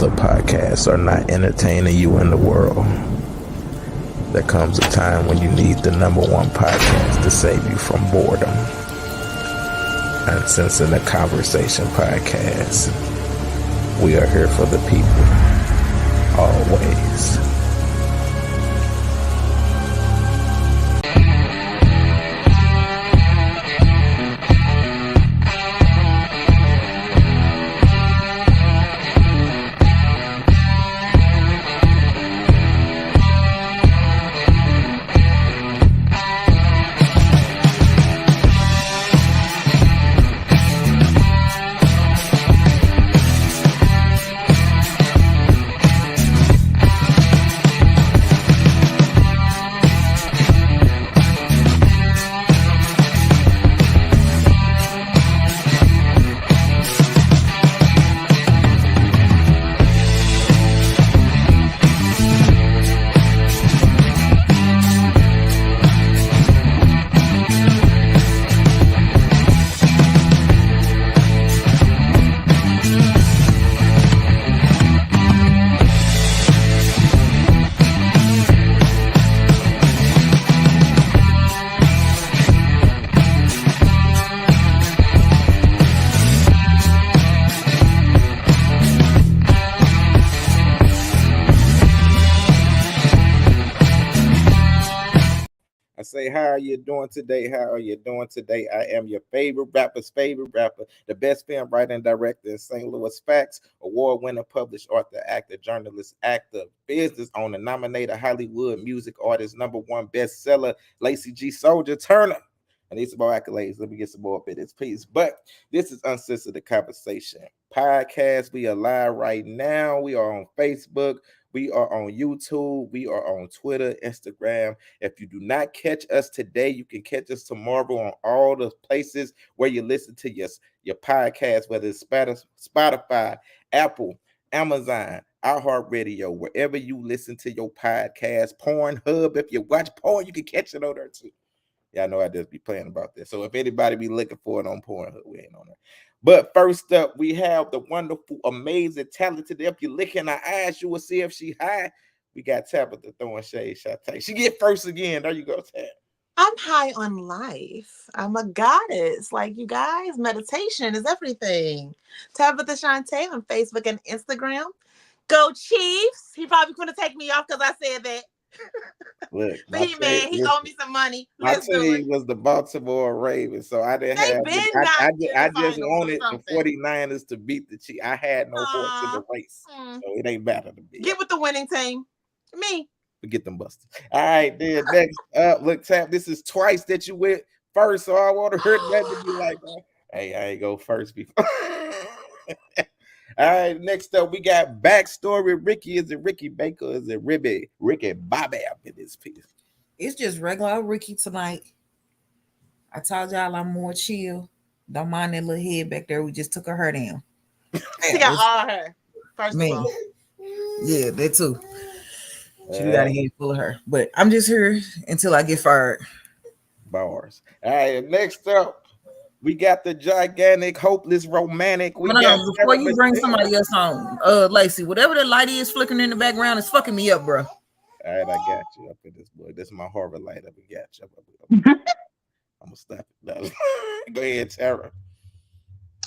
other podcasts are not entertaining you in the world, there comes a time when you need the number one podcast to save you from boredom. UnCensor The Conversation Podcast. We are here for the people, always. Say, how are you doing today? How are you doing today? I am your favorite rapper, the best film writer and director in St. Louis. Facts, award-winning published author, actor, journalist, actor, business owner, nominated Hollywood music artist, #1 bestseller, Lacey G. Soldier Turner. I need some more accolades. Let me get some more up in this piece. But this is UnCensor The Conversation Podcast. We are live right now. We are on Facebook. We are on YouTube. We are on Twitter, Instagram. If you do not catch us today, you can catch us tomorrow on all the places where you listen to your podcast, whether it's Spotify, Apple, Amazon, iHeartRadio, wherever you listen to your podcast. Pornhub, if you watch porn, you can catch it on there too. Yeah, I know I just be playing about this. So if anybody be looking for it on Pornhub, we ain't on there. But first up, we have the wonderful, amazing, talented. If you look in her eyes, you will see if she high. We got Tabitha throwing shade. She get first again. There you go, Tab. I'm high on life. I'm a goddess. Like you guys, meditation is everything. Tabitha Shantae on Facebook and Instagram. Go Chiefs. He probably couldn't take me off because I said that. Look, but he owed me some money. My team was the Baltimore Ravens, so I didn't have. I just wanted the 49ers to beat the Chiefs. I had no horse in the race, so it ain't matter to me. Get with the winning team, me. We get them busted. All right, then next up, look, Tab. This is twice that you went first, so I want to hear that to be like, hey, I ain't go first before. All right, next up, we got Backstory Ricky. Is it Ricky Baker? Is it Ricky Bobby up in this piece? It's just regular Ricky tonight. I told y'all I'm more chill. Don't mind that little head back there. We just took her down. She got all her. First of all. Yeah, that too. She got a head full of her. But I'm just here until I get fired. Bars. All right, next up. We got the gigantic, hopeless, romantic. Before you bring somebody else on, Lacey, whatever the light is flickering in the background is fucking me up, bro. All right, I got you up in this boy. This is my Harvard light up. I got you. I'm gonna stop it. Go ahead, Tara.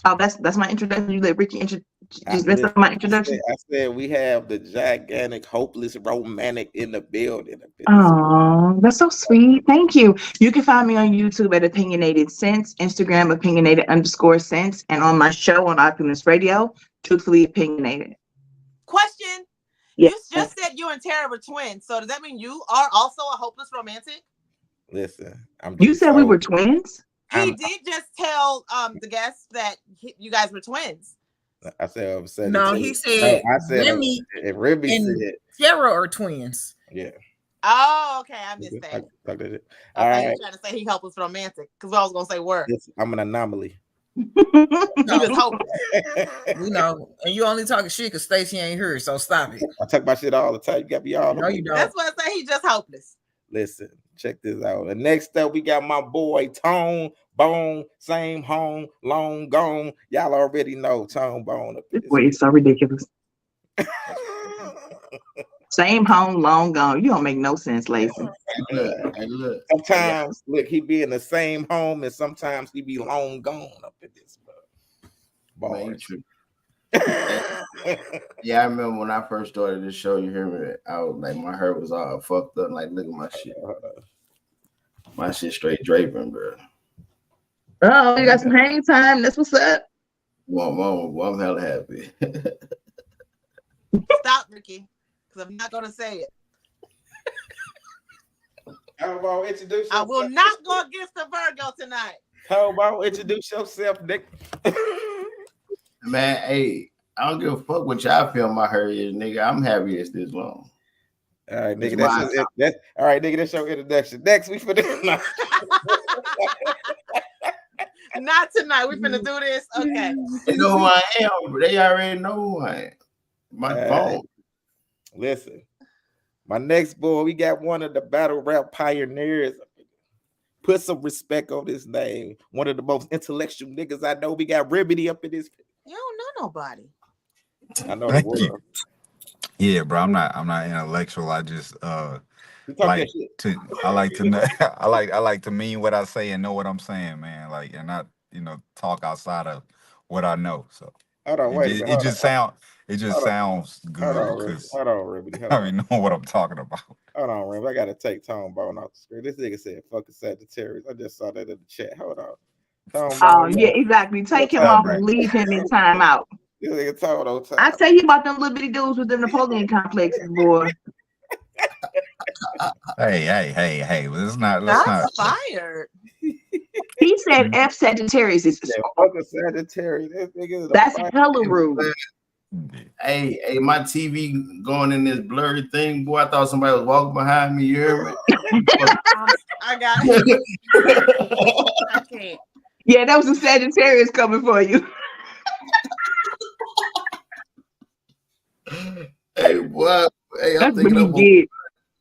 Oh, that's my introduction. You let Ricky just mess up my introduction. I said we have the gigantic, hopeless, romantic in the building. Oh, that's so sweet. Thank you. You can find me on YouTube at Opinionated Sense, Instagram opinionated_sense, and on my show on Opulence Radio, Truthfully Opinionated. Question. Yes. You just said you and Tara were twins, so does that mean you are also a hopeless romantic? Listen, you said we were twins? He did just tell the guests that you guys were twins. I said I'm saying. No, he said. No, I said Remy and said Tara are twins. Yeah. Oh, okay. I missed that. All right. You're trying to say he helpless romantic because I was gonna say word. I'm an anomaly. You just hopeless. You know, and you only talking shit because Stacey ain't here, so stop it. I talk about shit all the time. You got me all. No, you don't. That's what I say. He just hopeless. Listen, check this out. And next up, we got my boy Tone Bone, same home, long gone. Y'all already know Tone Bone. This boy is so ridiculous. Same home, long gone. You don't make no sense, Lacey. Look. Sometimes, look, he be in the same home, and sometimes he be long gone up in this. Man, yeah, I remember when I first started this show. You hear me? I was like, my hair was all fucked up. Like, look at my shit. My shit straight draping, bro. Oh, you got some hang time. That's what's up. Well, I'm hella happy. Stop, Ricky, because I'm not gonna say it. How about introduce I yourself? will not go against the Virgo tonight. How about introduce yourself, Nick? Man, hey, I don't give a fuck what y'all feel my hair is, nigga. I'm happy it's this long. All right, nigga. That's all right, nigga. That's your introduction. Next, we finna. Not tonight. We finna do this. Okay. They know who I am, but they already know who I am. My phone. Listen, my next boy, we got one of the battle rap pioneers. Put some respect on his name. One of the most intellectual niggas I know. We got Remedy up in this. You don't know nobody. I know the world. Yeah, bro. I'm not intellectual. I just I like to mean what I say and know what I'm saying, man. Like, and not talk outside of what I know. So hold on, wait. It just sounds good because hold on, Remedy. I don't even know what I'm talking about. Hold on, Remedy. I gotta take Tone Bone off the screen. This nigga said fucking Sagittarius. I just saw that in the chat. Hold on. Oh, yeah, exactly. Take him off and leave him in timeout. This nigga Tone on time. I tell you about them little bitty dudes with the Napoleon complexes, boy. Hey. Let's not. Fired. He said F Sagittarius is fucking Sagittarius. This nigga is that's hella rude. Hey, my TV going in this blurry thing, boy. I thought somebody was walking behind me. You hear me? I got it. I can't. Yeah, that was a Sagittarius coming for you. Hey, what? Hey, I'm thinking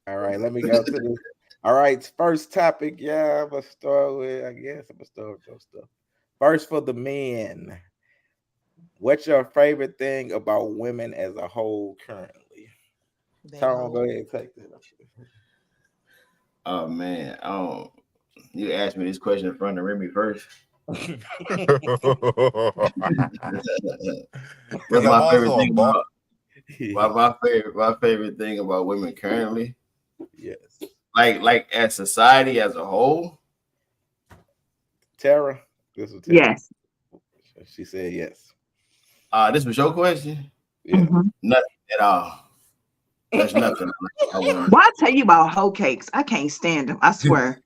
all right, let me go to this. All right, first topic. Yeah, I'm gonna start with your stuff. First for the men. What's your favorite thing about women as a whole currently? Tone, go ahead and take that. Oh man, you asked me this question in front of Remy first. What's my favorite thing about my favorite thing about women currently? Yes. Like as society as a whole. Tara, this was Tara. Yes. She said yes. This was your question? Yeah. Mm-hmm. Nothing at all. There's nothing. Well, I tell you about hoe cakes. I can't stand them. I swear.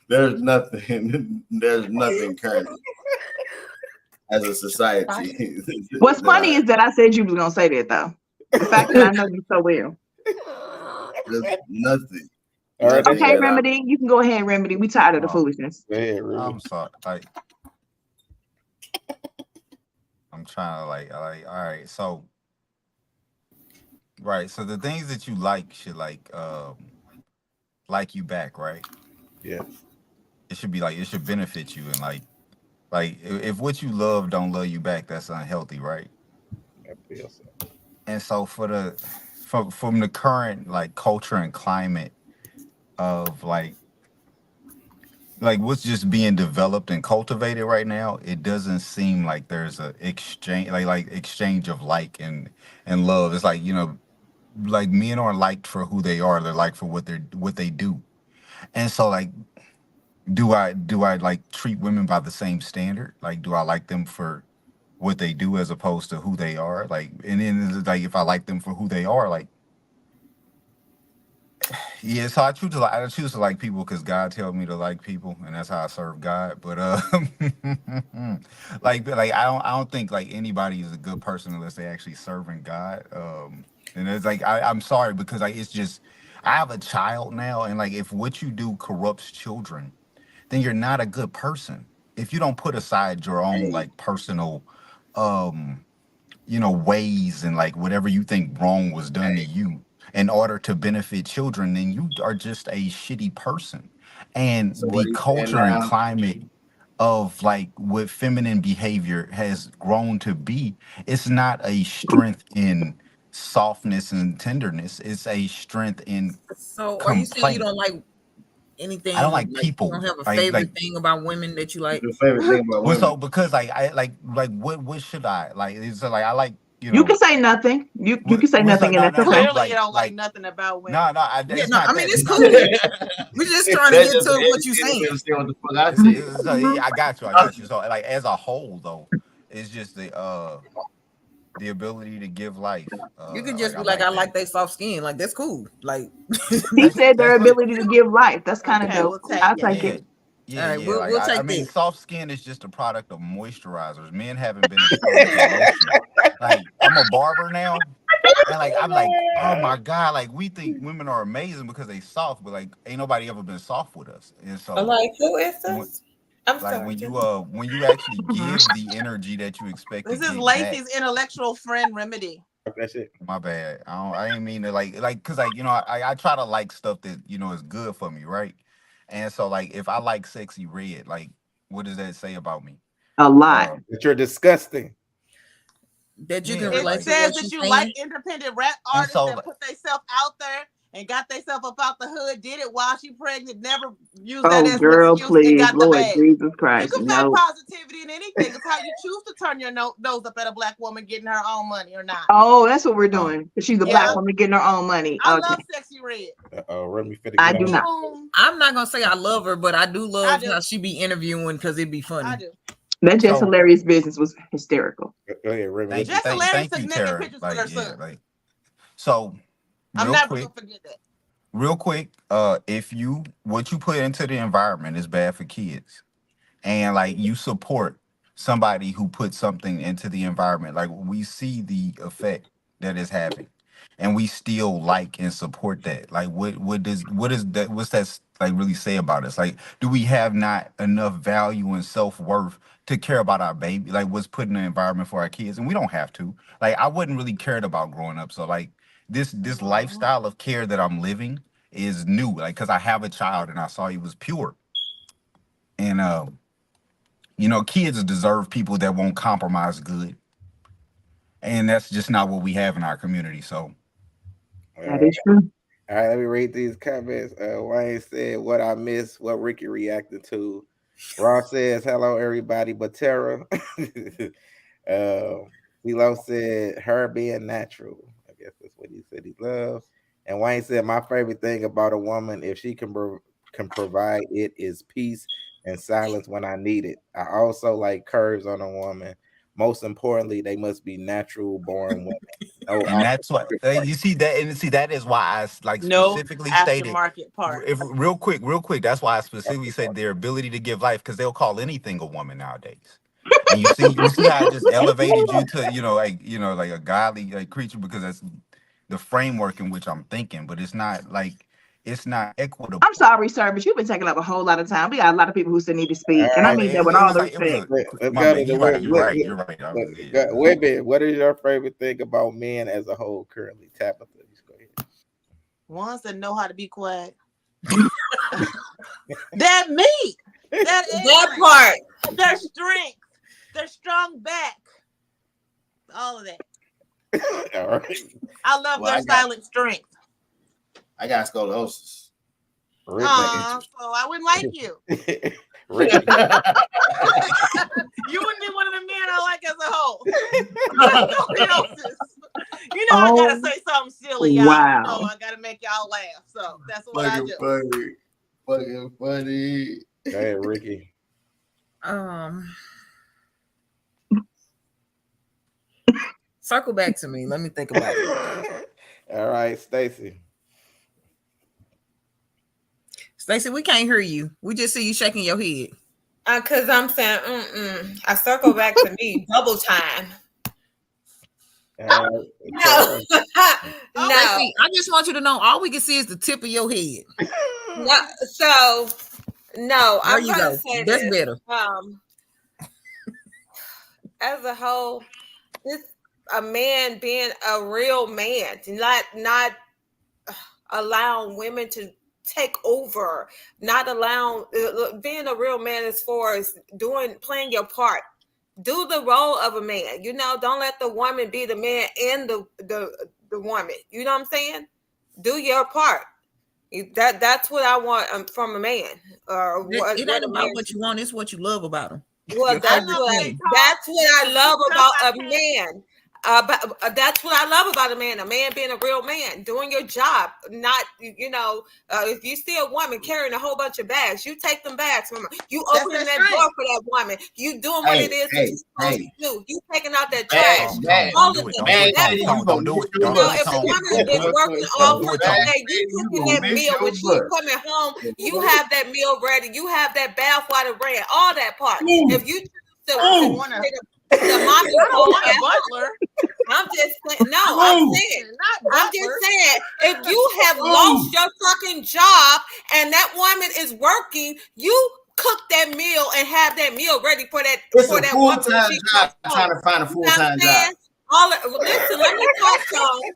There's nothing. There's nothing currently as a society. What's funny is that I said you was gonna say that though. The fact that I know you so well. There's nothing. All right, okay, Remedy. You can go ahead, Remedy. We tired of the foolishness. Go ahead, Remedy. I'm sorry. I'm trying to all right. So the things that you like should like you back, right? Yeah. It should be it should benefit you, and like if what you love don't love you back, that's unhealthy, right? I feel so. And so from the current culture and climate of like what's just being developed and cultivated right now, it doesn't seem like there's a exchange exchange of and love. It's men aren't liked for who they are, they're liked for what they do. And so do I treat women by the same standard? Do I like them for what they do as opposed to who they are? And then if I like them for who they are, yeah, so I choose to like people because God tells me to like people, and that's how I serve God. But I don't think anybody is a good person unless they actually serving God. And it's I'm sorry because it's just I have a child now, and if what you do corrupts children, then you're not a good person. If you don't put aside your own personal ways and whatever you think wrong was done to you in order to benefit children, then you are just a shitty person. And so the culture and climate of what feminine behavior has grown to be, it's not a strength in softness and tenderness. It's a strength in So are you saying you complaint. don't like anything? I don't like You people. don't have a Like favorite thing about women that you like? Your favorite thing about well, women? so because like I like what should I like? It's like I like You can say nothing. You can say nothing, and no, that's no, okay. no, Clearly, you don't like nothing about women. no, Yeah, it's no, not I mean that. it's It's not cool. that. We're just trying to That's get just to what you're saying. understand what the fuck I said. So, yeah, I got you. So like as a whole though, it's just the ability to give life. You can just I be like, I like like that. they soft skin. Like that's cool. Like, He said their That's it. ability to give life. That's kind of Okay, dope. we'll take I'll it. take Yeah. it. Yeah, all right, yeah. Like we'll I take mean, this. soft skin is just a product of moisturizers. Men haven't been exposed to lotion. Like I'm a barber now, and like I'm like, oh my god, like we think women are amazing because they soft, but like ain't nobody ever been soft with us. And I'm so like, who is when, this? I'm like sorry. when you actually Mhm. give the energy that you expect to This is get back. Lacey's intellectual friend remedy. That's it. My bad. I ain't mean to like because like I try to like stuff that is good for me, right? And so like if I like sexy red, like what does that say about me? A lot. That you're disgusting. That you can Yeah, It relate to says what that she's you saying. like independent rap And artists so that like, put themselves out there and got themselves up out the hood, did it while she pregnant, never used that Oh, as an girl, excuse and please, got the Lord bag. Jesus You Christ, can find no. positivity in anything. It's how you choose to turn your nose up at a black woman getting her own money or not. Oh, that's what we're uh, doing. She's a Yeah. black woman getting her own money. I Okay, love Sexy Red. Remy finna I get do on. not. Boom. I'm not gonna say I love her, but I do love do. how she be interviewing because it'd be funny. I do. That just So hilarious business was hysterical. Go ahead, Remy. thank you, Just hilarious thank took you, naked Tara. pictures with Like her yeah, son. like so I'm real never quick. gonna forget that. Real quick, if what you put into the environment is bad for kids, and like you support somebody who puts something into the environment, like we see the effect that it's having, and we still like and support that. Like what's that like really say about us? Like, do we have not enough value and self-worth to care about our baby, like what's put in the environment for our kids? And we don't have to. Like I wasn't really cared about growing up, so like this lifestyle of care that I'm living is new, like because I have a child and I saw he was pure. And kids deserve people that won't compromise good, and that's just not what we have in our community. So That is true. All right, let me read these comments. Wayne said, "What I missed, what Ricky reacted to." Ross says, "Hello, everybody, but Tara." Philo said, "Her being natural." I guess that's what he said he loves. And Wayne said, "My favorite thing about a woman, if she can provide it, is peace and silence when I need it. I also like curves on a woman. Most importantly, they must be natural born women. No and that's what you see that is why I like No specifically stated aftermarket part. if real quick, that's why I specifically said their ability to give life, because they'll call anything a woman nowadays. And you see how I just elevated you to like a godly like creature, because that's the framework in which I'm thinking, but it's not equitable. I'm sorry, sir, but you've been taking up a whole lot of time. We got a lot of people who still need to speak, and I All right, mean that with It all was the like it was respect. a let's my go bad. to the You're right. women. What is your favorite thing about men as a whole currently? Tabitha, just go ahead. Ones that know how to be quiet. That meat. That part. Their strength. Their strong back. All of that. All right. I love Well, their silent strength. I got scoliosis. Rick, So I wouldn't like you. Rick, You wouldn't be one of the men I like as a whole. I gotta say something silly, y'all. Wow. I gotta make y'all laugh. So that's what I do. Fucking funny. go ahead, Ricky. Circle back to me. Let me think about it. All right, Stacy. Stacey, we can't hear you. We just see you shaking your head. Because I'm saying, I circle back to me double time. No. No. Stacey, I just want you to know all we can see is the tip of your head. No. So, no, There I'm you going go. to say That's this. better. As a whole, this a man being a real man, not allowing women to take over, not allowing being a real man as far as playing your part. Do the role of a man. Don't let the woman be the man and the woman. You know what I'm saying? Do your part. That's what I want from a man. It ain't about what you want; it's what you love about him. Well, that's what I love about a man. But that's what I love about a man being a real man, doing your job. Not, if you see a woman carrying a whole bunch of bags, you take them bags from her. You opening that door for that woman. You doing what it is that you're supposed to do. You taking out that trash. All of them. Don't do it. If a woman is working all day, you cooking that meal when she's coming home. You have that meal ready. You have that bath water ready. All that part. If you the mommy butler. I'm just saying. No, I'm just saying. If you have lost your fucking job and that woman is working, you cook that meal and have that meal ready for that. It's for a that full-time job. Trying to find a full-time job. Listen, let me talk to you.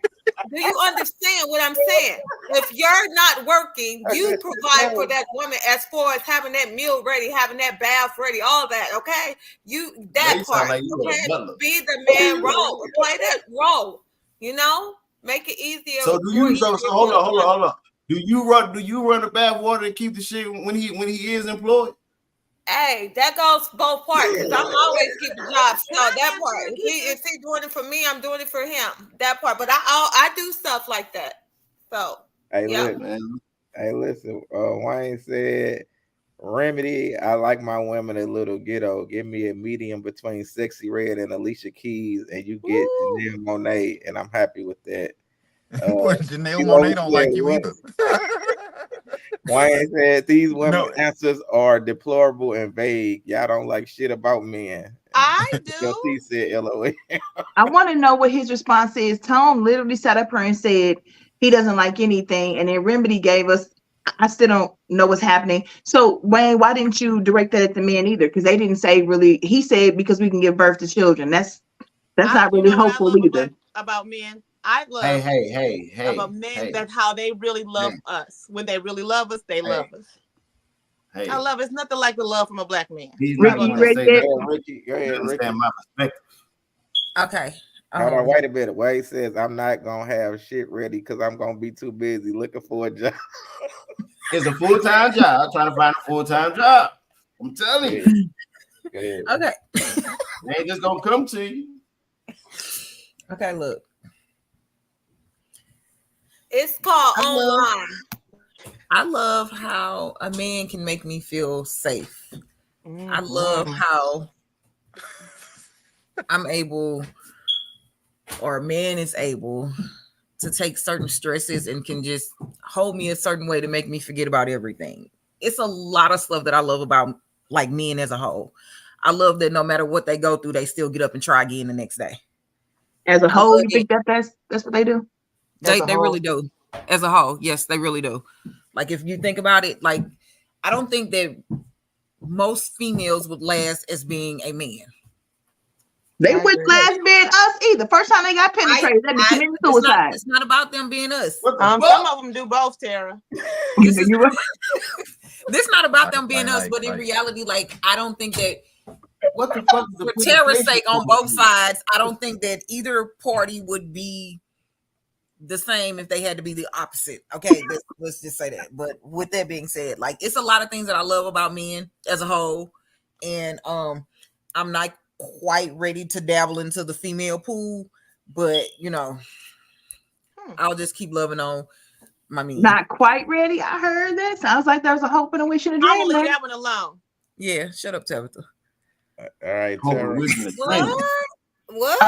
Do you understand what I'm saying? If you're not working, you provide for that woman as far as having that meal ready, having that bath ready, all that. Okay, part. Like be the man role, play that role. Make it easier. So hold on. Do you run the bath water and keep the shit when he is employed? Hey, that goes both parts because I'm always keeping jobs. So that part, if he doing it for me, I'm doing it for him. That part, but I do stuff like that. So listen. Wayne said, "Remedy, I like my women a little ghetto. Give me a medium between Sexy Red and Alicia Keys, and you get Janelle Monáe, and I'm happy with that." Janelle Monáe don't like you either. Wayne said these women answers are deplorable and vague. Y'all don't like shit about men. I do. He said LOL. I want to know what his response is. Tone literally sat up here and said he doesn't like anything, and then Remedy gave us, I still don't know what's happening. So Wayne, why didn't you direct that at the men either? Because they didn't say really. He said because we can give birth to children. That's not really hopeful either. About men. I love about men that's how they really love us. When they really love us, they love us. I love it's nothing like the love from a black man. Ricky, go ahead, understand my perspective. Okay. Hold on, wait a minute. Wade says I'm not gonna have shit ready because I'm gonna be too busy looking for a job. It's a full-time job. I'm trying to find a full-time job. I'm telling you. Okay. They ain't just gonna come to you. Okay, look. It's called online. I love how a man can make me feel safe. I love how I'm able, or a man is able, to take certain stresses and can just hold me a certain way to make me forget about everything. It's a lot of stuff that I love about like men as a whole. I love that no matter what they go through, they still get up and try again the next day. As a whole, you think that's what they do? They really do. As a whole, yes, they really do. Like if you think about it, like I don't think that most females would last as being a man. They wouldn't last being us either. First time they got penetrated, they committed suicide. It's not about them being us. Some of them do both, Tara. This not about them being us, but in reality, like I don't think that. What the fuck? For Tara's sake, on both sides, I don't think that either party would be the same if they had to be the opposite. Okay, let's just say that. But with that being said, like it's a lot of things that I love about men as a whole, and I'm not quite ready to dabble into the female pool, but I'll just keep loving on my men. Not quite ready. I heard that. Sounds like there's a hope and a wish and a dream. I'm gonna leave that one alone. Yeah, shut up, Tabitha. All right, Tara. What?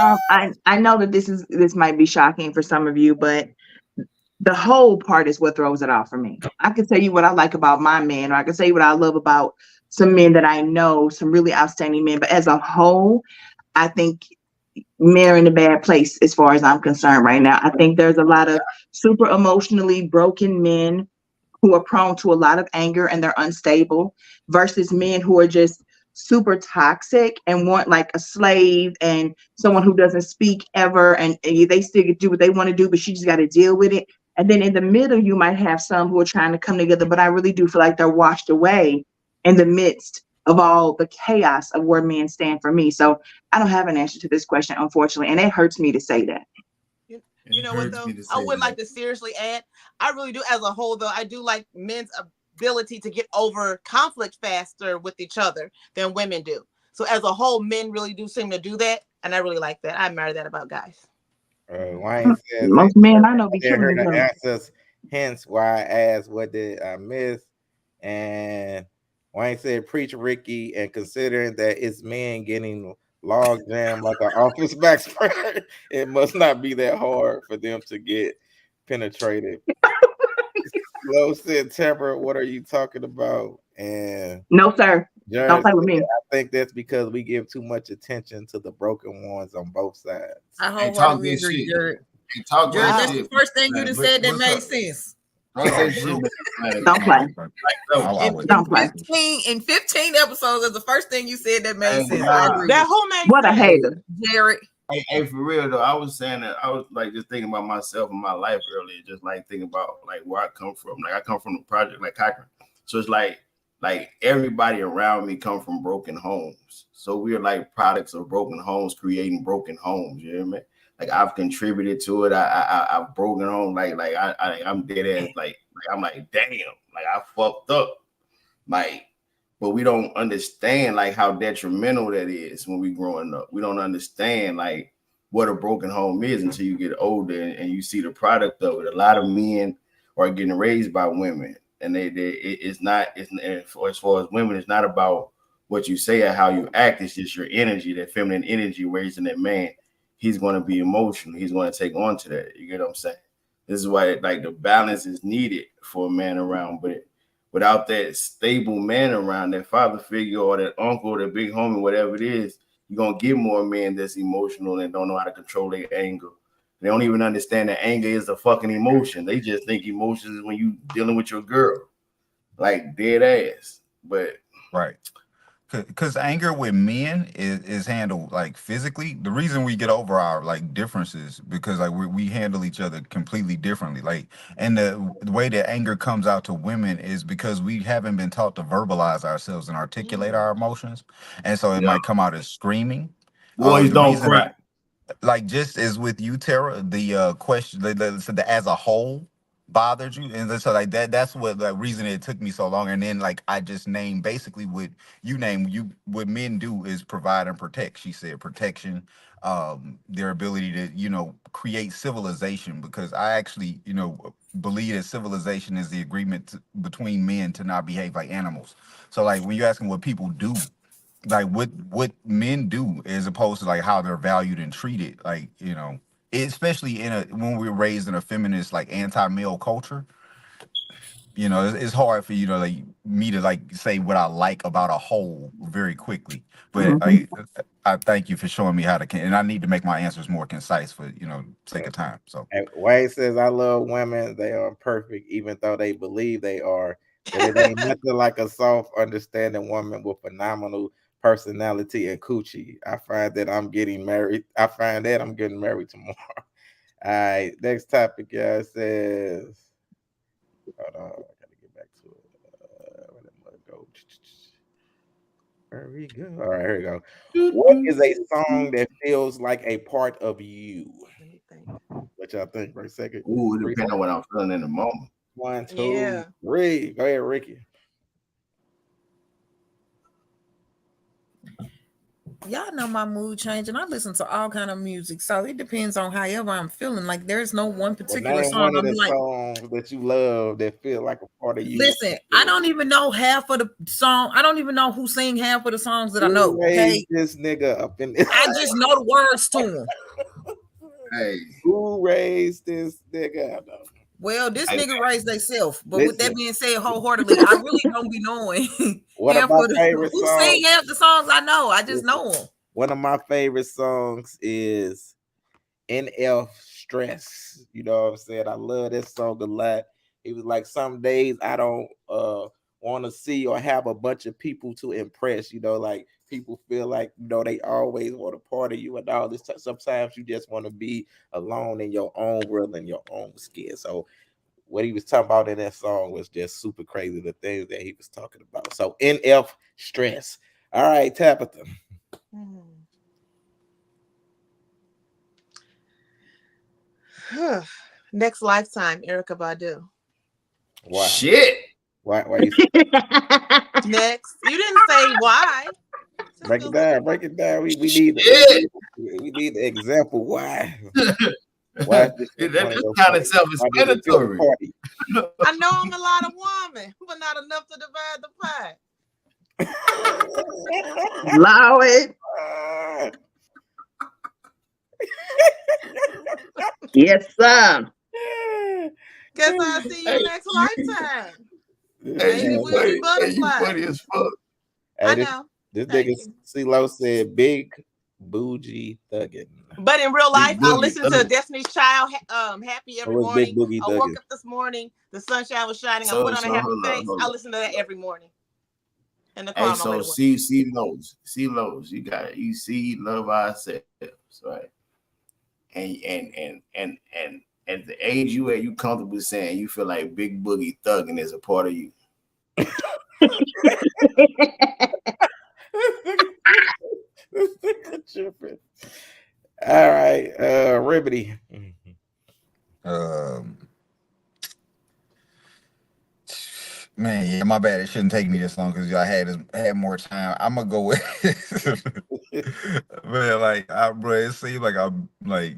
I know that this might be shocking for some of you, but the whole part is what throws it off for me. I can tell you what I like about my men, or I can tell you what I love about some men that I know, some really outstanding men. But as a whole, I think men are in a bad place as far as I'm concerned right now. I think there's a lot of super emotionally broken men who are prone to a lot of anger and they're unstable versus men who are just super toxic and want like a slave and someone who doesn't speak ever, and they still do what they want to do, but you just got to deal with it. And then in the middle, you might have some who are trying to come together, but I really do feel like they're washed away in the midst of all the chaos of where men stand for me. So I don't have an answer to this question, unfortunately, and it hurts me to say that. You know what though? I would like to seriously add, I really do as a whole though, I do like men's ability to get over conflict faster with each other than women do. So as a whole, men really do seem to do that. And I really like that. I admire that about guys. Wayne says Most men I know be didn't killing hear each the other. answers, hence why I asked what did I miss. And Wayne said, preach Ricky, and considering that it's men getting log jam like an office back spread, it must not be that hard for them to get penetrated. Low said, Temper, what are you talking about? And No, sir. Jared Don't play with said, me. I think that's because we give too much attention to the broken ones on both sides. I Hey, talk wholeheartedly this agree, shit. Jared. Hey, talk Jared, that that's shit. the first thing you just said that What's made up? sense. Talk that shit. Man. Don't play. I'll In, always- Don't play. 15 episodes, that's the first thing you said that made Hey, sense. nah. I agree. That whole makes What a sense. hater. Jared. Hey, for real though, I was saying that I was like just thinking about myself and my life earlier, just like thinking about like where I come from. Like I come from the project like Cochran. So it's like everybody around me come from broken homes. So we're like products of broken homes, creating broken homes. You know what I mean? Like I've contributed to it. I've broken home. I'm dead ass. Like I'm like, damn, like I fucked up. Like, but we don't understand like how detrimental that is when we growing up. We don't understand like what a broken home is until you get older and you see the product of it. A lot of men are getting raised by women, and it's as far as women, it's not about what you say or how you act. It's just your energy, that feminine energy raising that man. He's going to be emotional. He's going to take on to that. You get what I'm saying? This is why like the balance is needed for a man around, but without that stable man around, that father figure or that uncle or that big homie, whatever it is, you're going to get more men that's emotional and don't know how to control their anger. They don't even understand that anger is a fucking emotion. They just think emotions is when you dealing with your girl. Like dead ass. But right. Because anger with men is handled like physically. The reason we get over our like differences because like we handle each other completely differently. Like, and the way that anger comes out to women is because we haven't been taught to verbalize ourselves and articulate our emotions, and so it yeah, might come out as screaming. boys The don't reason cry. like just as with you, Tara, the question so the as a whole bothered you, and so like that's what the reason it took me so long. And then like I just named basically what what men do is provide and protect. She said protection, their ability to create civilization, because I actually believe that civilization is the agreement between men to not behave like animals. So like when you're asking what people do, like what men do as opposed to like how they're valued and treated, like especially when we're raised in a feminist like anti-male culture, it's hard for you to like me to like say what I like about a whole very quickly. But I thank you for showing me how to and I need to make my answers more concise for sake of time. So Wade says, I love women. They are perfect, even though they believe they are. But it ain't nothing like a soft, understanding woman with phenomenal personality and coochie. I find that I'm getting married tomorrow. All right, next topic, guys, says, hold on, I gotta get back to it. Where did it go? There we go. All right, here we go. What is a song that feels like a part of you? What y'all think for a second? Ooh, it depends on what I'm feeling in the moment. 1, 2, 3. Go ahead, Ricky. Y'all know my mood change, and I listen to all kind of music, so it depends on however I'm feeling. Like there's no one particular Name song. one of I'm the like, songs that you love that feel like a part of you. listen, I don't even know half of the song. I don't even know who sing half of the songs that I know. Okay, this nigga up in this. I just know the words to them. Hey, who raised this nigga? I know. Well, this nigga raised themselves. But Listen. with that being said, wholeheartedly, I really don't be knowing One of my favorite who songs. sing half the songs I know. I just know them. One of my favorite songs is NF Stress. You know what I'm saying? I love this song a lot. It was like, some days I don't want to see or have a bunch of people to impress. Like people feel like they always want to party you and all this. Sometimes you just want to be alone in your own world and your own skin. So what he was talking about in that song was just super crazy, the things that he was talking about. So NF Stress. All right, Tabitha. Next lifetime, Erykah Badu. Why? Shit. Why you Next. You didn't say why. break it down? Break it down. We need Shit. we need the example. Why? Why is this That's one of your kind of favorite- why did it feel the self-explanatory. party? I know I'm a lot of woman, but not enough to divide the pie. Allow it. Yes, sir. Guess I'll see you next lifetime. Hey, Maybe you we'll be funny. Hey, you butterflies. funny as fuck. Hey, I this, know. this Thank nigga you. CeeLo said big bougie thuggin'. But in real life, I Boogie listen to Thug. Destiny's Child happy every was Big morning. Boogie I woke thuggin'? up this morning, the sunshine was shining. I So, put on a happy hold face. up. I listen to that every morning. In the car Hey, on my way so to work. see lows. You got it. You see, love ourselves, right? And at the age you at, you comfortable saying you feel like Big Boogie thugging is a part of you. Tripping. All right, Remedy. Man, yeah, my bad. It shouldn't take me this long because I had more time. I'm gonna go with man, like, bro. It seems like I'm like,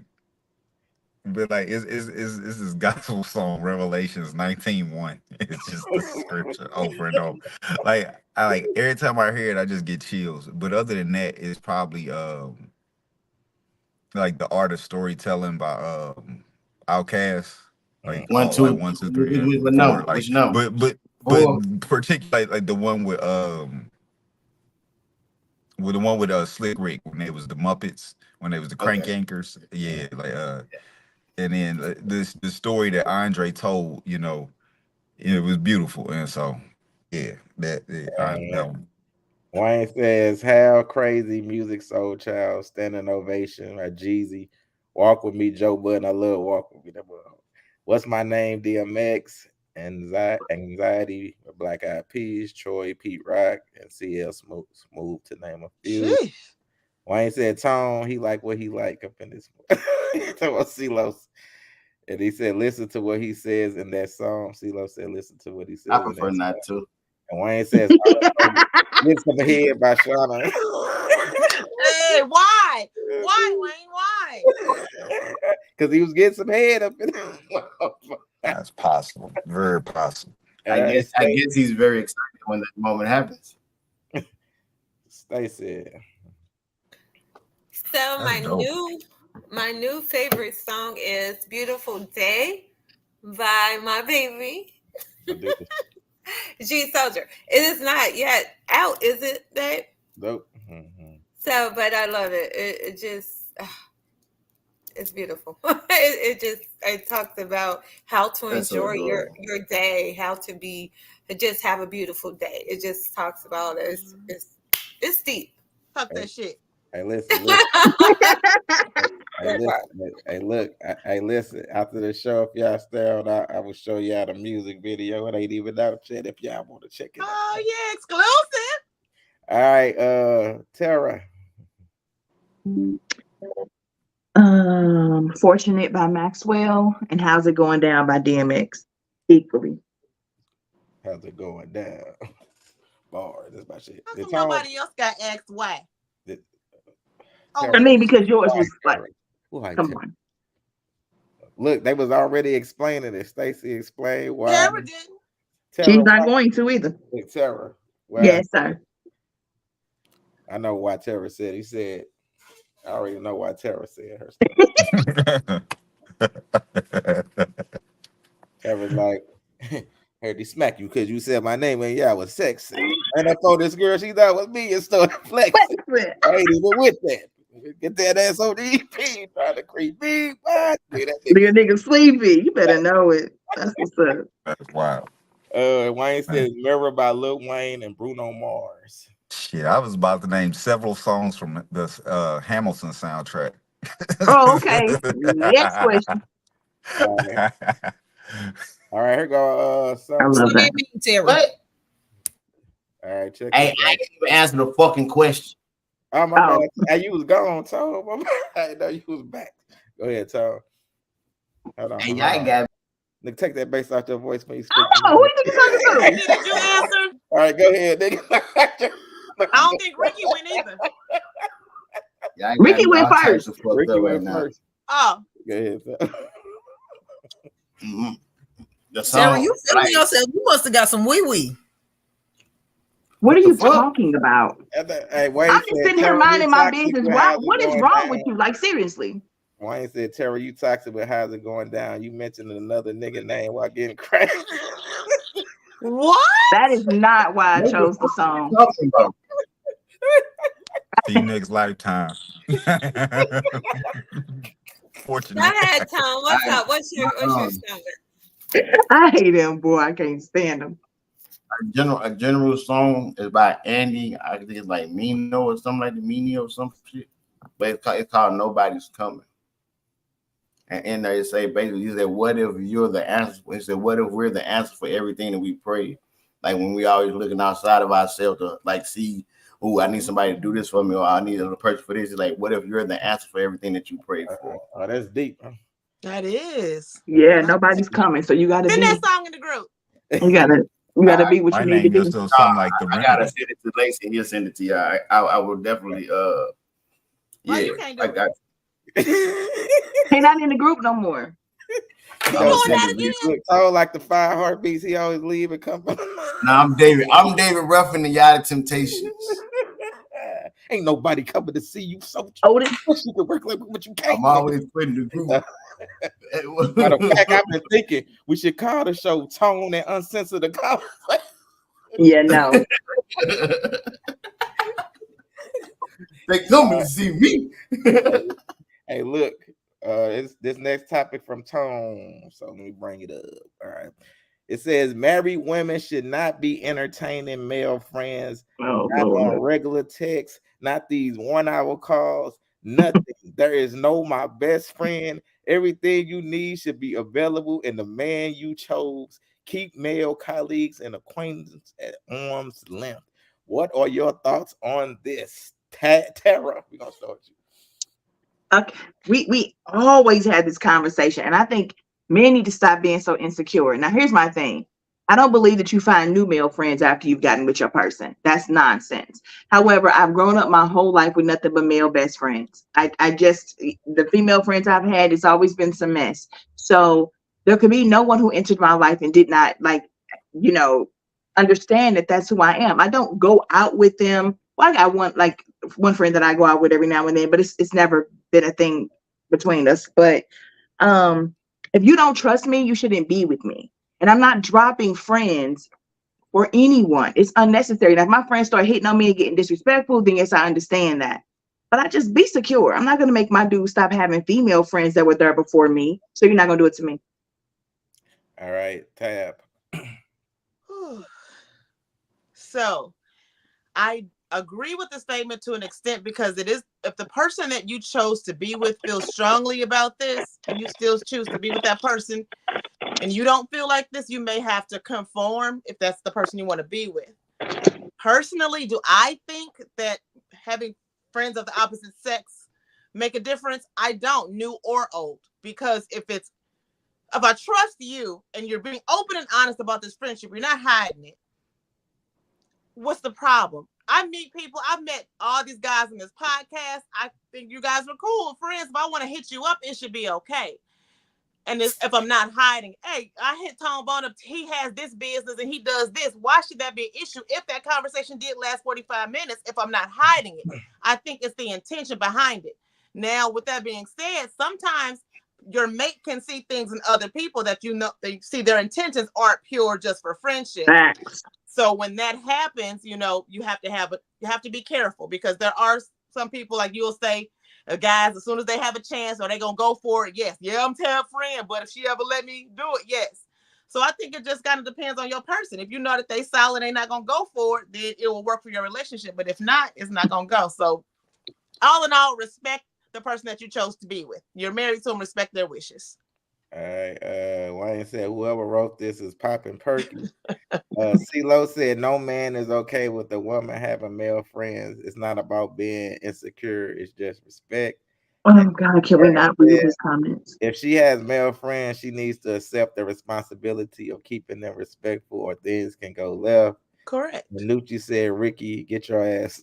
but like, it's this gospel song, Revelations 19:1. It's just the scripture over and over. Like, I like every time I hear it, I just get chills. But other than that, it's probably like the art of storytelling by Outkast. Like One, all, two, like 1, 2, 3, what and number? 4. Like, Which number? but Four. particularly like the one with the one with Slick Rick when they was the Muppets, when they was the Crank Okay. Anchors. Yeah, like and then the story that Andre told, it was beautiful, and so yeah, that one. Wayne says, "How crazy music, Soul Child, standing ovation, like Jeezy, Walk with Me, Joe Budden. I love Walk with Me. What's my name? DMX, Anxiety, Black Eyed Peas, Troy, Pete Rock, and CL Smooth to name a few." Sheesh. Wayne said, "Tone, he like what he like up in this." Talking about CeeLo. And he said, "Listen to what he says in that song." CeeLo said, "Listen to what he says." I prefer not to. And Wayne says, "Get some head by Shauna." Hey, why? Why, Wayne? Why? Because he was getting some head up in That's possible, very possible. I guess he's very excited when that moment happens. Stacey. So That's dope. my new favorite song is "Beautiful Day" by my baby G Soldier. It is not yet out, is it, babe? Nope. Mm-hmm. So, but I love it. It just it's beautiful. it talks about how to That's so enjoy your adorable. day, how to just have a beautiful day. It just talks about it's deep. Fuck that shit. Hey, listen. Hey, listen. After the show, if y'all stay on, I will show y'all the music video. It ain't even out yet. If y'all want to check it out. Oh yeah, exclusive. All right, Tara. Fortunate by Maxwell and How's It Going Down by DMX. Equally. How's it going down? Bar. That's my shit. How come nobody else got asked why? I mean, because yours was like, come on. Look, they was already explaining it. Stacey explained why. Tara didn't. She's not going to either. Tara. Well, yes, sir. I know why Tara said. He said, I already know why Tara said her stuff. Tara's like, heard he smack you because you said my name and yeah, I was sexy. And I told this girl she thought it was me and started flexing. I ain't even with that. Get that ass on the EP, trying to creep me. Your nigga sleepy. You better know it. That's what's up. That's wild. Wayne says Mirror by Lil Wayne and Bruno Mars. Shit, I was about to name several songs from the Hamilton soundtrack. Oh, okay. Next question. All right, here go. I love that. What? All right, check. Hey, I didn't even answer the fucking question. Oh my bad. Hey, you was gone, Tom. I didn't know you was back. Go ahead, Tom. Hold on. Hey, Hold I on. got Nigga, take that bass out your voice when you speak. Oh, who you think you're talking to? Ricky, did you answer? All right, go ahead, nigga. I don't think Ricky went either. Yeah, I Ricky got went all types first. of fucked Ricky up went right now. first. Oh, Go ahead. Mhm. The Sarah, song, you feeling like, yourself? You must have got some wee wee. What are the you fuck? talking about? Hey, Wayne I'm just said, sitting here Tara, you minding my toxic business. with Why? how's it What is going wrong down? with you? Like, seriously. Wayne said, Tara, you toxic with how's it going down? You mentioned another nigga name while getting cracked. what? That is not why I What the chose the fuck are you song. talking about? See you next lifetime. Go Fortunate. ahead, Tom. What's up? What's your um, standard? I hate him, boy. I can't stand him. a general song is by Andy. I think it's like Mino or something like the Mino or some shit. But it's called Nobody's Coming. And in there it say basically, he said, what if you're the answer? He said, what if we're the answer for everything that we pray? Like when we always looking outside of ourselves to like see, oh, I need somebody to do this for me, or I need a person for this. It's like, what if you're the answer for everything that you pray for? Oh, that's deep. Huh? That is. Yeah, nobody's coming, so you gotta Send be. that song in the group. You gotta be what My you need to name be. just does something like the I gotta remedy. send it to Lacey. He'll send it to you. I will definitely Why yeah. you can't do I it? got He not in the group no more. I'm You gonna doing send that it. again? Look, so like the 5 heartbeats, he always leave and come back. Now I'm David Ruffin, the Yacht of Temptations. Ain't nobody coming to see you, so Otis. you can work like what you can't. I'm always putting the group. Matter of fact, I've been thinking we should call the show Tone and Uncensor The Conversation. Yeah, no. They coming to see me. Hey, look, it's this next topic from Tone. So let me bring it up. All right. It says married women should not be entertaining male friends, Oh not on Lord. regular text, not these 1-hour calls, nothing. There is no my best friend. Everything you need should be available in the man you chose. Keep male colleagues and acquaintances at arm's length. What are your thoughts on this? Tara, we're gonna start you. Okay. We always had this conversation, and I think men need to stop being so insecure. Now, here's my thing. I don't believe that you find new male friends after you've gotten with your person. That's nonsense. However, I've grown up my whole life with nothing but male best friends. I just the female friends I've had, it's always been some mess. So there could be no one who entered my life and did not you know, understand that that's who I am. I don't go out with them. Well, I got one friend that I go out with every now and then, but it's never been a thing between us. But if you don't trust me, you shouldn't be with me. And I'm not dropping friends for anyone. It's unnecessary. Now, if my friends start hitting on me and getting disrespectful, then yes, I understand that. But I just be secure. I'm not gonna make my dude stop having female friends that were there before me. So you're not gonna do it to me. All right, Tab. So I agree with the statement to an extent because it is if the person that you chose to be with feels strongly about this and you still choose to be with that person and you don't feel like this, you may have to conform if that's the person you want to be with. Personally, do I think that having friends of the opposite sex make a difference? I don't, new or old, because if I trust you and you're being open and honest about this friendship, you're not hiding it. What's the problem? I meet people. I've met all these guys in this podcast. I think you guys are cool friends. If I want to hit you up, it should be okay. And if I'm not hiding, hey, I hit Tom Bone up. He has this business and he does this. Why should that be an issue if that conversation did last 45 minutes? If I'm not hiding it, I think it's the intention behind it. Now, with that being said, sometimes your mate can see things in other people that they see their intentions aren't pure just for friendship. Facts. So when that happens, you have to be careful because there are some people like you'll say, guys, as soon as they have a chance, are they gonna go for it? Yes. Yeah, I'm Tab's friend, but if she ever let me do it, yes. So I think it just kind of depends on your person. If you know that they solid, they're not gonna go for it, then it will work for your relationship. But if not, it's not gonna go. So all in all, respect the person that you chose to be with. You're married to them, respect their wishes. All right. Wayne said whoever wrote this is popping perky. CeeLo said no man is okay with a woman having male friends. It's not about being insecure. It's just respect. Oh God, can we not read Yeah. his comments? If she has male friends, she needs to accept the responsibility of keeping them respectful, or things can go left. Correct. Nucci said, "Ricky, get your ass."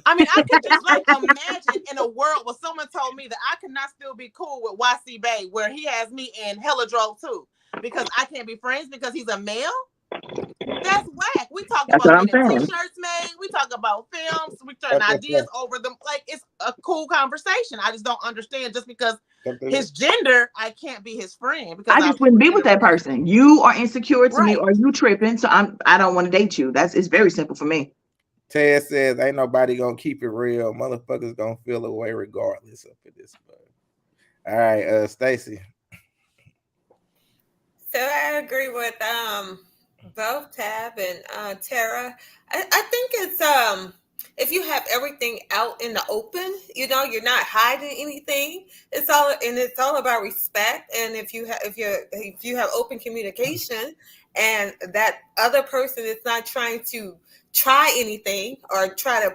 I mean, I could just like imagine in a world where someone told me that I could not still be cool with YC Bay, where he has me in Hella Drove too, because I can't be friends because he's a male. That's whack. We talk That's about what I'm getting saying. t-shirts made. We talk about films. We turn ideas over them. Like, it's a cool conversation. I just don't understand just because his gender, I can't be his friend because I just wouldn't be with that person. You are insecure to me, or you tripping. So I don't want to date you. It's very simple for me. Ted says, "Ain't nobody gonna keep it real. Motherfuckers gonna feel away regardless of this." All right, Stacy. So I agree with both Tab and Tara. I think it's if you have everything out in the open, you're not hiding anything. It's all about respect. And if you have open communication, and that other person is not trying to try anything or trying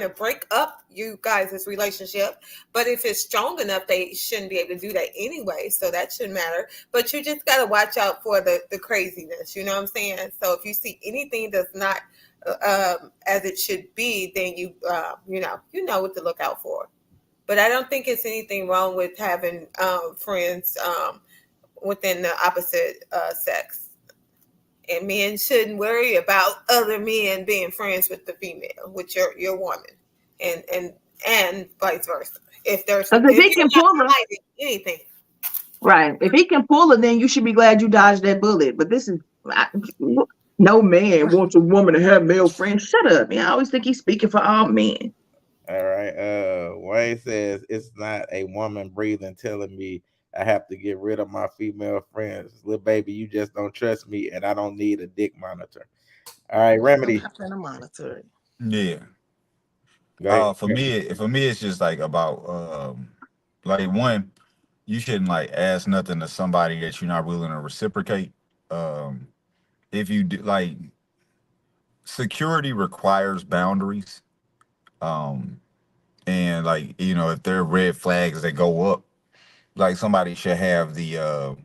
to break up you guys' relationship, but if it's strong enough, they shouldn't be able to do that anyway, so that shouldn't matter. But you just got to watch out for the craziness, you know what I'm saying? So if you see anything that's not as it should be, then you know what to look out for. But I don't think it's anything wrong with having friends within the opposite sex. And men shouldn't worry about other men being friends with the female, with your woman, and vice versa. If he can pull her, anything, right? If he can pull it, then you should be glad you dodged that bullet. But this is no man wants a woman to have male friends. Shut up, man! I always think he's speaking for all men. All right, Wayne says, "It's not a woman breathing telling me I have to get rid of my female friends. Little baby, you just don't trust me, and I don't need a dick monitor." All right, Remedy. A monitor. Yeah. For me, it's just like about like, one, you shouldn't like ask nothing to somebody that you're not willing to reciprocate. If you do, like, security requires boundaries. And like, if there are red flags that go up, like, somebody should have the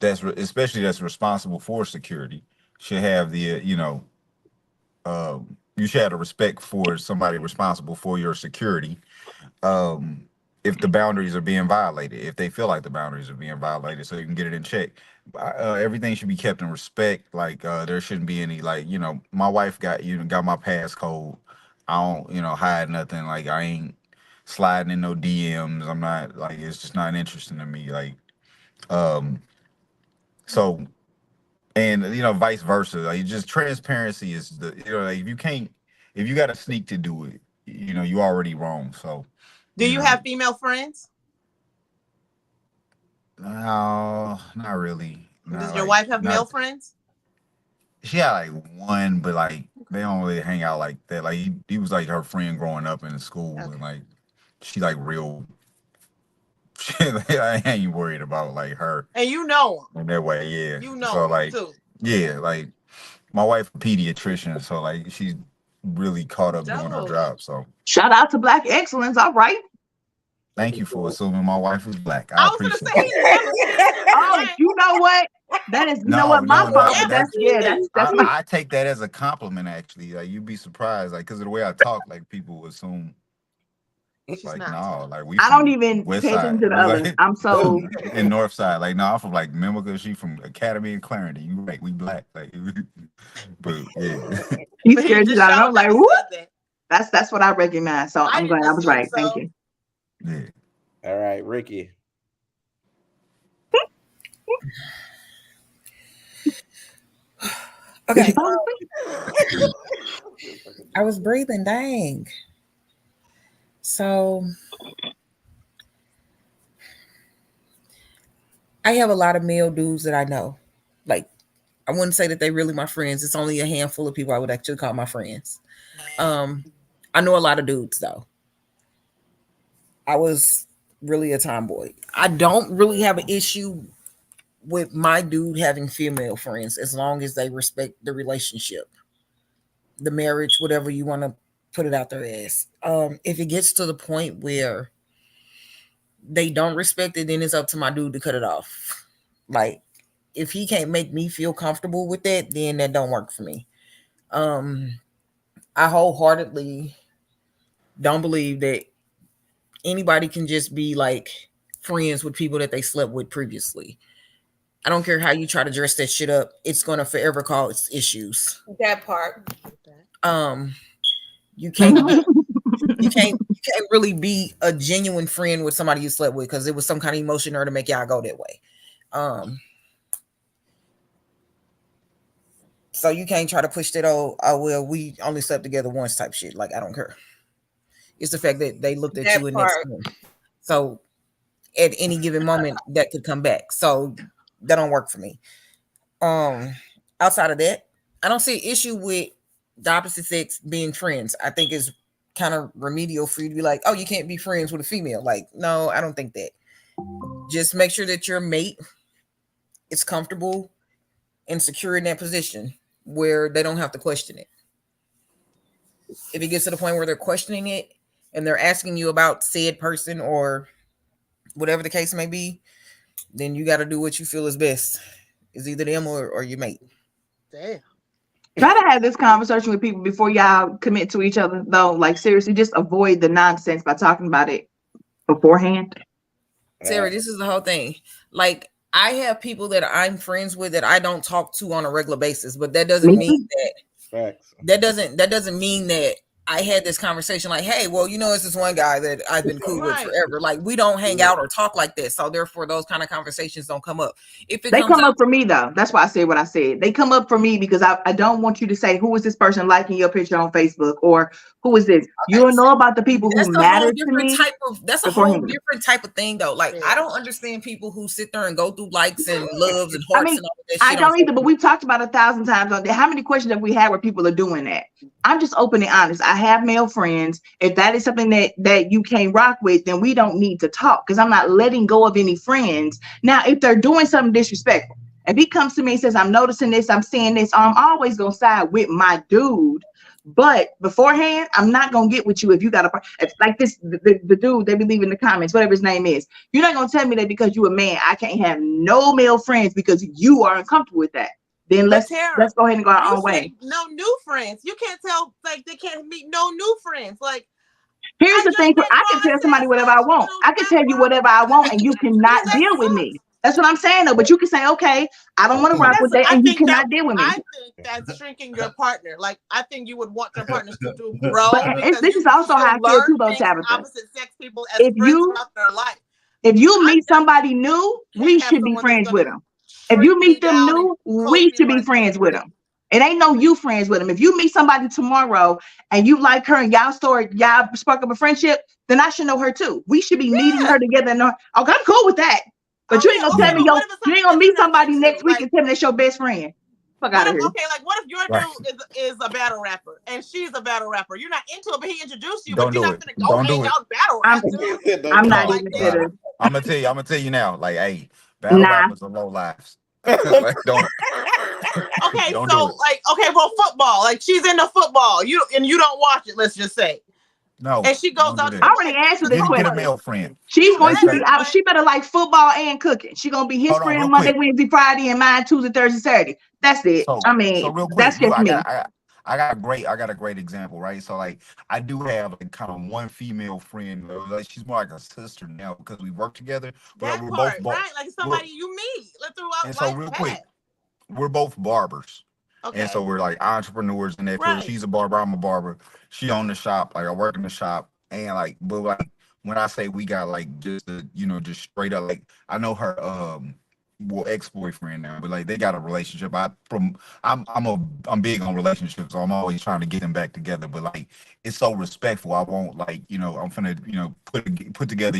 especially that's responsible for security, should have the you should have the respect for somebody responsible for your security. If the boundaries are being violated, if they feel like the boundaries are being violated, so you can get it in check. Everything should be kept in respect. Like, there shouldn't be any, like, my wife got my passcode. I don't hide nothing. Like, I ain't sliding in no DMs. I'm not, like, it's just not interesting to me. Like, so, and vice versa. Like, just transparency is the like, if you got to sneak to do it, you already wrong. So, do you have female friends? No, not really. Does your wife have male friends? She had like one, but like they don't really hang out like that. Like, he was like her friend growing up in school, and like she like real. I ain't worried about like her. And you know him in that way, yeah. You know so him like too. Yeah, like my wife a pediatrician, so like she's really caught up doing her job. So shout out to Black excellence. All right. Thank you for assuming my wife was black. I appreciate it. Oh, you know what? That is, my fault. I take that as a compliment, actually. Like, you'd be surprised, like, because of the way I talk, like, people assume, like, no, like, we. I don't even pay attention to the others. Like, I'm so in North Side, like, no, I'm from like Mimica. She from Academy and Clarendon. You right? We black, like, but yeah. You scared you out. I'm like, what? That's what I recognize. So I'm glad I was right. Thank you. Yeah. All right, Ricky. Okay. I was breathing, dang. So I have a lot of male dudes that I know. Like, I wouldn't say that they're really my friends. It's only a handful of people I would actually call my friends. I know a lot of dudes though. I was really a tomboy. I don't really have an issue with my dude having female friends as long as they respect the relationship, the marriage, whatever you want to put it out there as. If it gets to the point where they don't respect it, then it's up to my dude to cut it off. Like, if he can't make me feel comfortable with that, then that don't work for me. I wholeheartedly don't believe that anybody can just be like friends with people that they slept with previously. I don't care how you try to dress that shit up, it's gonna forever cause issues. That part. You can't you can't really be a genuine friend with somebody you slept with because it was some kind of emotion or to make y'all go that way. So you can't try to push that, oh well, we only slept together once type shit. Like, I don't care. It's the fact that they looked at That you and part. next to them. So at any given moment that could come back. So that don't work for me. Outside of that, I don't see an issue with the opposite sex being friends. I think it's kind of remedial for you to be like, oh, you can't be friends with a female. Like, no, I don't think that. Just make sure that your mate is comfortable and secure in that position where they don't have to question it. If it gets to the point where they're questioning it and they're asking you about said person or whatever the case may be, then you got to do what you feel is best. It's either them or your mate. Damn. Try to have this conversation with people before y'all commit to each other, though. Like, seriously, just avoid the nonsense by talking about it beforehand. Sarah, this is the whole thing. Like, I have people that I'm friends with that I don't talk to on a regular basis, but that doesn't mean that Facts. that doesn't mean that I had this conversation like, hey, well, it's this one guy that I've been cool with forever. Like, we don't hang out or talk like that. So therefore, those kind of conversations don't come up. If it They comes come up for me, though. That's why I said what I said. They come up for me because I don't want you to say, who is this person liking your picture on Facebook? Or who is this? You'll know about the people who matter to me. That's a whole different type of thing, though. Like, I don't understand people who sit there and go through likes and loves and hearts and all of that shit. I don't either, but we've talked about 1,000 times on there. How many questions have we had where people are doing that? I'm just open and honest. I have male friends. If that is something that you can't rock with, then we don't need to talk because I'm not letting go of any friends. Now, if they're doing something disrespectful, if he comes to me and says, I'm noticing this, I'm seeing this, I'm always going to side with my dude. But beforehand, I'm not going to get with you if you got like this, the dude they be leaving in the comments, whatever his name is. You're not going to tell me that because you're a man, I can't have no male friends because you are uncomfortable with that. Then let's go ahead and go our own way. No new friends. You can't tell, like, they can't meet no new friends. Like, here's the thing, I can tell somebody whatever I want. I can tell you whatever I want and you cannot deal with me. That's what I'm saying, though. But you can say, okay, I don't want to rock with that, and you cannot deal with me. I think that's shrinking your partner. Like, I think you would want your partners to grow. This is also how I feel too, though, Tabitha. Opposite sex people as friends throughout their life. If you meet somebody new, we should be friends with them. If you meet them new, we should be friends with them. It ain't no you friends with them. If you meet somebody tomorrow and you like her and y'all spark up a friendship, then I should know her too. We should be meeting her together. And okay, I'm cool with that. But you ain't gonna tell me you ain't gonna meet somebody next week and tell me that's your best friend. Fuck out of here. Okay, like what if your dude is a battle rapper and she's a battle rapper? You're not into it, but he introduced you, but you're not gonna go hang out battle rap. I'm not even bitter. I'm gonna tell you now, like, hey, battle rappers are low lives. Like, don't. Okay, so like, well, football, like she's into football, you don't watch it. Let's just say. No, and she goes out. I already answered this question. Get a male friend. She's going to be out. She better like football and cooking. She's gonna be his friend Monday, Wednesday, Friday, and mine Tuesday, Thursday, Saturday. That's it. So real quick, that's just me. I got a great example, right? So like, I do have like kind of one female friend. Like, she's more like a sister now because we work together. But we're both right, like somebody you meet. And so real quick, we're both barbers. Okay. And so we're like entrepreneurs in that field. She's a barber, I'm a barber. She own the shop, like I work in the shop. And like, but like when I say we got like just just straight up, like I know her ex-boyfriend now, but like they got a relationship. I'm big on relationships, so I'm always trying to get them back together. But like it's so respectful. I won't like, I'm finna put together,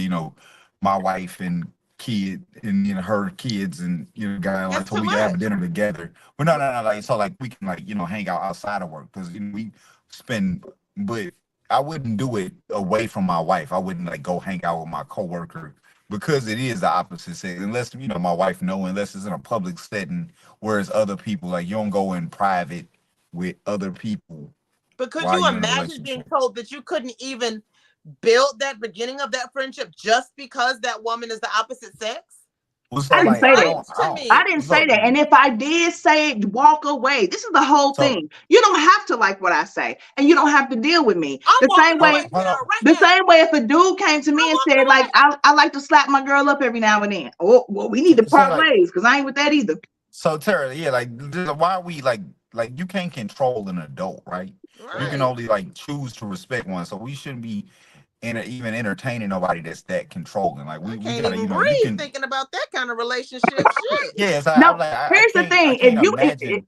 my wife and kid and her kids and guy like so we can have a dinner together. But no, like so like we can like hang out outside of work because we spend. But I wouldn't do it away from my wife. I wouldn't like go hang out with my coworker because it is the opposite sex. Unless my wife unless it's in a public setting, whereas other people like you don't go in private with other people. But could you imagine being told that you couldn't even build that beginning of that friendship just because that woman is the opposite sex? Well, so I didn't like say I that. don't, I don't. I didn't say that. And if I did say it, walk away. This is the whole So thing. You don't have to like what I say, and you don't have to deal with me. I'm The walking same away, way, hold Tara, on. right the now. same way if a dude came to me I'm and walking said, like, away. I like to slap my girl up every now and then. Oh, well, we need to So part like, ways because I ain't with that either. so Tara, yeah, like why are we like you can't control an adult, right? You can Right. only like choose to respect one. So we shouldn't be even entertaining nobody that's that controlling. Like I we can't gotta, even you breathe can. thinking about that kind of relationship. Shit. Yeah, so No, I'm like here's the I thing. can't imagine.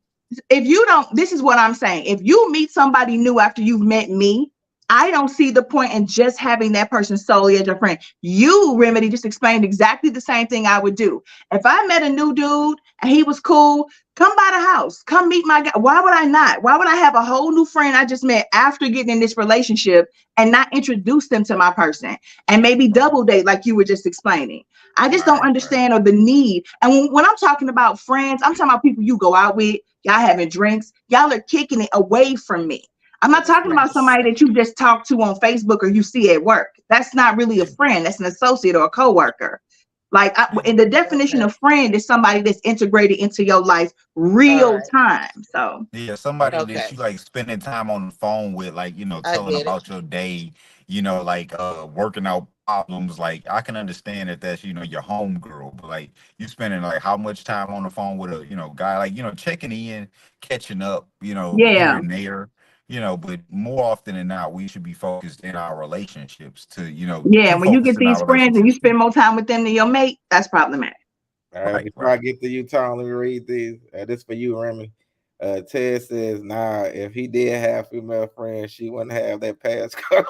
If you don't, this is what I'm saying. If you meet somebody new after you've met me, I don't see the point in just having that person solely as your friend. You, Remedy, just explained exactly the same thing I would do. If I met a new dude and he was cool, come by the house, come meet my guy. Why would I not? Why would I have a whole new friend I just met after getting in this relationship and not introduce them to my person and maybe double date like you were just explaining? I just don't Right. understand or the need. And when I'm talking about friends, I'm talking about people you go out with, y'all having drinks, y'all are kicking it away from me. I'm not talking about somebody that you just talk to on Facebook or you see at work. That's not really a friend. That's an associate or a coworker. Like, and the definition Okay. of friend is somebody that's integrated into your life All real right. time. So, Yeah, somebody that Okay. you like spending time on the phone with, like, I telling get it. about your day, like working out problems. Like I can understand that that's, your home girl, but like you spending like how much time on the phone with a, guy, like, checking in, catching up, here yeah. and there, but more often than not, we should be focused in our relationships Yeah. to When you focus get in these our friends and you relationships. spend more time with them than your mate, that's problematic. All right, Right, before I right. get to you, Tom, let me read these. This for you, Remy. Ted says, "Nah, if he did have female friends, she wouldn't have that passcode."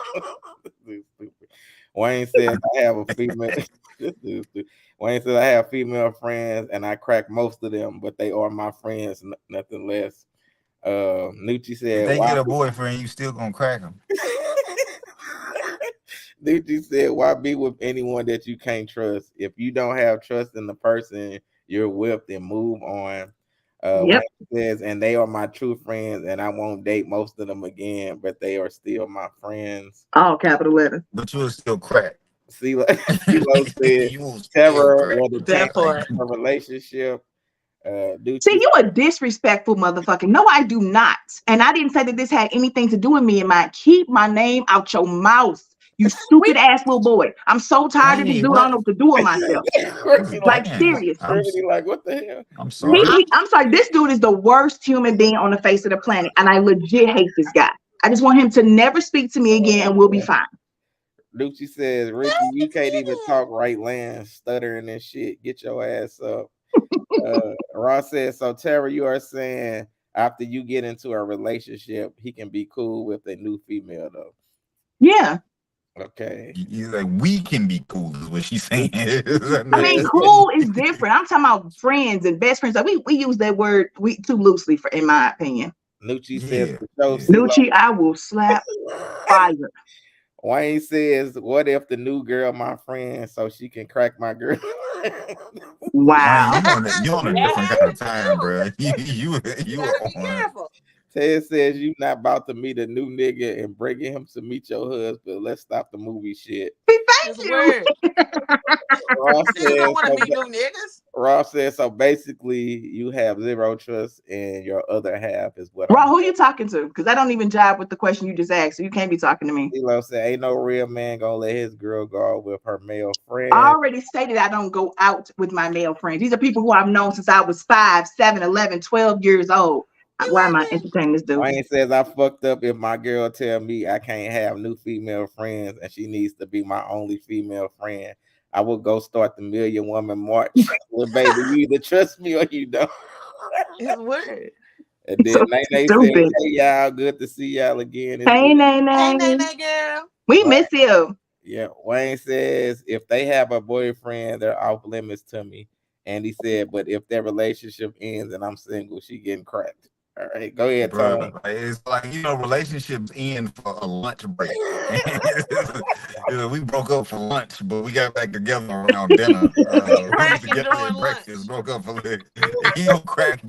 This is stupid. Wayne says, "I have a female." This is stupid. Wayne says, "I have female friends, and I crack most of them, but they are my friends, nothing less." Nucci If said, they "Why?" get a boyfriend, you still gonna crack them. Nucci said, "Why be with anyone that you can't trust? If you don't have trust in the person you're with, then move on." Wayne Yep. says, "And they are my true friends, and I won't date most of them again, but they are still my friends." All capital letters. But you'll still crack. CeeLo said, You will still "Terror crack. will That detain part. a relationship." See, Ducci, you a disrespectful motherfucker. No, I do not. And I didn't say that this had anything to do with me and mine. Keep my name out your mouth, you We stupid ass little boy. I'm so tired of this Hey, dude. I don't know what? what to do with myself. Like, Damn. serious. like, what the hell? I'm sorry. I'm sorry. This dude is the worst human being on the face of the planet. And I legit hate this guy. I just want him to never speak to me again and we'll be fine. Lucci says, "Ricky, you can't even talk right land, stuttering and shit. Get your ass up." Ross says, "So Tara, you are saying after you get into a relationship, he can be cool with a new female though?" Yeah. Okay. Like we can be cool, is what she's saying. I mean, cool is different. I'm talking about friends and best friends. Like we use that word too loosely for, in my opinion. Nucci says, Yeah, "For show yeah. CeeLo." Nucci, I will slap fire. Wayne says, "What if the new girl my friend so she can crack my girl?" Wayne, Wow. you on a different kind of time, bro. You gotta be on careful. Ted says, "You not about to meet a new nigga and bringing him to meet your husband. Let's stop the movie shit." Thank It's you. weird. Ross Niggas don't says, want to so, meet new niggas. Ross says, "So basically, you have zero trust, and your other half is what Ron, I'm." who you talking to? Because I don't even jive with the question you just asked. So you can't be talking to me. CeeLo said, "Ain't no real man gonna let his girl go out with her male I friend." already stated I don't go out with my male friends. These are people who I've known since I was 5, 7, 11, 12 years old. Why am I entertaining this dude? Wayne says, "I fucked up if my girl tell me I can't have new female friends and she needs to be my only female friend. I will go start the Million Woman March." Well, baby, you either trust me or you don't. It's weird. And then So Nene says, stupid. "Hey y'all, good to see y'all again." It's Hey, good. Hey, Nene. Nene girl. We Wayne, miss you. yeah, Wayne says, "If they have a boyfriend, they're off limits to me." And he said, "But if their relationship ends and I'm single, she getting cracked." All right, go ahead, Bro, Tom. it's like, relationships end for a lunch break. We broke up for lunch, but we got back together around dinner. We was Cracking together during at lunch. breakfast, broke up for he gonna crack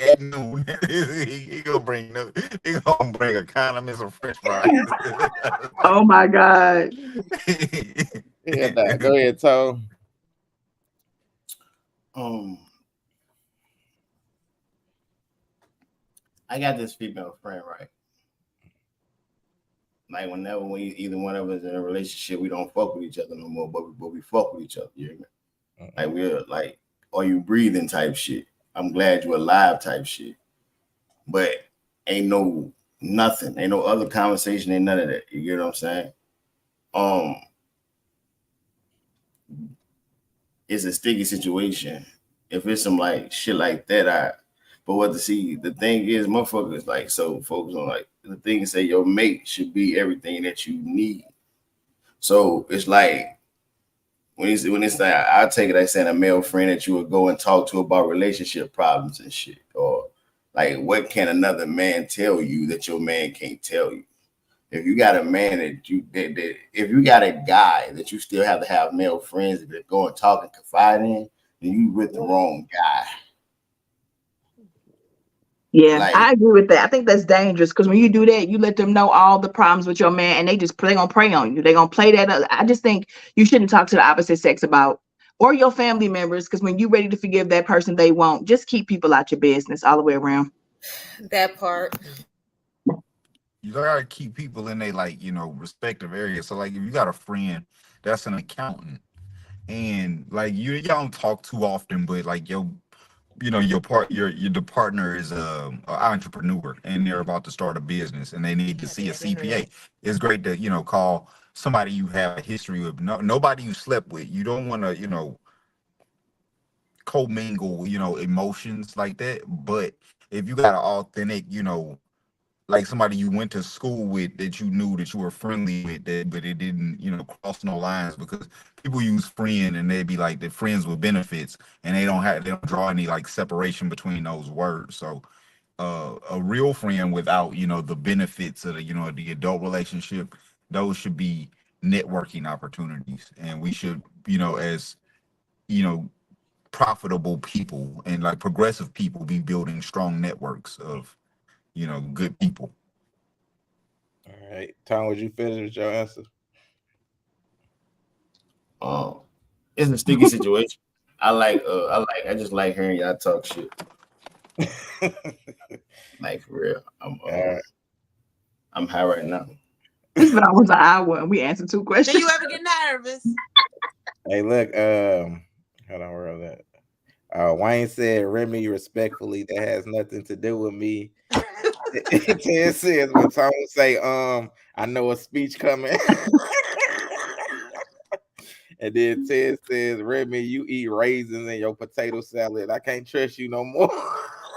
at noon. he gonna bring a condom and some French fries. Oh my God. Yeah, nah, go ahead, Tom. I got this female friend, right? Like whenever either one of us in a relationship, we don't fuck with each other no more, but we fuck with each other. You hear me? Like we're like, are you breathing type shit? I'm glad you're alive type shit. But ain't no nothing, ain't no other conversation, ain't none of that. You get what I'm saying? It's a sticky situation. If it's some like shit like that, the thing is, motherfuckers like so folks on like the thing is say your mate should be everything that you need. So it's like when it's like I take it as saying a male friend that you would go and talk to about relationship problems and shit, or like what can another man tell you that your man can't tell you? If you got a man if you got a guy that you still have to have male friends that go and talk and confide in, then you with the wrong guy. Yeah, Like, I agree with that. I think that's dangerous because when you do that, you let them know all the problems with your man, and they gonna prey on you. They gonna play that up. I just think you shouldn't talk to the opposite sex about or your family members, because when you're ready to forgive that person, they won't. Just keep people out your business all the way around. That part. You gotta keep people in their respective areas. So like if you got a friend that's an accountant and like y'all don't talk too often, but like your the partner is a entrepreneur and they're about to start a business and they need to see a CPA. It's great to call somebody you have a history with. Nobody you slept with. You don't want to commingle emotions like that. But if you got an authentic like somebody you went to school with that you knew that you were friendly with, that but it didn't cross no lines, because people use friend and they be like the friends with benefits and they don't draw any like separation between those words. So a real friend without the benefits of the adult relationship, those should be networking opportunities, and we should as profitable people and like progressive people be building strong networks of good people. All right, Tom, would you finish with your answer? It's a sticky situation. I just like hearing y'all talk shit. Like for real. I'm high right now. It's been almost an hour and we answered 2 questions. Do you ever get nervous? Hey, look, hold on, where was that? Wayne said, Remy, respectfully, that has nothing to do with me. 10 says when Tom say, I know a speech coming. And then 10 says, Remy, you eat raisins in your potato salad. I can't trust you no more.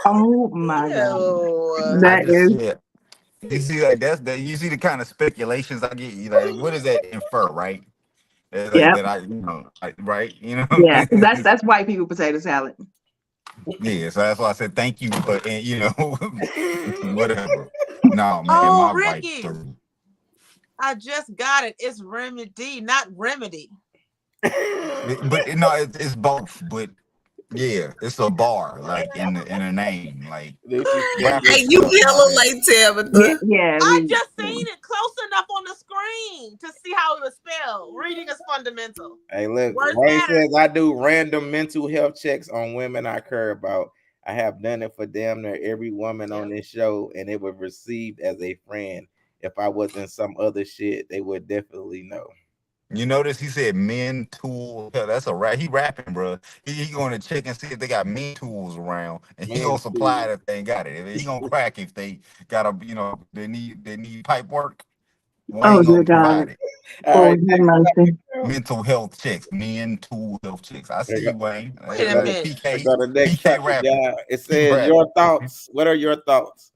Oh my God. Ew. That is Yeah. You see, like you see the kind of speculations I get. You like, what does that infer, right? Like yeah. that right? Yeah. That's white people potato salad. Yeah, so that's why I said thank you, but whatever. No, man, Oh, my Ricky. wife through. I just got it. It's remedy, not remedy. But no, it's both. But yeah, it's a bar like in a name, like Hey, you hella late, Tabitha. Yeah. I just seen it close enough on the screen to see how it was spelled. Reading is fundamental. Hey, look, Words Wayne matter. says I do random mental health checks on women I care about. I have done it for damn near every woman on this show, and it was received as a friend. If I was in some other shit, they would definitely know. You notice he said men tool. Hell, that's a rap. He rapping, bro. He going to check and see if they got men tools around, and he Men gonna supply tools. it if they ain't got it. He gonna crack if they got they need pipe work. Oh Wayne dear gonna God. provide it. All Oh, right, have mercy. Mental health checks, mental health checks. I see you, Wayne. Wait a minute. I PK, got the next PK topic, rapping. y'all. It He says rapping. your thoughts. What are your thoughts?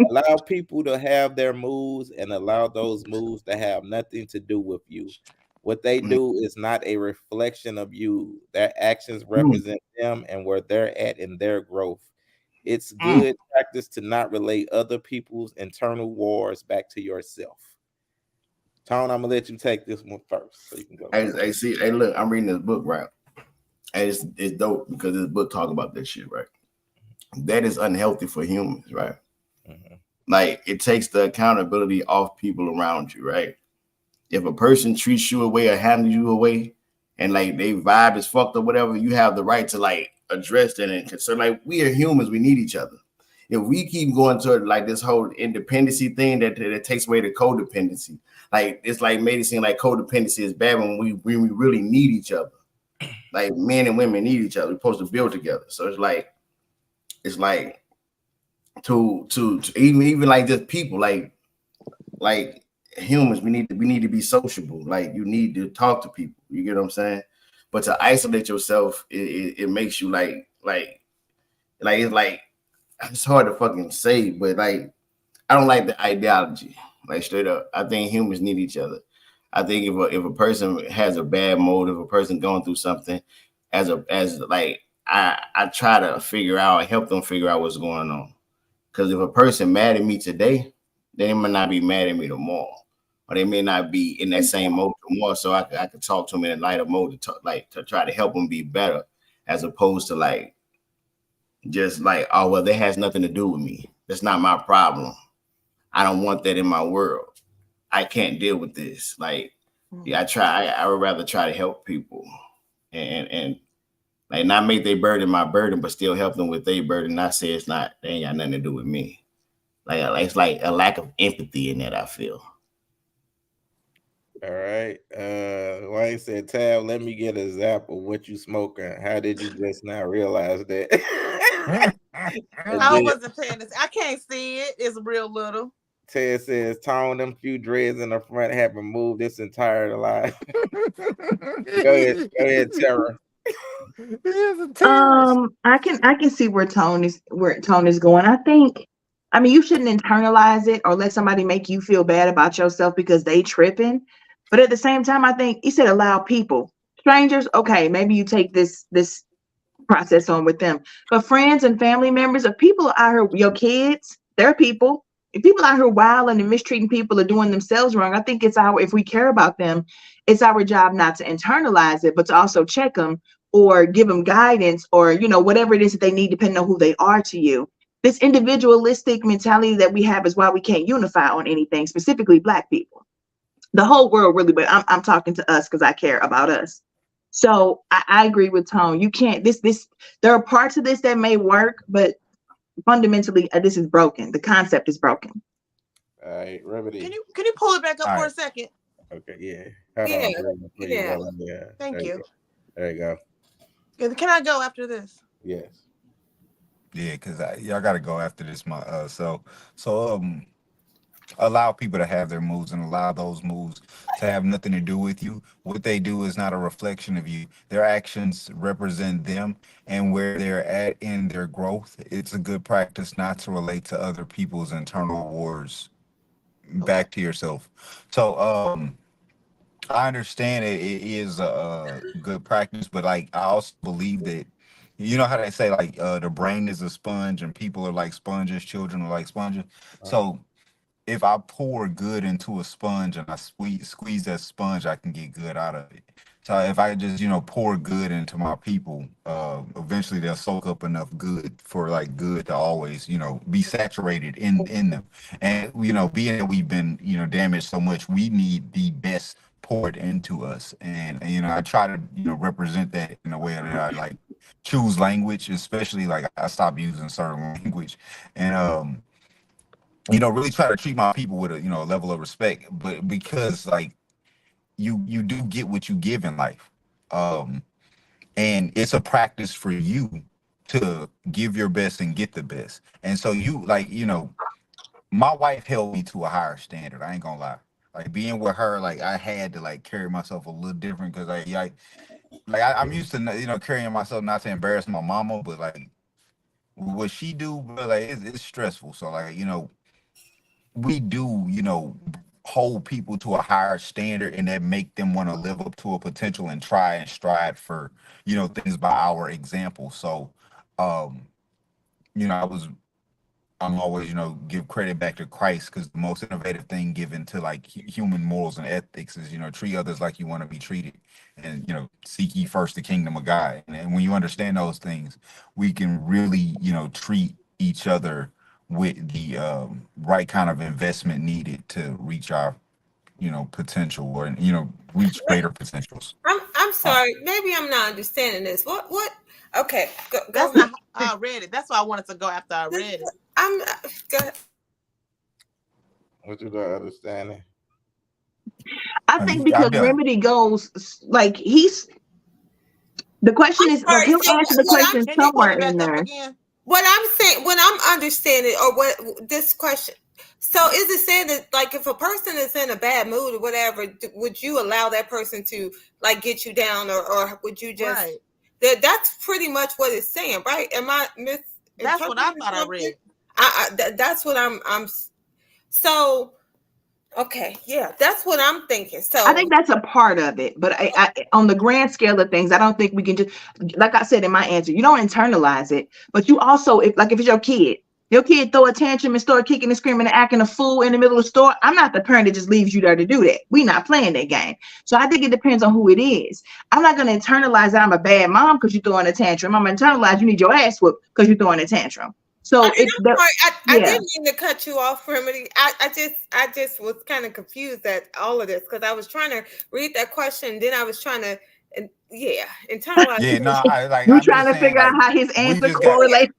Allow people to have their moods and allow those moods to have nothing to do with you. What they do is not a reflection of you. Their actions represent them and where they're at in their growth. It's good practice to not relate other people's internal wars back to yourself. Tone, I'm gonna let you take this one first, so you can go. Hey, see, hey, look, I'm reading this book, right? And it's dope because this book talk about this shit, right? That is unhealthy for humans, right? Mm-hmm. Like, it takes the accountability off people around you, right? If a person treats you away or handles you away, and like they vibe is fucked or whatever, you have the right to like address that and concern. Like, we are humans, we need each other. If we keep going to like this whole independency thing that takes away the codependency, like it's like made it seem like codependency is bad when we really need each other. Like, men and women need each other. We're supposed to build together. So it's like to even like just people like humans, we need to be sociable. Like, you need to talk to people. You get what I'm saying? But to isolate yourself, it makes you like it's like, it's hard to fucking say, but like, I don't like the ideology. Like, straight up, I think humans need each other. I think if a person has a bad motive, a person going through something, I try to help them figure out what's going on. Because if a person mad at me today, they might not be mad at me tomorrow, or they may not be in that same mode tomorrow. So I could talk to them in a lighter mode to try to help them be better, as opposed to like just like, oh well, that has nothing to do with me. That's not my problem. I don't want that in my world. I can't deal with this. Like, yeah, I would rather try to help people and like not make their burden my burden, but still help them with their burden. Not say they ain't got nothing to do with me. Like, it's like a lack of empathy in that, I feel. All right. Wayne said, Tab, let me get a zap of what you smoking. How did you just now realize that? I wasn't paying this. I can't see it. It's real little. Ted says, Tone, them few dreads in the front haven't moved this entire life. Go ahead, Tara. I can see where tone is going. I mean, you shouldn't internalize it or let somebody make you feel bad about yourself because they tripping. But at the same time, I think he said allow people, strangers. Okay, maybe you take this process on with them, but friends and family members, if people out here, your kids, they're people. If people out here wilding and mistreating people or doing themselves wrong, I think if we care about them, it's our job not to internalize it, but to also check them or give them guidance or, whatever it is that they need, depending on who they are to you. This individualistic mentality that we have is why we can't unify on anything, specifically Black people. The whole world really, but I'm talking to us because I care about us. So I agree with Tone. You can't, there are parts of this that may work, but fundamentally, this is broken. The concept is broken. All right, Remedy. Can you pull it back up for a second? Okay, yeah. Yeah. Thank you. There you go. Can I go after this? Yes. Yeah, because y'all got to go after this. Allow people to have their moves and allow those moves to have nothing to do with you. What they do is not a reflection of you. Their actions represent them and where they're at in their growth. It's a good practice not to relate to other people's internal wars back to yourself. So I understand it is a good practice, but like I also believe that, you know how they say like the brain is a sponge and people are like sponges, children are like sponges. So if I pour good into a sponge and I squeeze that sponge, I can get good out of it. So if I just, pour good into my people, eventually they'll soak up enough good for like good to always, be saturated in them. And, being that we've been, damaged so much, we need the best poured into us. And I try to, represent that in a way that I like choose language, especially like I stop using certain language and, really try to treat my people with a, a level of respect, but because like you do get what you give in life. And it's a practice for you to give your best and get the best. And so you like, my wife held me to a higher standard. I ain't gonna lie. Like being with her, like I had to like carry myself a little different because I'm used to, carrying myself not to embarrass my mama, but like what she do, but like it's stressful. So like, we do, hold people to a higher standard and that make them want to live up to a potential and try and strive for, things by our example. So, you know, I'm always, you know, give credit back to Christ, because the most innovative thing given to like human morals and ethics is, you know, treat others like you want to be treated, and, you know, seek ye first the kingdom of God. And when you understand those things, we can really, you know, treat each other with the right kind of investment needed to reach our, you know, potential, or, you know, reach greater potentials. I'm sorry. Maybe I'm not understanding this. What? Okay, go That's ahead. not how I read it. That's why I wanted to go after I read it. I'm go ahead. What you don't understand? I think because Remedy goes like the question is like he'll answer the question Can you pull somewhere it back in up there. again? What I'm saying, when I'm understanding, or what this question. So is it saying that, like, if a person is in a bad mood or whatever, would you allow that person to like get you down, or would you just? Right. That's pretty much what it's saying, right? Am I That's what I thought I read. That's what I'm. So, okay, yeah, that's what I'm thinking. So I think that's a part of it, but I on the grand scale of things, I don't think we can just, like I said in my answer, you don't internalize it, but you also, if it's your kid throw a tantrum and start kicking and screaming and acting a fool in the middle of the store, I'm not the parent that just leaves you there to do that. We're not playing that game. So I think it depends on who it is. I'm not going to internalize that I'm a bad mom because you're throwing a tantrum. I'm going to internalize you need your ass whooped because you're throwing a tantrum. So I didn't mean to cut you off, Remedy. I just was kind of confused at all of this, because I was trying to read that question, then I was trying to internalize. Yeah, no, I'm trying to figure out how his answer correlates.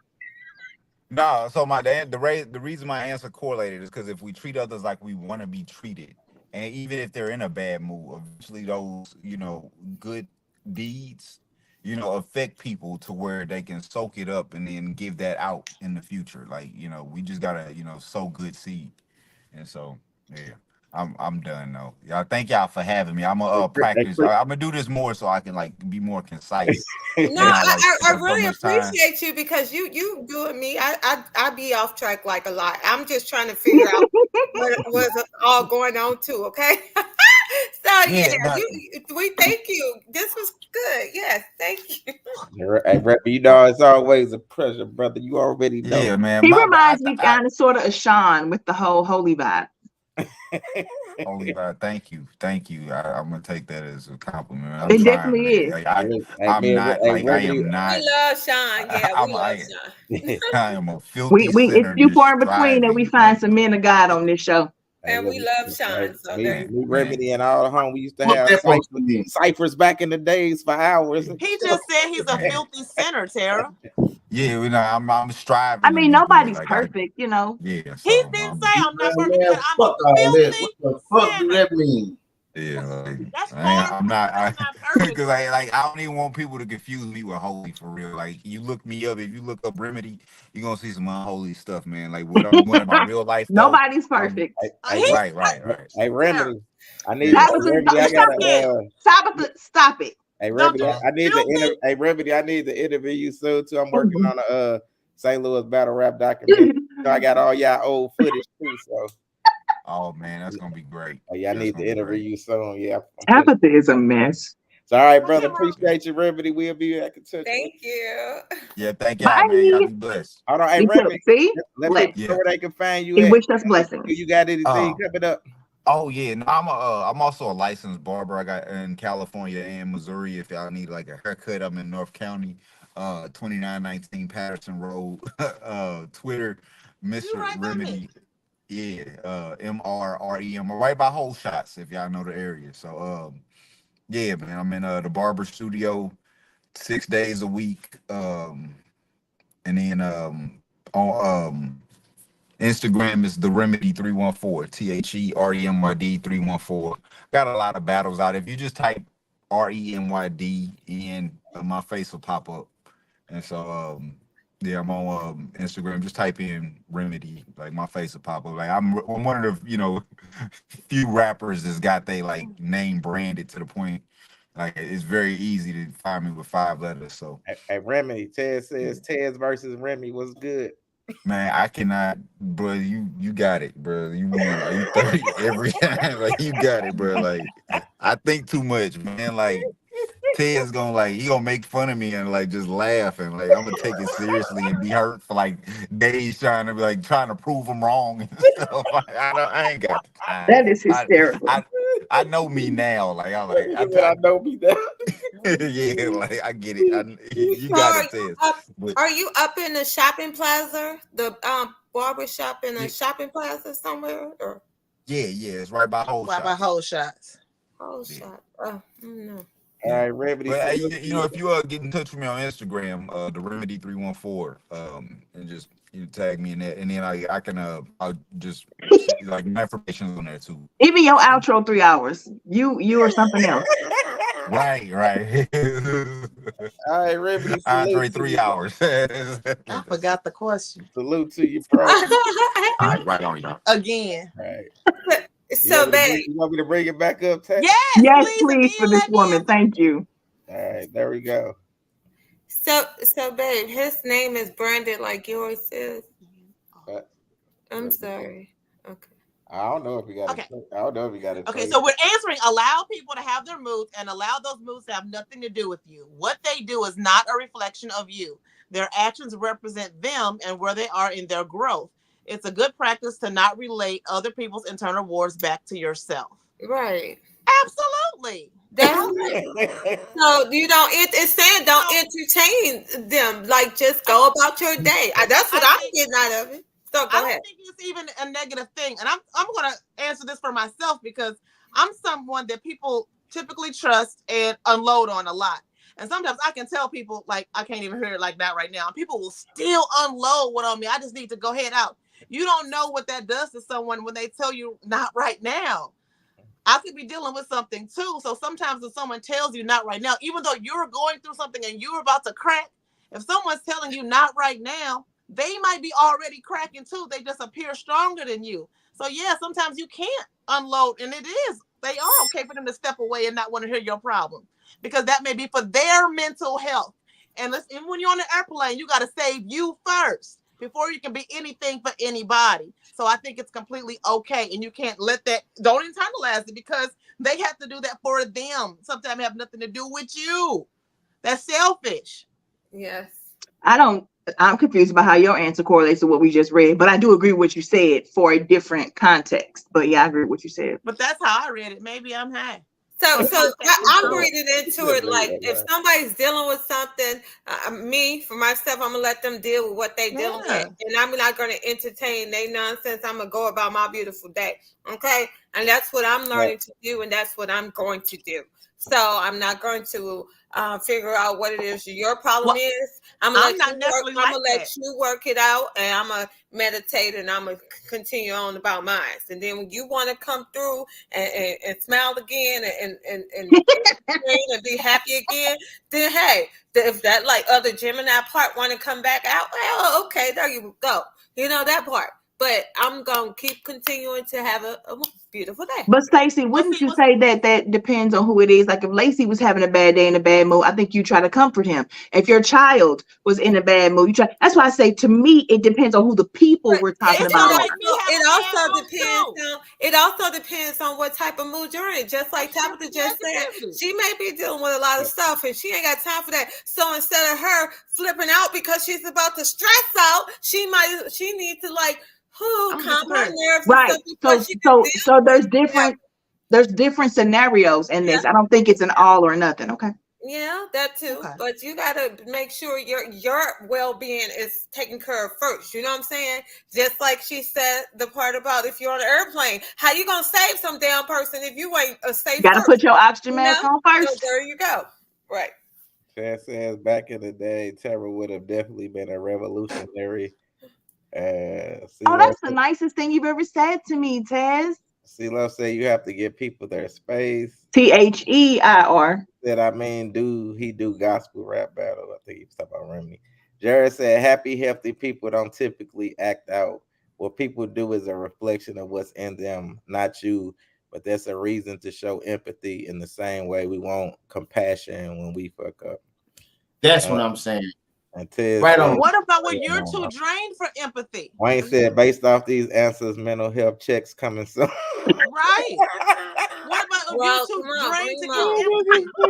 No, so the reason my answer correlated is because if we treat others like we want to be treated, and even if they're in a bad mood, eventually those, you know, good deeds, you know, affect people to where they can soak it up and then give that out in the future. Like, you know, we just gotta, you know, sow good seed. And so, yeah, I'm done though. Y'all, thank y'all for having me. I'm gonna practice. I'm gonna do this more so I can like be more concise. No, I really appreciate you, because you doing me. I be off track like a lot. I'm just trying to figure out what was all going on too. Okay. So we thank you. This was good. Yes, thank you. Hey, Rep, you know it's always a pleasure, brother. You already know. Yeah, man. He reminds me kind of sort of Sean with the whole holy vibe. Holy vibe. Thank you. I'm gonna take that as a compliment. It definitely is. Like, I am not. We love Sean. Yeah, we love Sean. I am a filthy sinner. It's few far in between that we find some men of God on this show. And we love Sean. So me, Remedy, and all the home. We used to have ciphers back in the days for hours. He just said he's a filthy sinner, Tara. Yeah, you know, I'm striving. I mean, nobody's perfect, you know. Yeah. So he didn't say I'm not perfect. I'm a filthy. What the fuck do that mean? Yeah, like, that's I'm not because I don't even want people to confuse me with holy for real. Like, you look me up, if you look up Remedy, you're gonna see some unholy stuff, man. Like what in my real life. Nobody's perfect. Right. Hey, Remedy, I need stop it. Hey, Remedy, I need to interview you soon too. I'm working on a St. Louis battle rap documentary. So I got all y'all old footage too. So. Oh man, that's gonna be great. Oh, yeah, I need to interview you soon. Yeah, apathy is a mess. So, all right, brother. Appreciate you, Remedy. We'll be back in touch. Thank you. Yeah, thank y'all, man. Y'all be blessed. Hold on, hey, Remedy. See, let me know where they can find you. He wished us blessings. You got anything coming up? Oh yeah, no, I'm also a licensed barber. I got in California and Missouri. If y'all need like a haircut, I'm in North County, 2919 Patterson Road. Twitter, Mr. Remedy. Yeah, MRREM, right by Whole Shots, if y'all know the area. So yeah, man, I'm in the barber studio 6 days a week. And then on Instagram is the Remedy 314, THEREMYD 314. Got a lot of battles out. If you just type REMYD in, my face will pop up. And so yeah, I'm on Instagram. Just type in Remedy, like my face will pop up. Like I'm one of the, you know, few rappers that's got they like name branded to the point like it's very easy to find me with 5 letters. So hey Remedy, Ted says Ted's versus Remy was good. Man, I cannot, bro. You got it, bro. You won. Like, you 30 every time. Like you got it, bro. Like I think too much, man. Like Ted's gonna he gonna make fun of me and just laugh and I'm gonna take it seriously and be hurt for days trying to prove him wrong and stuff. I ain't got the time. That is hysterical. I know me now. I know me now. yeah, I get it. You got it, Ted. Are you up in the shopping plaza, the barber shop in a shopping plaza somewhere? Or? Yeah, it's right by Whole Shots. By Whole Shots. Whole Shot. Oh, no. All right, Remedy. But if you get in touch with me on Instagram, the Remedy 314, and just tag me in that, and then I can I'll just my information on there too. Even your outro 3 hours, you or something else. Right. All right, Remedy. Andre 3 hours. I forgot the question. Salute to you, bro. All right on y'all. Again. All right. So, babe. You want me to bring it back up, Ted? Yes, please, for this woman. Thank you. All right, there we go. So, babe, his name is branded like yours is. I'm sorry. Okay. I don't know if we got. Okay. I don't know if we got it. Okay, so we're answering. Allow people to have their moods and allow those moods to have nothing to do with you. What they do is not a reflection of you. Their actions represent them and where they are in their growth. It's a good practice to not relate other people's internal wars back to yourself. Right. Absolutely. That's so you don't. It's saying don't entertain them. Just go about your day. That's what I'm getting out of it. So go ahead. I don't think it's even a negative thing, and I'm going to answer this for myself because I'm someone that people typically trust and unload on a lot. And sometimes I can tell people I can't even hear it like that right now. And people will still unload one on me. I just need to go head out. You don't know what that does to someone when they tell you not right now. I could be dealing with something too. So sometimes if someone tells you not right now, even though you're going through something and you're about to crack, if someone's telling you not right now, they might be already cracking too. They just appear stronger than you. So yeah, sometimes you can't unload, and they are okay for them to step away and not want to hear your problem because that may be for their mental health. And even when you're on the airplane, you got to save you first before you can be anything for anybody. So I think it's completely okay. And you can't don't internalize it because they have to do that for them. Sometimes have nothing to do with you. That's selfish. Yes. I'm confused about how your answer correlates to what we just read, but I do agree with what you said for a different context. But yeah, I agree with what you said. But that's how I read it. Maybe I'm high. So I'm reading into it if somebody's dealing with something, for myself, I'm gonna let them deal with what they dealing with, and I'm not gonna entertain their nonsense. I'm gonna go about my beautiful day, okay? And that's what I'm learning to do, and that's what I'm going to do. So I'm not going to figure out what it is your problem is. I'm gonna let you work it out, and I'm gonna meditate, and I'm gonna continue on about mine. And then when you want to come through and smile again and be happy again, then hey, if that other Gemini part want to come back out, well, okay, there you go. You know that part. But I'm gonna keep continuing to have a beautiful day. But Stacey, wouldn't you say that depends on who it is? Like if Lacey was having a bad day in a bad mood, I think you try to comfort him. If your child was in a bad mood, you try. That's why I say to me, it depends on who the people we're talking about. It also depends on what type of mood you're in. Just like Tabitha just said, she may be dealing with a lot of stuff and she ain't got time for that. So instead of her flipping out because she's about to stress out, she needs to calm her nerves. Right. So there's different scenarios in this. I don't think it's an all or nothing. Okay. Yeah, that too. Okay. But you got to make sure your well-being is taken care of first. You know what I'm saying? Just like she said, the part about if you're on an airplane, how you gonna save some damn person if you ain't a safe? Got to put your oxygen mask on first. So there you go. Right. Chad says back in the day, Tara would have definitely been a revolutionary. That's the nicest thing you've ever said to me, Tez. C-Love say you have to give people their space. THEIR. Said, do gospel rap battle. I think he was talking about Remedy. Jared said, happy, healthy people don't typically act out. What people do is a reflection of what's in them, not you. But that's a reason to show empathy in the same way we want compassion when we fuck up. That's what I'm saying. Right on. What about when you're too drained for empathy? Wayne said, based off these answers, mental health checks coming soon. Right. What about of Well, you too come on, drained to bring give 'em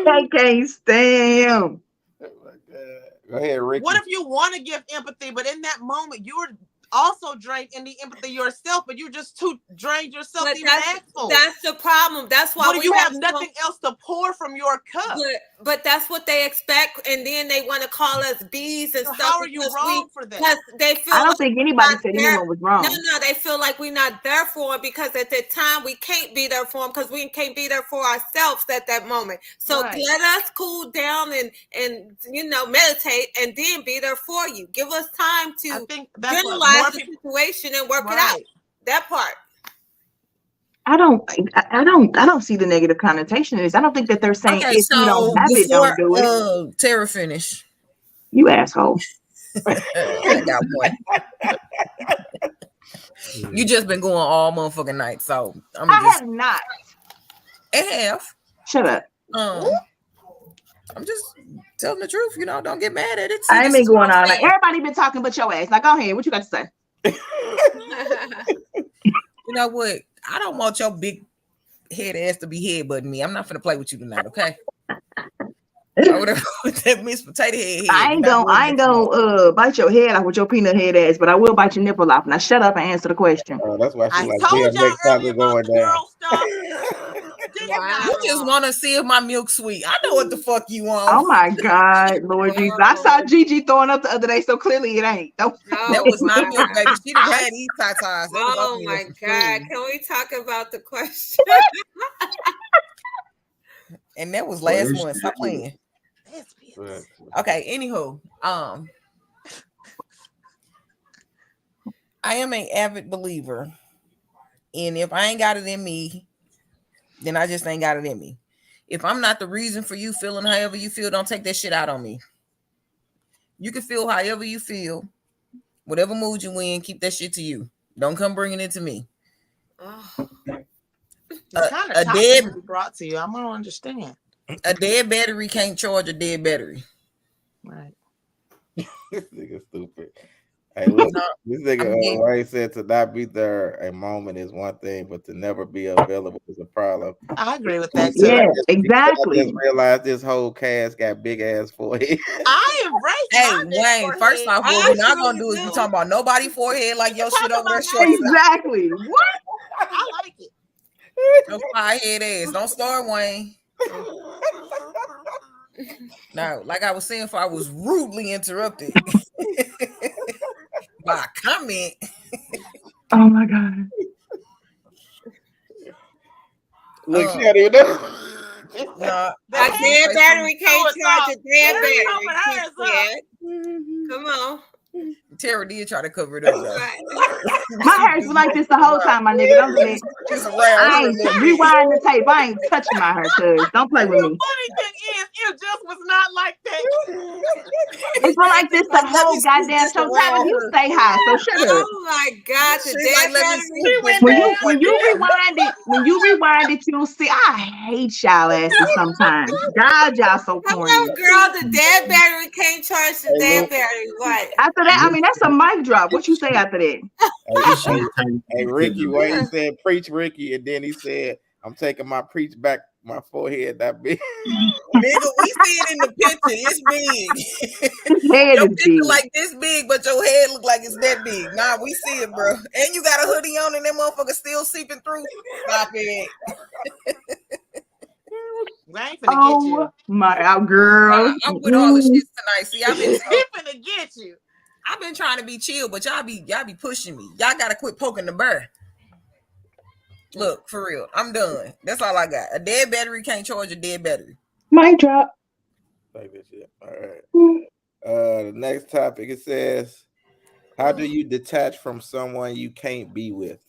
empathy? I can't stand. Oh my God. Go ahead, Ricky. What if you want to give empathy, but in that moment you're also drained in the empathy yourself, but you're just too drained yourself But to even ask for? that's the problem. That's why What if we you have so- nothing else to pour from your cup? But that's what they expect, and then they want to call us bees and So stuff. how are you wrong for that? Because they feel I don't like think we're anybody not said there. anyone was wrong. No, they feel like we're not there for them because at that time we can't be there for them because we can't be there for ourselves at that moment. So Right. let us cool down and meditate and then be there for you. Give us time I to think that's what visualize more the people. situation and work it out. Right. That part. I don't see the negative connotation in this. I don't think that they're saying Okay, if you don't have it, before don't do it. Tara finish, You asshole. I got one. You just been going all motherfucking night, so I have not. have. Shut up. I'm just telling the truth. Don't get mad at it. I ain't been going on. Like, everybody been talking but your ass. Like, go ahead. What you got to say? You know what? I don't want your big head ass to be headbutting me. I'm not finna play with you tonight, okay? With that Miss Potato Head. I ain't gonna bite your head off with your peanut head ass, but I will bite your nipple off. Now shut up and answer the question. Oh, that's why she I like told damn y'all next time earlier it's going about the down. girl stuff. You just want to see if my milk's sweet. I know what the fuck you want. Oh my God, Lord Jesus. I saw Gigi throwing up the other day, so clearly it ain't. That was not milk, baby. She done had these tatas. Oh my God. Can we talk about the question? And that was last month. Stop playing. Okay, anywho. I am an avid believer. And if I ain't got it in me, then I just ain't got it in me. If I'm not the reason for you feeling however you feel, don't take that shit out on me. You can feel however you feel. Whatever mood you in, keep that shit to you. Don't come bringing it to me. A dead brought to you. I don't understand. A dead battery can't charge a dead battery. Right. This nigga stupid. Hey, look, this nigga Wayne said to not be there a moment is one thing, but to never be available is a problem. I agree with that too. Yeah, exactly. I just realized this whole cast got big ass forehead. I embrace Wayne, first off, what we're not gonna do is be talking about nobody forehead like your shit over there short. Exactly. What? I like it. Your pie-head ass. Don't start, Wayne. No, like I was saying, if I was rudely interrupted by a comment. Oh my God. Look, she don't even know. No, a dead battery can't charge a dead battery. Come on. Tara did try to cover it up, though. My hair's been like this the whole time, my nigga. Don't do that. I ain't rewind the tape. I ain't touching my hair, cuz. Don't play with me. The funny thing is, it just was not like that. It's been like this the whole goddamn show. Time you stay high, so shut up. Oh my God, the dead battery. When you rewind it, you'll see. I hate y'all asses sometimes. God, y'all so corny. Hello, girl. The dead battery can't charge the dead battery. What? After that, I mean, that's a mic drop. What you say after that? Hey, Ricky, Wayne said, preach Ricky, and then he said, I'm taking my preach back, my forehead that big. Nigga, we see it in the picture. It's big. His head your is picture big. like this big, but your head look like it's that big. Nah, we see it, bro. And you got a hoodie on and that motherfucker still seeping through. Stop it. I ain't finna get you. My girl. I'm with all the shit tonight. See, I've been finna get you. I've been trying to be chill, but y'all be pushing me. Y'all gotta quit poking the bear. Look, for real, I'm done. That's all I got. A dead battery can't charge a dead battery. Mic drop. Like this shit. All right. The next topic, it says, how do you detach from someone you can't be with?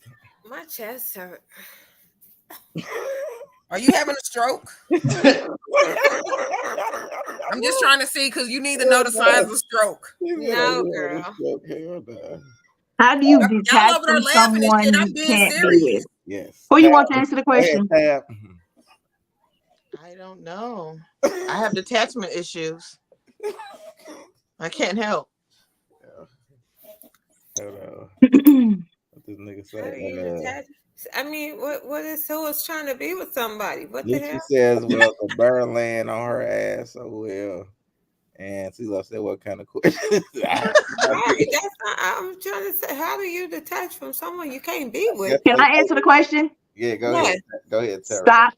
My chest hurt. Are you having a stroke? I'm just trying to see because you need to know the signs of stroke. No, girl. How do you detach from someone you can't be with? Yes. Who you want to answer the question? I don't know. I have detachment issues. I can't help. Hold on. What this nigga say? I mean, what is who is trying to be with somebody? What the Lucy hell? says, well, the burn land on her ass, so well. And CeeLo said, what kind of question? Right, that's not, I'm trying to say, how do you detach from someone you can't be with? Can I answer the question? Yeah, go Yes. ahead. Go ahead, Tara. Stop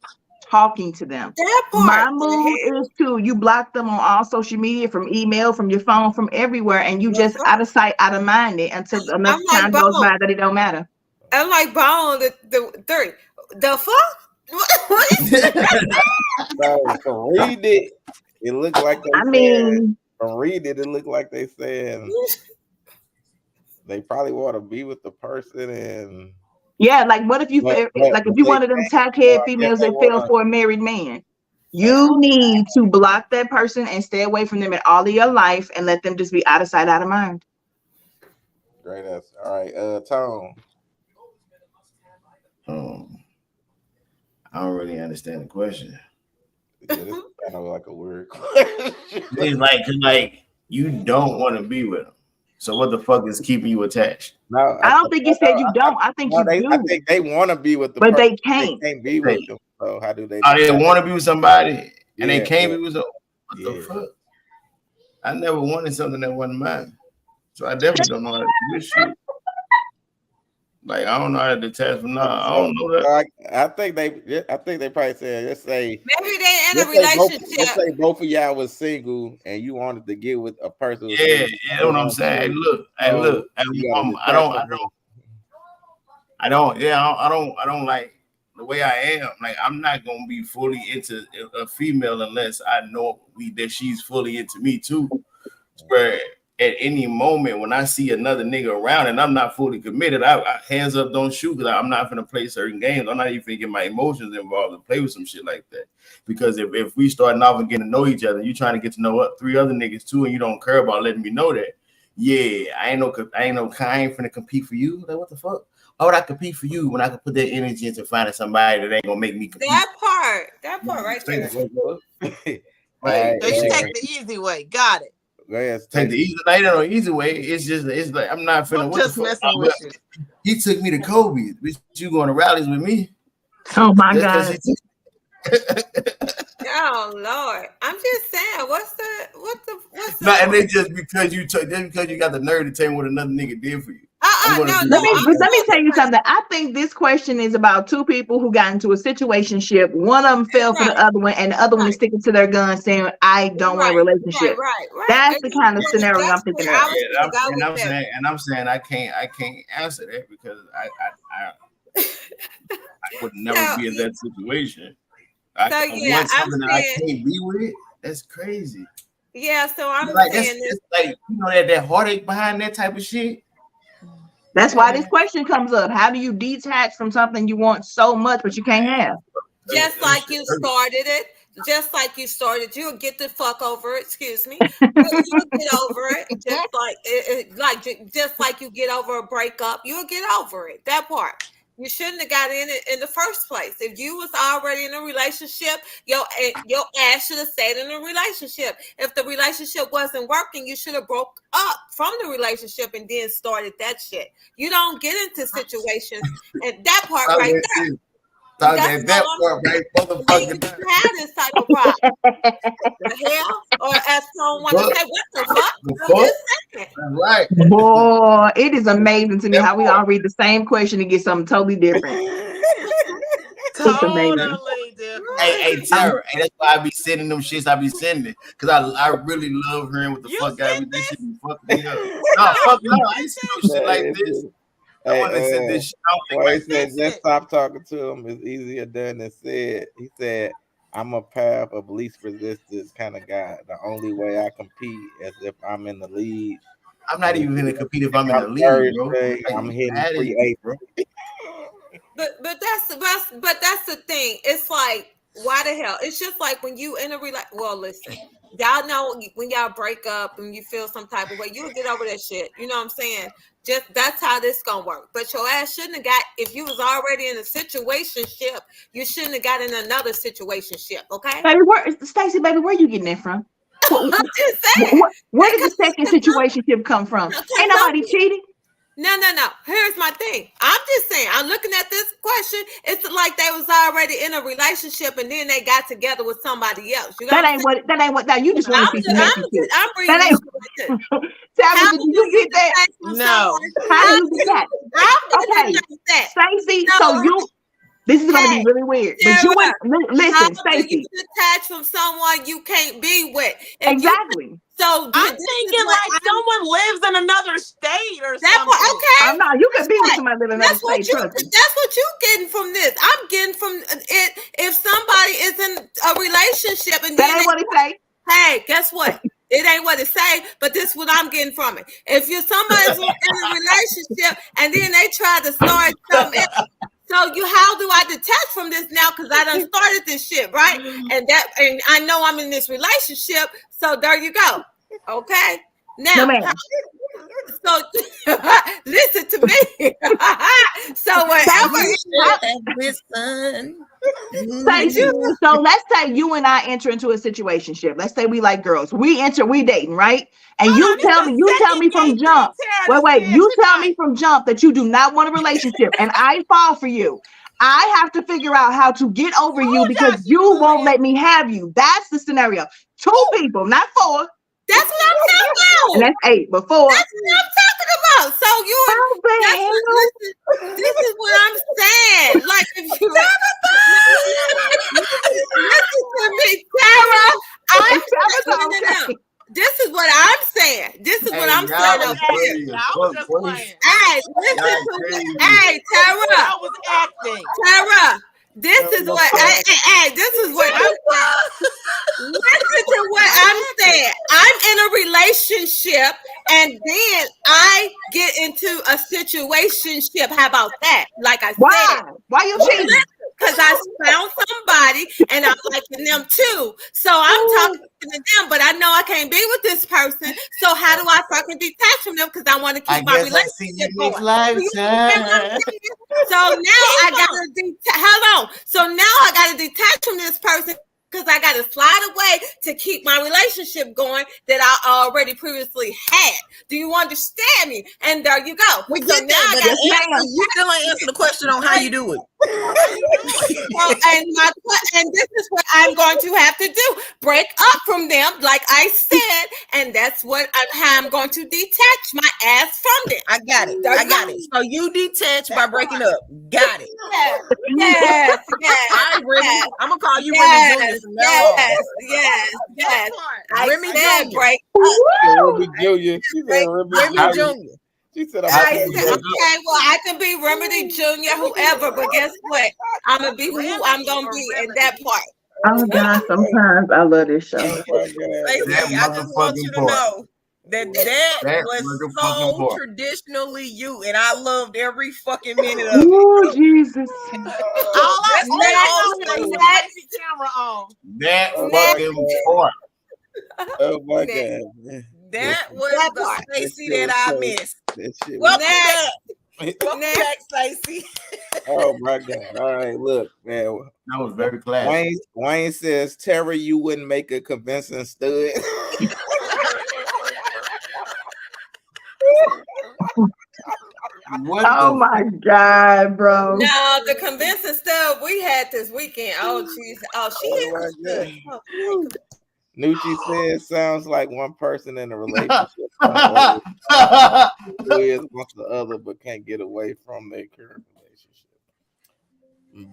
talking to them. That My part. move is to you block them on all social media, from email, from your phone, from everywhere, and you just out of sight, out of mind it until enough I'm like time goes by Bone. that it don't matter. I'm like Bone the third. The fuck? What is So from reading it, it looked like they I said. mean, From reading it, it looked like they said they probably want to be with the person, and yeah, like what if you but like if you one of them tackhead females that fell for a married man? You need to block that person and stay away from them in all of your life and let them just be out of sight, out of mind. Great answer. All right, Tone. I don't really understand the question. Yeah, this is kind of like a weird question. It's like you don't want to be with them. So what the fuck is keeping you attached? No, I don't think you said you don't. I think you do. I think they want to be with the but person. they can't. They can't be with them. So how do they? Oh, they want to be with somebody and they Yeah, can't yeah. be with them. What the fuck? I never wanted something that wasn't mine. So I definitely don't know how to do this shit. Like I don't know how to detach from that. I don't know that. I think they probably said, let's say maybe they in a relationship. Let's say both of y'all was single and you wanted to get with a person. Yeah, that's what I'm saying. Hey, look. I don't like the way I am. Like I'm not gonna be fully into a female unless I know that she's fully into me too. Where at any moment when I see another nigga around and I'm not fully committed, I hands up, don't shoot, because I'm not gonna play certain games. I'm not even get my emotions involved and play with some shit like that. Because if we starting off and getting to know each other, you trying to get to know three other niggas too, and you don't care about letting me know that. Yeah, I ain't finna compete for you. Like what the fuck? Why would I compete for you when I can put that energy into finding somebody that ain't gonna make me compete? That part right there. Right, so you take the easy way. Got it. Take the easy way. No, easy way. It's like I'm not finna. I'm just messing with you. He took me to Kobe. Bitch, you going to rallies with me? Oh my God. Oh Lord, I'm just saying, what's the? No, and they just because you got the nerve to tell me what another nigga did for you. Let me tell you something. I think this question is about two people who got into a situationship. One of them fell for the other one, and the other one is sticking to their gun, saying, "I don't want a relationship." Right. That's the kind of scenario I'm thinking of. I'm saying I can't answer that because I would never be in that situation. I want something that I can't be with. That's crazy. Yeah, so I'm like, saying it's like, you know, that heartache behind that type of shit. That's why this question comes up. How do you detach from something you want so much but you can't have? Just like you started it. Just like you started, you'll get the fuck over it. Excuse me. You'll get over it. Just like you get over a breakup, you'll get over it. That part. You shouldn't have got in it in the first place. If you was already in a relationship, your ass should have stayed in a relationship. If the relationship wasn't working, you should have broke up from the relationship and then started that shit. You don't get into situations, and that part right there. That part right, motherfucking. You had this type of problem. The hell, or as someone to say, what the fuck? Right, boy, it is amazing to me how we all read the same question and get something totally different. Totally different. Hey, Tara, and that's why I be sending them shits. I be sending it because I really love hearing what the fuck I be. This shit be fucking me up. No, fuck no, I ain't seen no shit like this. He said, just stop talking to him. It's easier done than said. He said, I'm a path of least resistance kind of guy. The only way I compete is if I'm in the lead. I'm not even going to compete if I'm in the lead, bro. I'm hitting 3-8, bro. But that's the thing. It's like, why the hell? It's just like when you in a well, listen. Y'all know when y'all break up and you feel some type of way, you'll get over that shit. You know what I'm saying? Just that's how this gonna work. But your ass shouldn't have got, if you was already in a situationship, you shouldn't have got in another situationship, okay? Baby, Stacey, baby, where you getting that from? I'm just saying. Where did the second situationship come from? Ain't nobody cheating. No. Here's my thing. I'm just saying, I'm looking at this question. It's like they was already in a relationship and then they got together with somebody else. You know That ain't what. Now you just want to see some messy shit. I'm That reading ain't. this. Tabitha, did you get that? detach from No. someone? How do you get that? How do Okay, you detach that? Stacey. No, So you. This is going to be hey, really weird. But you Sarah, went. how Listen, do Stacey. you detach from someone you can't be with? If Exactly. So I'm thinking like someone lives in another state or that something. part, okay. I'm not. You could be with somebody living in another That's what state. you. Trust me. That's what you getting from this. I'm getting from it. If somebody is in a relationship and That then ain't what it say. hey, guess what? It ain't what it say, but this is what I'm getting from it. If you're somebody's in a relationship and then they try to start something else, so how do I detach from this now? Because I done started this shit, right? And I know I'm in this relationship, so there you go. Okay. Now, No, ma'am. so listen to me. So whatever. Stacey, so let's say you and I enter into a situationship. Let's say we like girls. We dating, right? And you tell me from jump. Wait. You tell me from jump that you do not want a relationship, and I fall for you. I have to figure out how to get over you because you won't let me have you. That's the scenario. 2 people, not 4. That's what I'm talking about. And that's 8, but 4. That's what I'm talking about. So this is what I'm saying. Like if you listen to me, Sarah. This is what I'm saying. This is what I'm saying up here. Hey, listen to me. Hey, Tara. I was acting. Tara. This is what I'm listen to what I'm saying. I'm in a relationship and then I get into a situationship. How about that? Like I said. Why you cheating? Because I found somebody and I'm liking them too. So I'm talking to them, but I know I can't be with this person. So how do I fucking detach from them? Because I want to keep my relationship going. So now I gotta hold on. So now I gotta detach from this person because I gotta slide away to keep my relationship going that I already previously had. Do you understand me? And there you go. We get that, but you still ain't answer the question on how you do it. And this is what I'm going to have to do: break up from them, like I said, and that's how I'm going to detach my ass from them. I got it. So you detach by breaking up. Got it. Yes. All right, Remy. I'm gonna call you Remy Jr. from now on. Yes. I Remy said Jr. break Remy Jr. She said Remy Jr. She said, okay, well, I can be Remedy Jr., whoever, but guess what? I'm gonna be who I'm gonna be in that part. Oh God, sometimes I love this show. Stacey, I just want you to know that was so traditionally you, and I loved every fucking minute of it. Oh Jesus! Camera on. That fucking part. Oh my God. That was the Stacey that I missed. Welcome back, Stacey. Oh my God. All right, look, man. That was very classy. Wayne says, Terry, you wouldn't make a convincing stud. Oh my God, bro. No, the convincing stuff we had this weekend. Oh, jeez. Oh, she is. Nucci says, sounds like one person in a relationship wants the other but can't get away from their current relationship.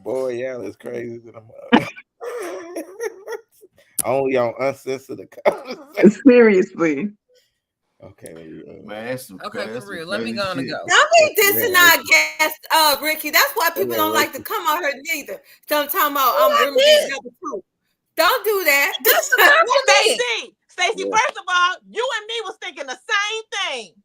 Boy, y'all is crazy to the only on uncensored the conversation. Seriously. Okay, man. Okay, for real. Let me go on and go. Don't be dissing our guest, Ricky. That's why people don't like to come on here neither. So I'm talking about Remedy number 2. Don't do that. Stacey, first of all, you and me was thinking the same thing.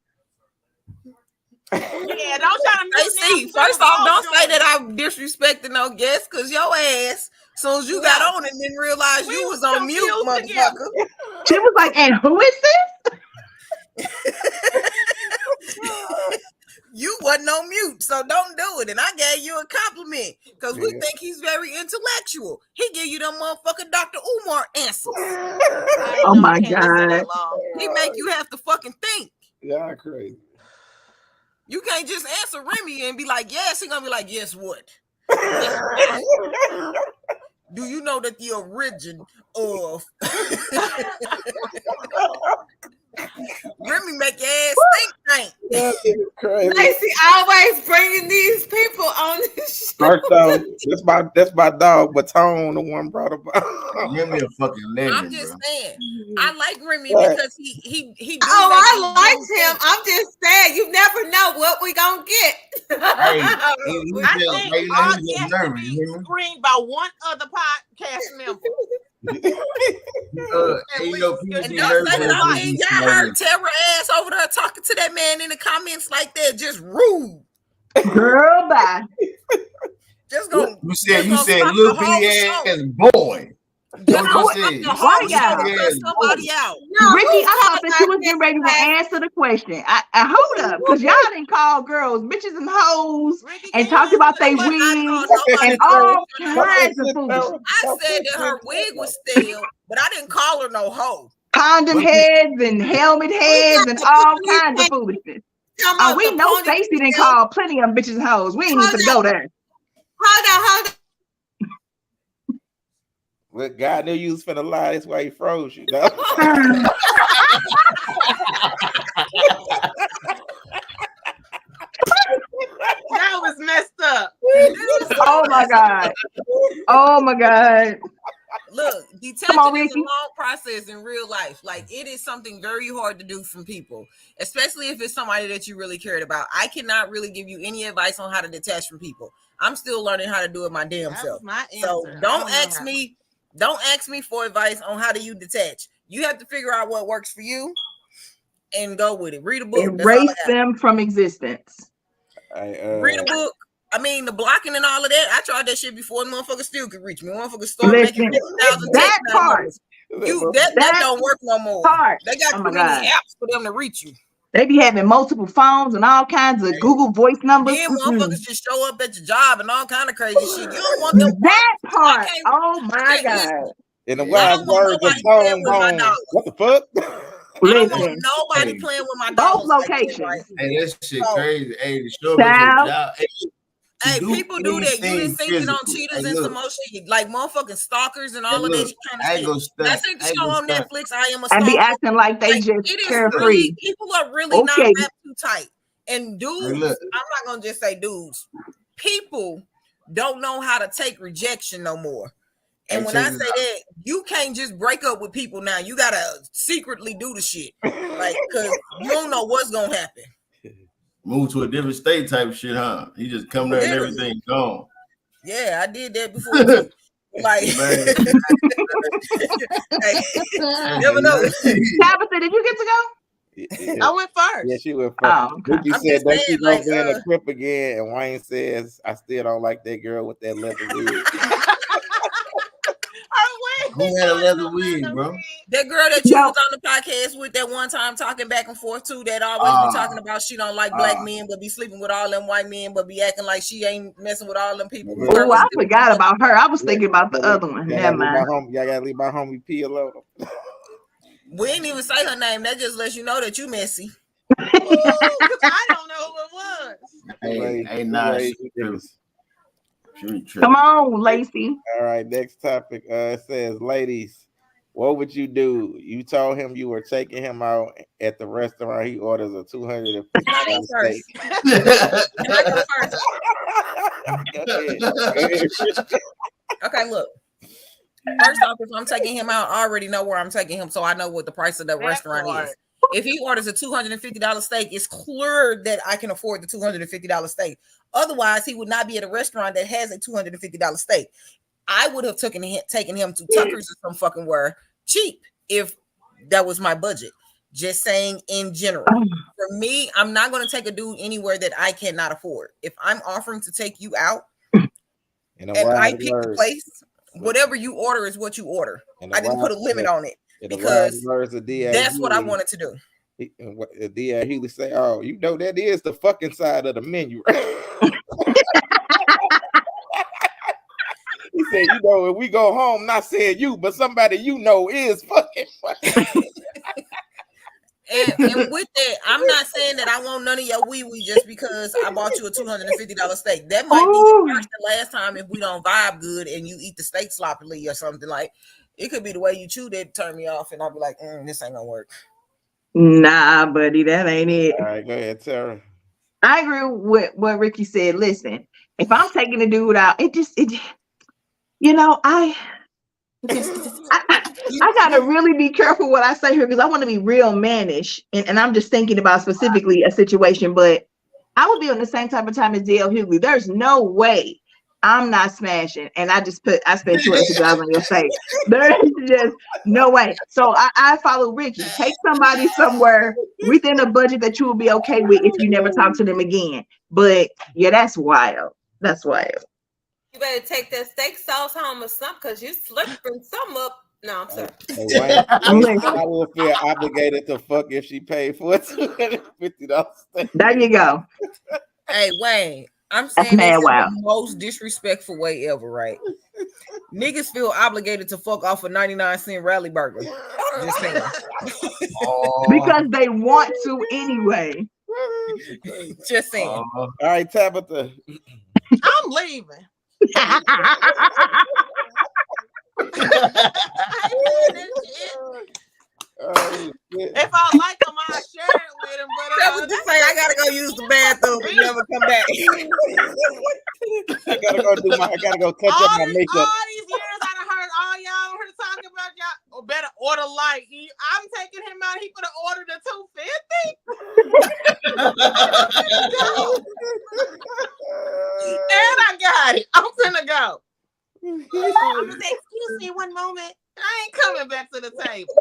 Yeah, don't try to Stacey, first off, don't say that I'm disrespecting no guests, because your ass, as soon as you got on and didn't realize you was on mute, motherfucker. She was like, and who is this? You wasn't on mute, so don't do it. And I gave you a compliment because we think he's very intellectual. He give you them motherfucking Dr. Umar answers. Oh my God. He make you have to fucking think. Yeah, crazy. You can't just answer Remy and be like, yes. He's gonna be like, yes, what? Do you know that the origin of Remy make your ass think? Lacey always bringing these people on this show. First off, that's my dog, Baton, the one brought about. Remy a fucking legend, I'm just bro. saying, I like Remy because he. Oh, I like him. I'm just saying, you never know what we gonna get. Hey, I think all he guests nervous, be you hear me? screened by one other podcast member. Ain't no people And be don't nervous say that when I mean, you y'all heard Tara ass over there talking to that man in the comments like that, just rude. Girl, bye. Just go. You said little bitty ass boy. Just go What you stop said. the Why whole y'all? show to cut somebody out. No, Ricky, who I thought called that you was us getting ready to yesterday? answer the question. I hold up, because y'all didn't call girls bitches and hoes Ricky, and can talked you about answer they that question? wigs Nobody and called all her kinds of foolishness. I said that her wig was stale, but I didn't call her no hoe. Condom heads and helmet heads and all kinds of foolishness. We know Stacey didn't call plenty of them bitches and hoes. We ain't even gonna go there. Hold on. Look, God knew you was finna lie. That's why he froze you. No? That was messed up. Oh my God. Oh my God. Look, Come detaching on, is a Ricky. long process in real life. Like, it is something very hard to do from people, especially if it's somebody that you really cared about. I cannot really give you any advice on how to detach from people. I'm still learning how to do it my damn That self. was my So answer. don't ask me for advice on how do you detach. You have to figure out what works for you and go with it. Read a book. That's all I Erase got. them from existence. Read a book. I mean, the blocking and all of that. I tried that shit before. The motherfuckers still could reach me. Motherfuckers start making Listen, 50,000 that text part. numbers. That don't work no more. Part. They got Oh too my many God. apps for them to reach you. They be having multiple phones and all kinds of Google voice numbers. Then motherfuckers just show up at your job and all kind of crazy shit. You don't want them. That part. I can't- Oh I my can't God. In the I wise don't want words of nobody playing Bone with my Bone. dollars. What the fuck? I don't want Listen, nobody Hey. playing with my both dollars. Like that, locations. right? Hey, that shit So- crazy. Hey, to show up at Child. your job. Hey, do people do that. You didn't think it on physical. cheaters Hey, and look. some more shit, like motherfucking stalkers and all Hey, of look, that kind I of ain't shit. gonna stunt. That's like the I ain't show gonna on stunt. Netflix. I am a And be stalker. acting like they Like, just it is carefree. really, people are really not Okay. wrapped too tight. And dudes, look. I'm not gonna just say dudes. People don't know how to take rejection no more. And Hey, when check I this say that, you can't just break up with people now. You gotta secretly do the shit, like, because you don't know what's gonna happen. Move to a different state type shit, huh? You just come there and Literally. everything gone. Yeah, I did that before too. Like, Man. hey, never know. Tabitha, did you get to go? I went first. Yeah, she went first. Oh, okay. Ricky I'm said just that saying, she's gonna like, be in a crib again, and Wayne says, "I still don't like that girl with that leather wig." Who had a leather wig, bro? That girl that you No. was on the podcast with that one time talking back and forth too, that always be talking about she don't like black men, but be sleeping with all them white men, but be acting like she ain't messing with all them people. Oh, I forgot about her. I was thinking about the other one. Y'all Never mind. gotta leave my homie P alone. We ain't even say her name. That just lets you know that you messy. Ooh, 'cause I don't know who it was. Hey, nah, she tripping. Come on, Lacey. All right, next topic. It says, ladies, what would you do? You told him you were taking him out at the restaurant. He orders a $250 steak. Can I go first? Okay, look. First off, if I'm taking him out, I already know where I'm taking him, so I know what the price of the restaurant is. If he orders a $250 steak, it's clear that I can afford the $250 steak. Otherwise, he would not be at a restaurant that has a $250 steak. I would have taken him to Tucker's or some fucking where cheap if that was my budget. Just saying in general. For me, I'm not going to take a dude anywhere that I cannot afford. If I'm offering to take you out and I pick the place, whatever you order is what you order. I didn't put a limit on it because that's what I wanted to do. D.A. Healy say, "Oh, you know that is the fucking side of the menu." He said, "You know, if we go home, not saying you, but somebody you know is fucking." And with that, I'm not saying that I want none of your wee just because I bought you a $250 steak. That might be the first and last time if we don't vibe good and you eat the steak sloppily or something. Like, it could be the way you chew that turn me off, and I'll be like, this ain't gonna work. Nah, buddy, that ain't it. All right, go ahead, Tara. I agree with what Ricky said. Listen, if I'm taking a dude out, I gotta really be careful what I say here because I want to be real mannish, and I'm just thinking about specifically a situation. But I would be on the same type of time as D.L. Hughley. There's no way I'm not smashing, and I spent $200 on your steak. There's just no way. So I follow Ricky. Take somebody somewhere within a budget that you will be okay with if you never talk to them again. But yeah, that's wild. That's wild. You better take that steak sauce home or something because you slurping some up. No, I'm sorry. Hey, Wayne, I will feel obligated to fuck if she paid for a $250 steak. There you go. Hey, Wayne, I'm saying this in the most disrespectful way ever, right? Niggas feel obligated to fuck off a 99-cent rally burger. Just saying. Because they want to anyway. Just saying. All right, Tabitha. I'm leaving. If I like them, I'll share it with them. But just say I gotta go use the bathroom and never come back. I gotta go touch up my makeup. All these years I done heard all y'all heard talking about y'all. Better order light. I'm taking him out. He could have ordered a $250. And I got it. I'm finna go. I'm gonna say, excuse me one moment. I ain't coming back to the table.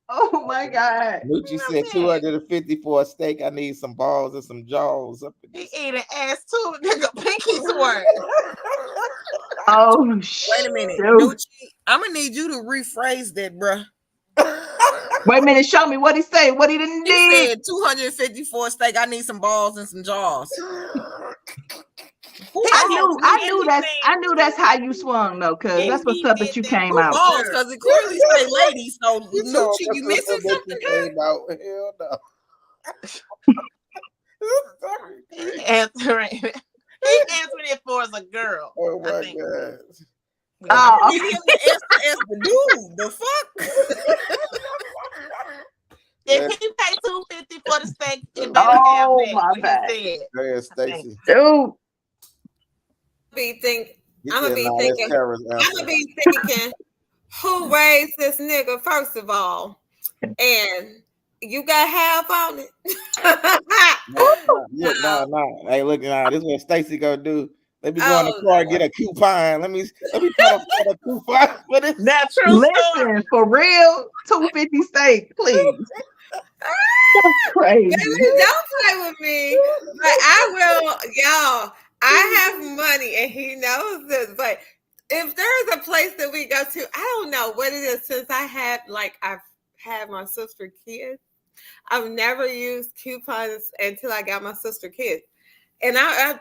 Oh my God. Lucci said 250 for a steak. I need some balls and some jaws. He eating ass too, nigga. Pinky swear. Oh shit. Wait a minute. Lucci, I'm gonna need you to rephrase that, bruh. Wait a minute, show me what he said. What he didn't do. He said 250 for a steak. I need some balls and some jaws. I knew that's how you swung though, because that's what's up that you came out. Balls, because it clearly say ladies. So Lucci, you missing something? Hell no. He answering it for as a girl. Oh my God. He him to answer as the dude. The fuck? If he paid $250 for the steak, it better have that. My bad. Go ahead, Stacey. Dude. I'm gonna be thinking, who raised this nigga first of all, and you got half on it. No. Hey, look, this is what Stacey gonna do. Let me go in the car and get a coupon. Let me put a coupon for this. That's true. Listen, for real, $250 steak, please. That's crazy. Baby, don't play with me. But I will, y'all. I have money, and he knows this. But if there's a place that we go to, I don't know what it is. Since I've had my sister kids, I've never used coupons until I got my sister kids, and I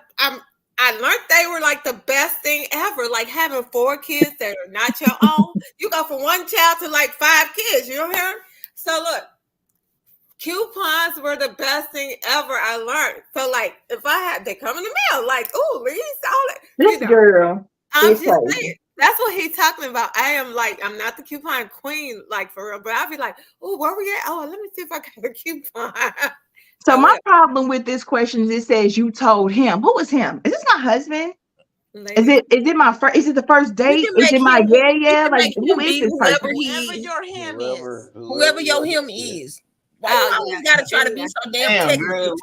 learned they were like the best thing ever. Like having 4 kids that are not your own. You go from 1 child to like 5 kids. You know what I mean? So look. Coupons were the best thing ever I learned. So, like, if they come in the mail, like, ooh, Lisa, all that. This girl. I'm just saying. That's what he's talking about. I'm not the coupon queen, like, for real. But I'll be like, ooh, where we at? Oh, let me see if I got a coupon. So, my problem with this question is it says you told him. Who is him? Is this my husband? Lady. Is it my first? Is it the first date? Is it my yeah? Like, who is this person? Whoever your him is. Whoever your him is. Why you always gotta try to be so damn technical?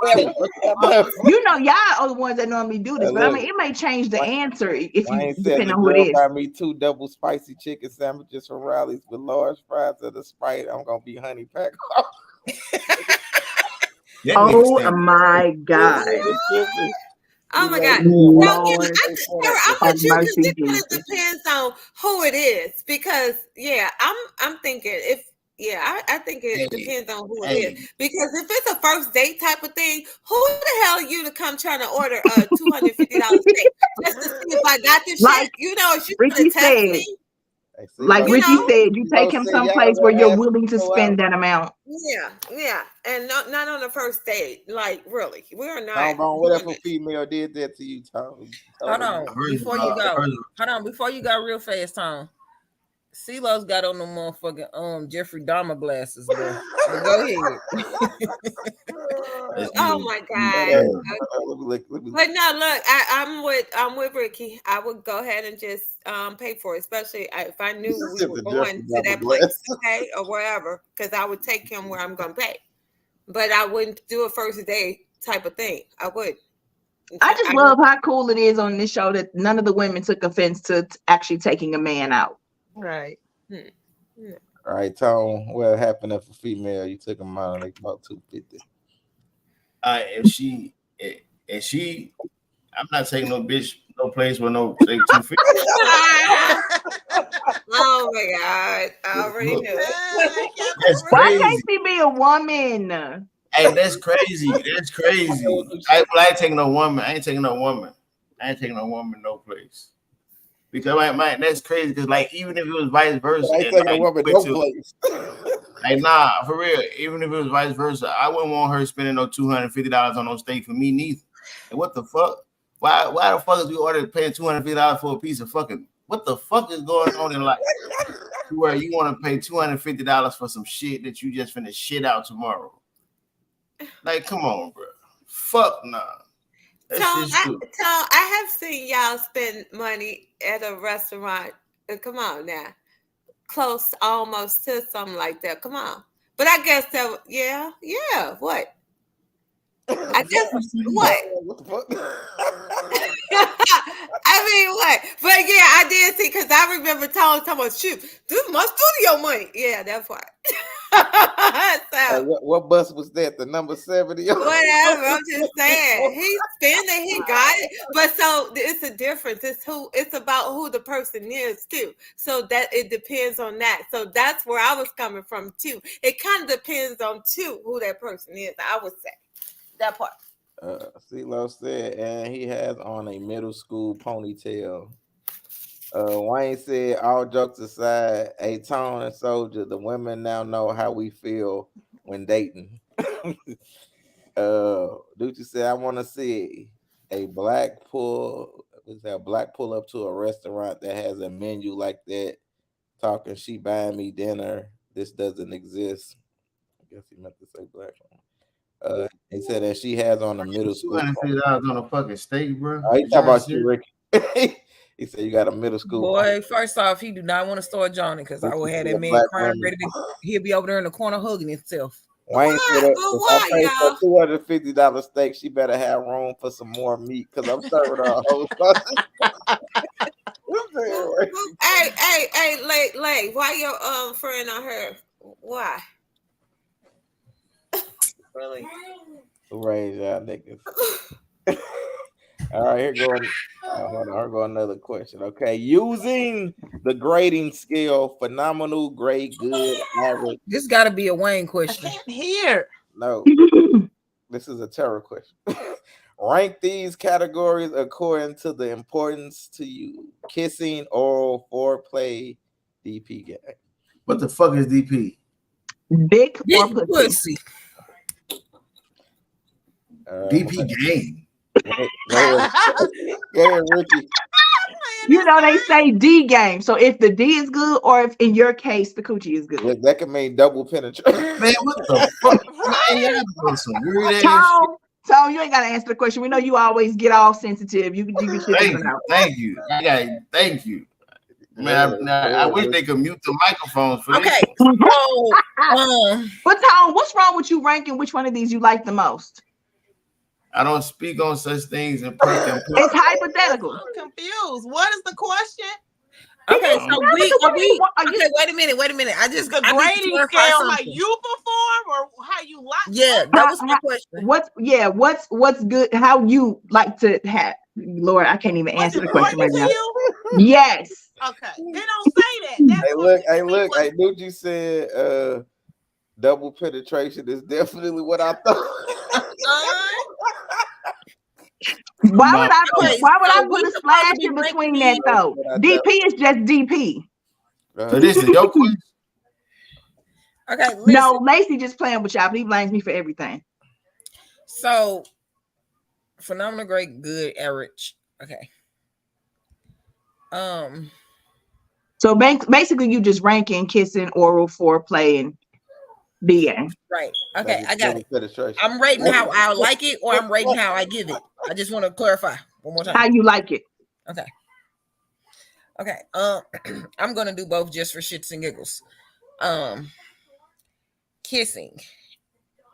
You know, y'all are the ones that normally do this, but I mean, it may change the answer if you depend on who it is. Buy me 2 double spicy chicken sandwiches from Riley's with large fries of the Sprite. I'm gonna be honey pack. Oh my God. Oh my God. It depends on who it is, because I'm thinking I think it depends on who it is. Because if it's a first date type of thing, who the hell are you to come trying to order a $250 steak just to see if I got this shit? You know, if you gonna test me. Hey, Like CeeLo, Ricky said, you take CeeLo him said someplace y'all where gonna you're have willing to go spend out. that amount. Yeah, and not on the first date. Like really, we're not Tom, what if doing a this. female did that to you, Tom? Hold on. Before you go real fast, Tom. CeeLo's got on the motherfucking Jeffrey Dahmer glasses, bro. But go ahead. Oh my god. Let me But no, look, I'm with Ricky. I would go ahead and just pay for it, especially if I knew we Sip were the going Jeffrey to Dahmer that place, glass. okay, or wherever, because I would take him where I'm gonna pay. But I wouldn't do a first date type of thing. I would. I just love how cool it is on this show that none of the women took offense to actually taking a man out. Right. All right, Tom. What happened if a female you took them out and they bought $250? If she, I'm not taking no bitch no place with no take $250. Oh my god! I already knew it. That's Why crazy. can't she be a woman? Hey, that's crazy. That's crazy. I ain't taking no woman. I ain't taking no woman no place. Because that's crazy. Because like even if it was vice versa, I ain't taking a woman no place. Like nah, for real. Even if it was vice versa, I wouldn't want her spending no $250 on no steak for me neither. And what the fuck? Why the fuck is we ordered paying $250 for a piece of fucking? What the fuck is going on in life? Where you want to pay $250 for some shit that you just finna shit out tomorrow? Like, come on, bro. Fuck nah. Tom, I have seen y'all spend money at a restaurant. Come on now. Close almost to something like that. Come on. But I guess that, yeah. What? I guess what? What the fuck? I mean, what? But yeah, I did see because I remember talking about shoot, this is my studio money. Yeah, that's why. So, what bus was that? The number 70? Whatever. I'm just saying. He's spending, he got it. But so it's a difference. It's about who the person is too. So that it depends on that. So that's where I was coming from too. It kind of depends on too who that person is, I would say. That part. CeeLo said, and he has on a middle school ponytail. Wayne said, all jokes aside, a Tone and Soldier, the women now know how we feel when dating. Ducci said, I want to see a black pull up to a restaurant that has a menu like that. Talking, she buying me dinner. This doesn't exist. I guess he meant to say black one. He said that she has on a middle school. $250 on a fucking steak, bro. He talking about you, Ricky. He said you got a middle school. Boy, first off, he do not want to start Johnny because I will have that man crying ready to. He'll be over there in the corner hugging himself. Wayne said that if I pay for $250 steak, she better have room for some more meat because I'm serving her a whole sausage. Hey, Lay, why your friend on her? Why? Really? Raise y'all niggas. All right, here go another question. Okay, using the grading scale, phenomenal, great, good, average. This got to be a Wayne question. I can't hear. No, this is a terror question. Rank these categories according to the importance to you: kissing, oral, foreplay, DP game. What the fuck is DP? Dick or pussy? DP game. Go ahead, Ricky. You know they say D game. So if the D is good, or if in your case the coochie is good, that can mean double penetration. Man, what the fuck? Tom, you ain't gotta answer the question. We know you always get all sensitive. You can Thank you. Thank you. Man, I wish they could mute the microphones for this. Okay. But Tom, what's wrong with you ranking which one of these you like the most? I don't speak on such things in person. It's hypothetical. I'm confused. What is the question? Okay, so okay, wait a minute. I just the grading scale, how you perform or how you like. Yeah, that was my question. What's good? How you like to have? Lord, I can't even answer the question right now. Yes. Okay, they don't say that. Hey, look. I knew you said double penetration is definitely what I thought. Why would I put a slash in between that though? DP is just DP. So this is your question. Okay, listen. No, Lacey just playing with y'all, but he blames me for everything. So, phenomenal, great, good, average. Okay. So basically, you just ranking kissing, oral, foreplay, and BA. Right. Okay, I got it. Penetration. I'm rating how I like it, or I'm rating how I give it. I just want to clarify one more time. How you like it? Okay. Okay. I'm gonna do both just for shits and giggles. Kissing.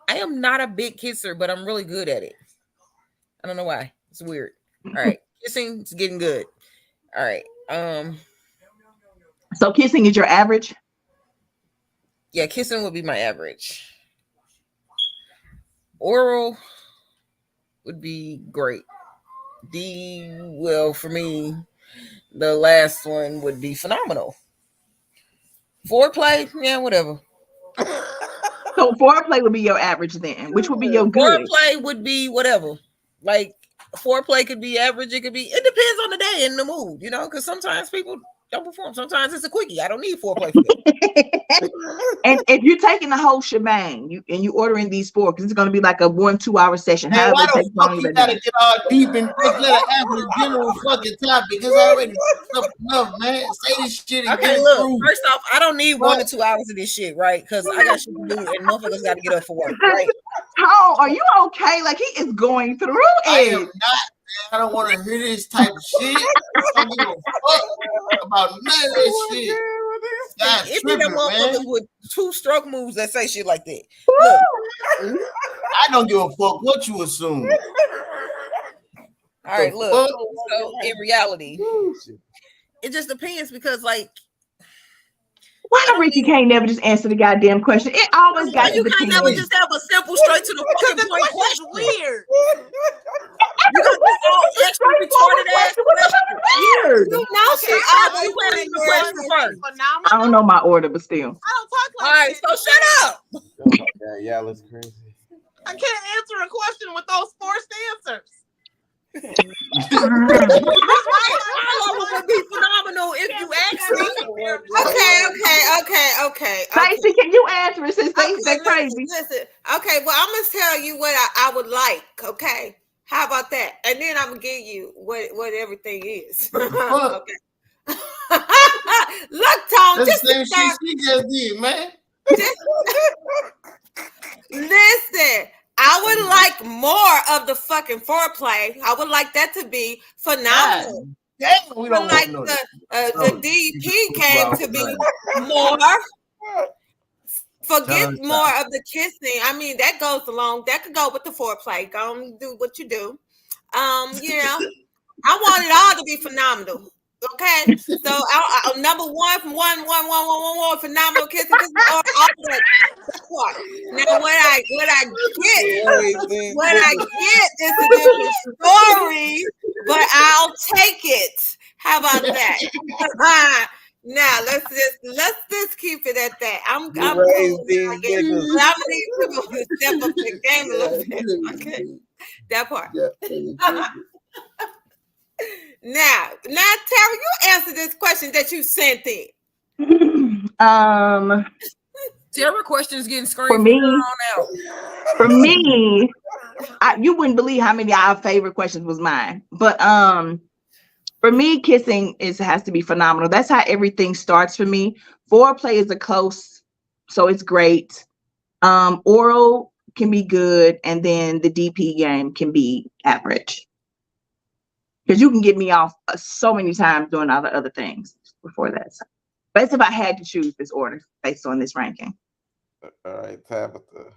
I am not a big kisser, but I'm really good at it. I don't know why. It's weird. All right. Kissing is getting good. All right. So kissing is your average? Yeah, kissing would be my average. Oral would be great. Well, for me, the last one would be phenomenal. Foreplay, yeah, whatever. So foreplay would be your average then, which would be your good. Foreplay would be whatever. Like foreplay could be average. It depends on the day and the mood, you know, because sometimes people don't perform. Sometimes it's a quickie. I don't need foreplay for that. And if you're taking the whole shebang, you ordering these 4, because it's going to be like a 1-2 hour session. Man, why the fuck you gotta get all deep and let it answer the general fucking topic? It's already enough, man. Say this shit and Okay, get look. through. First off, I don't need 1 to 2 hours of this shit, right? Because I got shit to do, and motherfuckers got to get up for work, right? Oh, are you okay? Like he is going through I am it. not. I don't want to hear this type of shit. I don't give a fuck about none of this shit. God, It be them tripping, motherfuckers man. with 2-stroke moves that say shit like that. Look, I don't give a fuck what you assume. all right, The look. fuck? So in reality, it just depends because, like, Why Ricky can't never just answer the goddamn question? It always why got you to can't depend. never just have a simple, straight to the fucking The point question's question? weird. You got this all extra retarded ass question. Weird. You know she you always answer saying the question first. Phenomenal. I don't know my order, but still. I don't talk All like right, that. so shut up. Yeah, y'all is crazy. I can't answer a question with those forced answers. All of them would be phenomenal if you ask me. Okay. Stacey, can you answer it since they're crazy? Listen. Okay, well, I'm gonna tell you what I would like. Okay, how about that? And then I'm gonna give you what everything is. Fuck. Okay. Look, Tom, That's just the same shit she just did, man. listen. I would like more of the fucking foreplay. I would like that to be phenomenal. Damn, we I don't like want the DP game to be more. Forget more of the kissing. I mean, that goes along. That could go with the foreplay. Go and do what you do. Yeah. I want it all to be phenomenal. Okay, so I number one from one phenomenal kissing. All that part. Now what I get is a different story, but I'll take it. How about that? Now let's just keep it at that. I'm cool. I'm gonna need people to step up the game a little bit. Okay, that part. Now, Tara, you answer this question that you sent in. Tara questions getting screened For me, from here on out. you wouldn't believe how many of our favorite questions was mine. But for me, kissing has to be phenomenal. That's how everything starts for me. Foreplay is a close, so it's great. Oral can be good, and then the DP game can be average. Because you can get me off so many times doing all the other things before that. So that's if I had to choose this order based on this ranking. All right, Tabitha.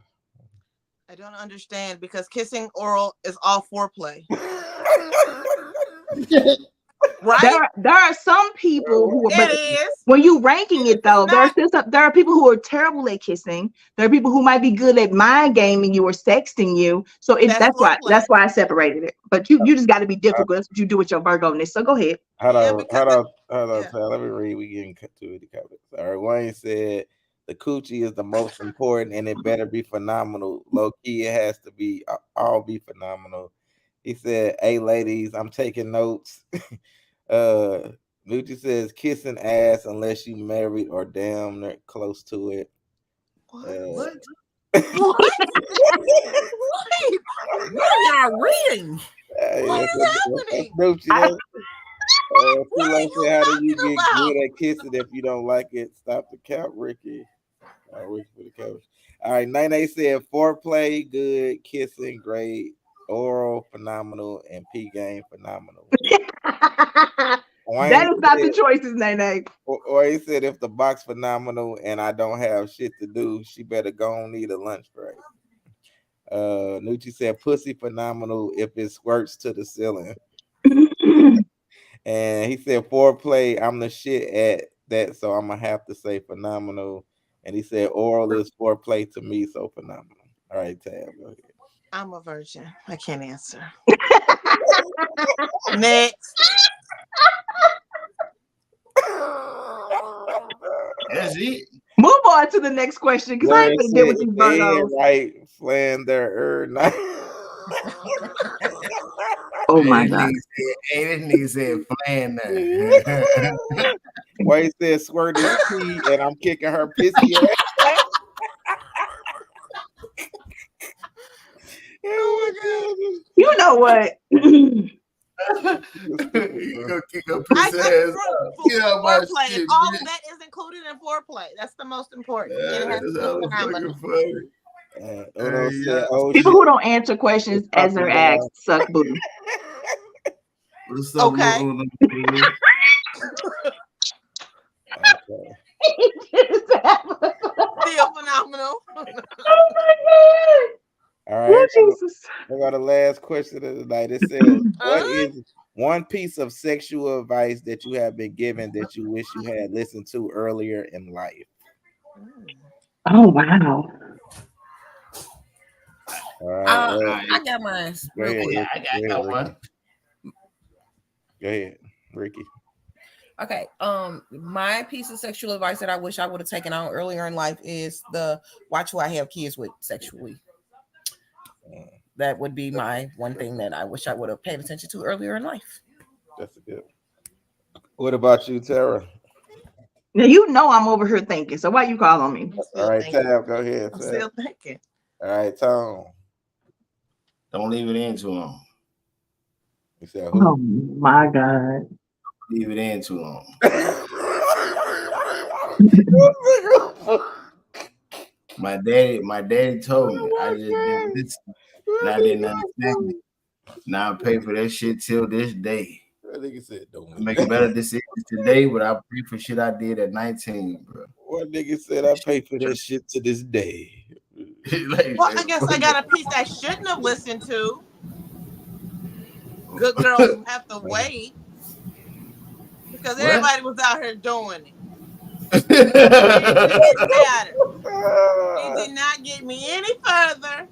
I don't understand because kissing oral is all foreplay. Right? There are some people who are, It is. when you ranking it though, not. there are people who are terrible at kissing. There are people who might be good at mind gaming you or sexting you. So that's why I separated it. But you just got to be difficult. That's what you do with your Virgo-ness. So go ahead. Hold on. Yeah. Let me read. We getting to the comments. All right, Wayne said the coochie is the most important, and it better be phenomenal. Low key, it has to be all be phenomenal. He said, "Hey, ladies, I'm taking notes." Nucci says kissing ass unless you married or damn near close to it. What? What? What are y'all reading? What is happening? Nucci, I- What are you how do you talking get about? good at kissing if you don't like it? Stop the count, Ricky. Ricky for the couch. All right, Nene said foreplay, good, kissing, great, oral, phenomenal, and P game, phenomenal. That is not the choices, Nene. Or he said if the box phenomenal and I don't have shit to do, she better go on need a lunch break. Nucci said pussy phenomenal if it squirts to the ceiling. And he said foreplay, I'm the shit at that, so I'm gonna have to say phenomenal. And he said oral is foreplay to me, so phenomenal. All right, Tab, go ahead. I'm a virgin. I can't answer. Next. That's it. Move on to the next question because I ain't gonna deal with these Virgos. Right, Flander night. Oh my God. This nigga said flan there. Why he said squirt his pee and I'm kicking her pissy ass. Oh my God. You know what? You gonna kick her pussy ass out. Get out my Foreplay. shit, All bitch. of that is included in foreplay. That's the most important. Yeah, And it has to that's be hella phenomenal. fucking funny. Uno Yeah. said, oh, People shit. who don't answer questions as they're asked suck booty. What's up, Okay. Uno? Okay. Still phenomenal. Oh my God. All Oh, right. Jesus. I got the last question of the night. It says, what is one piece of sexual advice that you have been given that you wish you had listened to earlier in life? Oh wow. All right. I got mine. Go ahead, Yeah, I got Ricky. one. Go ahead, Ricky. Okay. My piece of sexual advice that I wish I would have taken on earlier in life is the watch who I have kids with sexually. That would be my one thing that I wish I would have paid attention to earlier in life. That's a good. What about you, Tara? Now you know I'm over here thinking. So why you call on me? All right, Tab, go ahead. I'm Tab. still thinking. All right, Tom. Don't leave it in too long. You said who? Oh my God. Leave it in too long. My daddy told me. I just didn't listen. And I didn't understand it. Now I pay for that shit till this day. I think he said don't I make better decisions today, but I pay for shit I did at 19, bro. One nigga said I pay for that shit to this day. Like, Well, I guess I got a piece I shouldn't have listened to. Good girls who have to wait. Because everybody was out here doing it. It didn't matter. It did not get me any further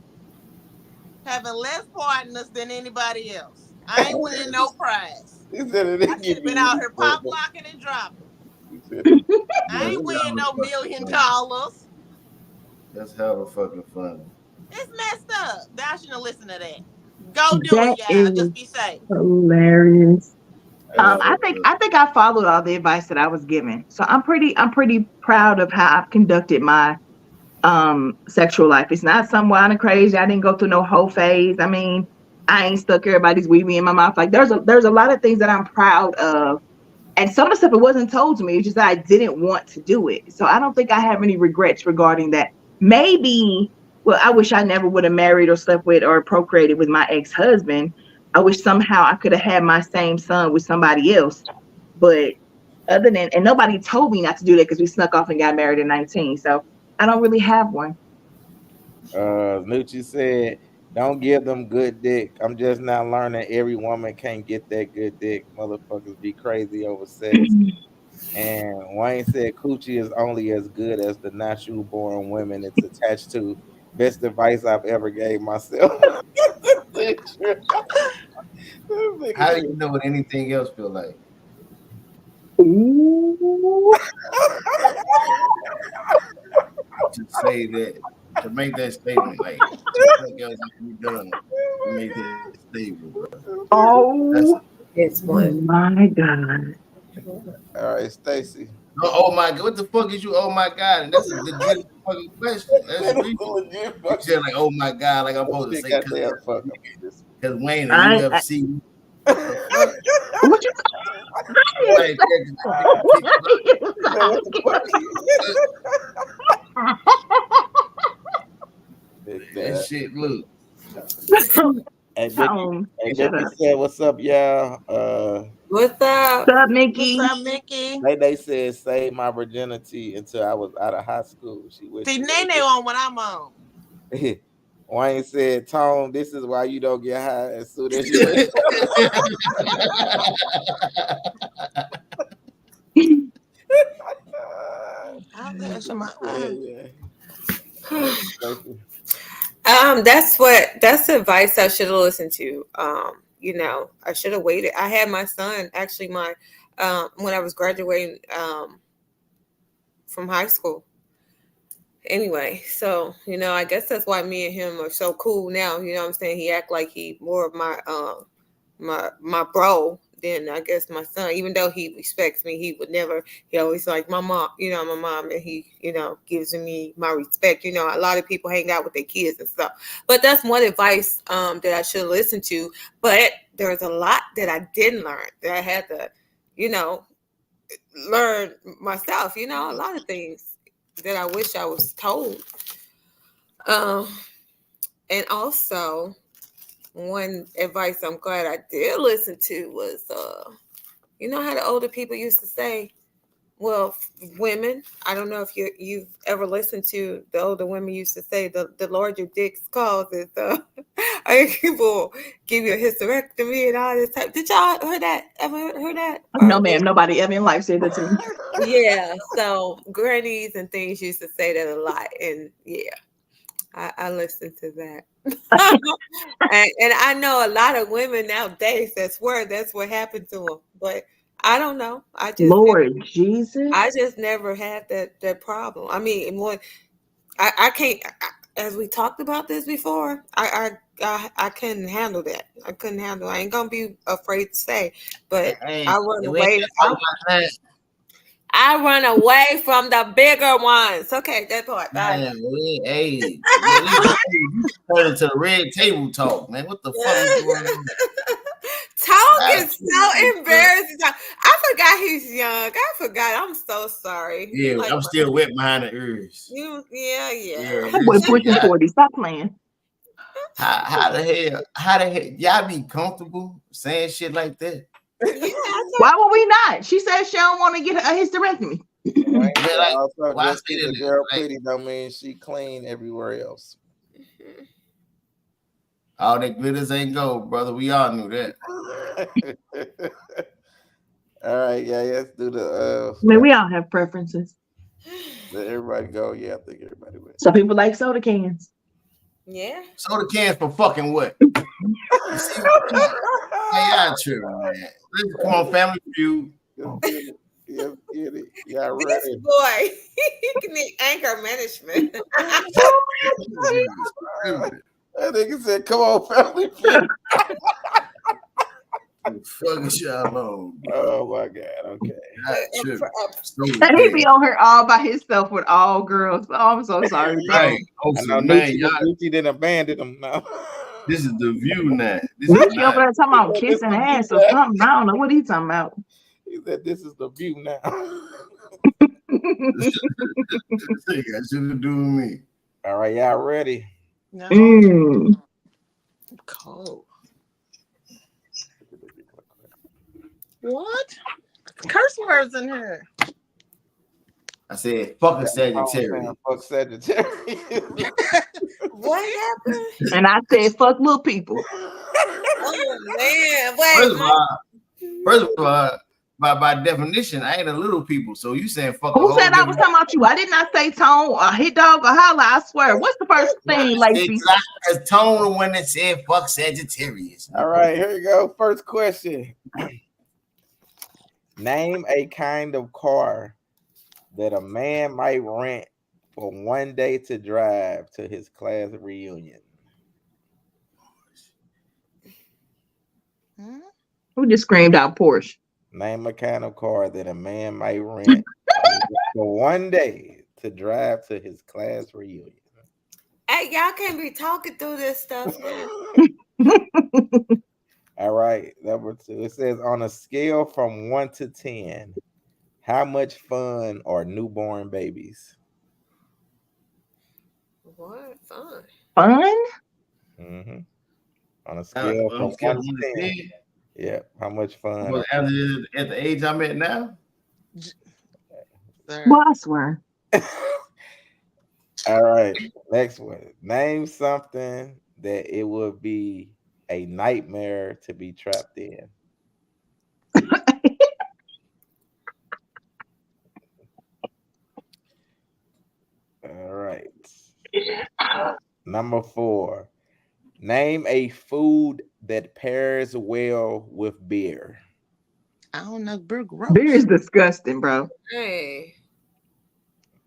having less partners than anybody else. I ain't winning no prize. I should have been out here pop locking and dropping. I ain't winning no $1 million. That's hella fucking funny. It's messed up. Y'all shouldn't have listened to that. Go do That it, y'all. is Just be safe. Hilarious. I think I followed all the advice that I was given. So I'm pretty proud of how I've conducted my sexual life. It's not some wild and crazy. I didn't go through no whole phase. I mean, I ain't stuck everybody's wee-wee in my mouth. Like there's a lot of things that I'm proud of. And some of the stuff it wasn't told to me. It's just that I didn't want to do it. So I don't think I have any regrets regarding that. Maybe, well, I wish I never would have married or slept with or procreated with my ex-husband. I wish somehow I could have had my same son with somebody else. But other than, and nobody told me not to do that because we snuck off and got married at 19. So I don't really have one. Nucci said, don't give them good dick. I'm just now learning every woman can't get that good dick. Motherfuckers be crazy over sex. And Wayne said coochie is only as good as the natural born women it's attached to. Best advice I've ever gave myself. How do you know what anything else feel like? Ooh. To say that, to make that statement, like, what else have you done to make that statement, bro? Oh, It's one. my God. All right, Stacy. Oh my God, what the fuck is you? Oh my God, and that's a legit fucking question. That's That is real. a legit You said like, oh my God, like I'm supposed to say goddamn fuck up this. because Wayne I- and UFC. What the fuck? What you Like, Man, what the fuck? that shit, look. Hey, Tone, Mickey shut up. said, "What's up, y'all?" What's up? What's up, Mickey? What's up, Mickey? They said save my virginity until I was out of high school. She wished. See, Nene on what I'm on. Wayne said, "Tone, this is why you don't get high as soon as you." That's advice I should have listened to. I should have waited. I had my son actually when I was graduating from high school. Anyway, so I guess that's why me and him are so cool now. You know what I'm saying? He act like he more of my my bro than I guess my son. Even though he respects me, he would never. He always like my mom. My mom, and he gives me my respect. A lot of people hang out with their kids and stuff. But that's one advice that I should listen to. But there's a lot that I didn't learn that I had to learn myself. A lot of things that I wish I was told. And also, one advice I'm glad I did listen to was, how the older people used to say, well, women, I don't know if you've ever listened to the older women used to say the larger dicks causes people give you a hysterectomy and all this type. Did y'all hear that? Ever heard that? No, ma'am. Nobody ever in life said that to me. Yeah. So grannies and things used to say that a lot. And yeah, I listened to that. and I know a lot of women nowadays that swear that's what happened to them. But I don't know. I just never had that problem. I mean, when I can't, as we talked about this before, I couldn't handle that. I couldn't handle. I ain't gonna be afraid to say, but I run away. I run away from the bigger ones. Okay, that part. Man, hey, turn into the red table talk, man. What the fuck is going on? Tone is so embarrassing. I forgot he's young. I forgot. I'm so sorry. Yeah, I'm still wet behind the ears. Yeah. That boy pushing 40. Stop playing. How the hell y'all be comfortable saying shit like that? Yeah, why would we not? She said she don't want to get a hysterectomy. Also, just the girl pretty don't mean she clean everywhere else. All that glitters ain't gold, brother. We all knew that. All right, yeah, let's do the. I mean, we all have preferences. Let everybody go. Yeah, I think everybody will. Some people like soda cans. Yeah. Soda cans for fucking what? See, y'all tripping, man. Let's come on, Family Feud. Get it. Yeah, this boy, he need anger management. That nigga said, "Come on, Family Feud." Fucking y'all on. Oh my God. Okay. And he be on her all by himself with all girls. Oh, I'm so sorry. Right. I know, man. Gucci didn't abandon him now. This is the view now. Gucci over there talking about kissing ass or something. I don't know what he's talking about. He said, "This is the view now." That shit to do with me. All right, y'all ready? No. Cold. What? Curse words in here. I said, "Fuck a Sagittarius." Fuck Sagittarius. What happened? And I said, "Fuck little people." Oh man! Wait. First of all, by definition, I ain't a little people. So you saying fuck? Who said I was talking about you? I did not say Tone or hit dog or holla. I swear. What's the first thing, Lacey? Tone, the one that said fuck Sagittarius. All right, here we go. First question. Name a kind of car that a man might rent for one day to drive to his class reunion. Who just screamed out Porsche? Name a kind of car that a man might rent for one day to drive to his class reunion. Hey, y'all can't be talking through this stuff, man. All right, number 2. It says on a scale from 1 to 10, how much fun are newborn babies? What fun? Fun? Mm-hmm. On a scale from 1 to 10. Yeah, how much fun? Well, at the age I'm at now. Well, I swear. All right, next one. Name something that it would be a nightmare to be trapped in. All right. Number 4. Name a food that pairs well with beer. I don't know. Beer gross. Beer is disgusting, bro. Hey.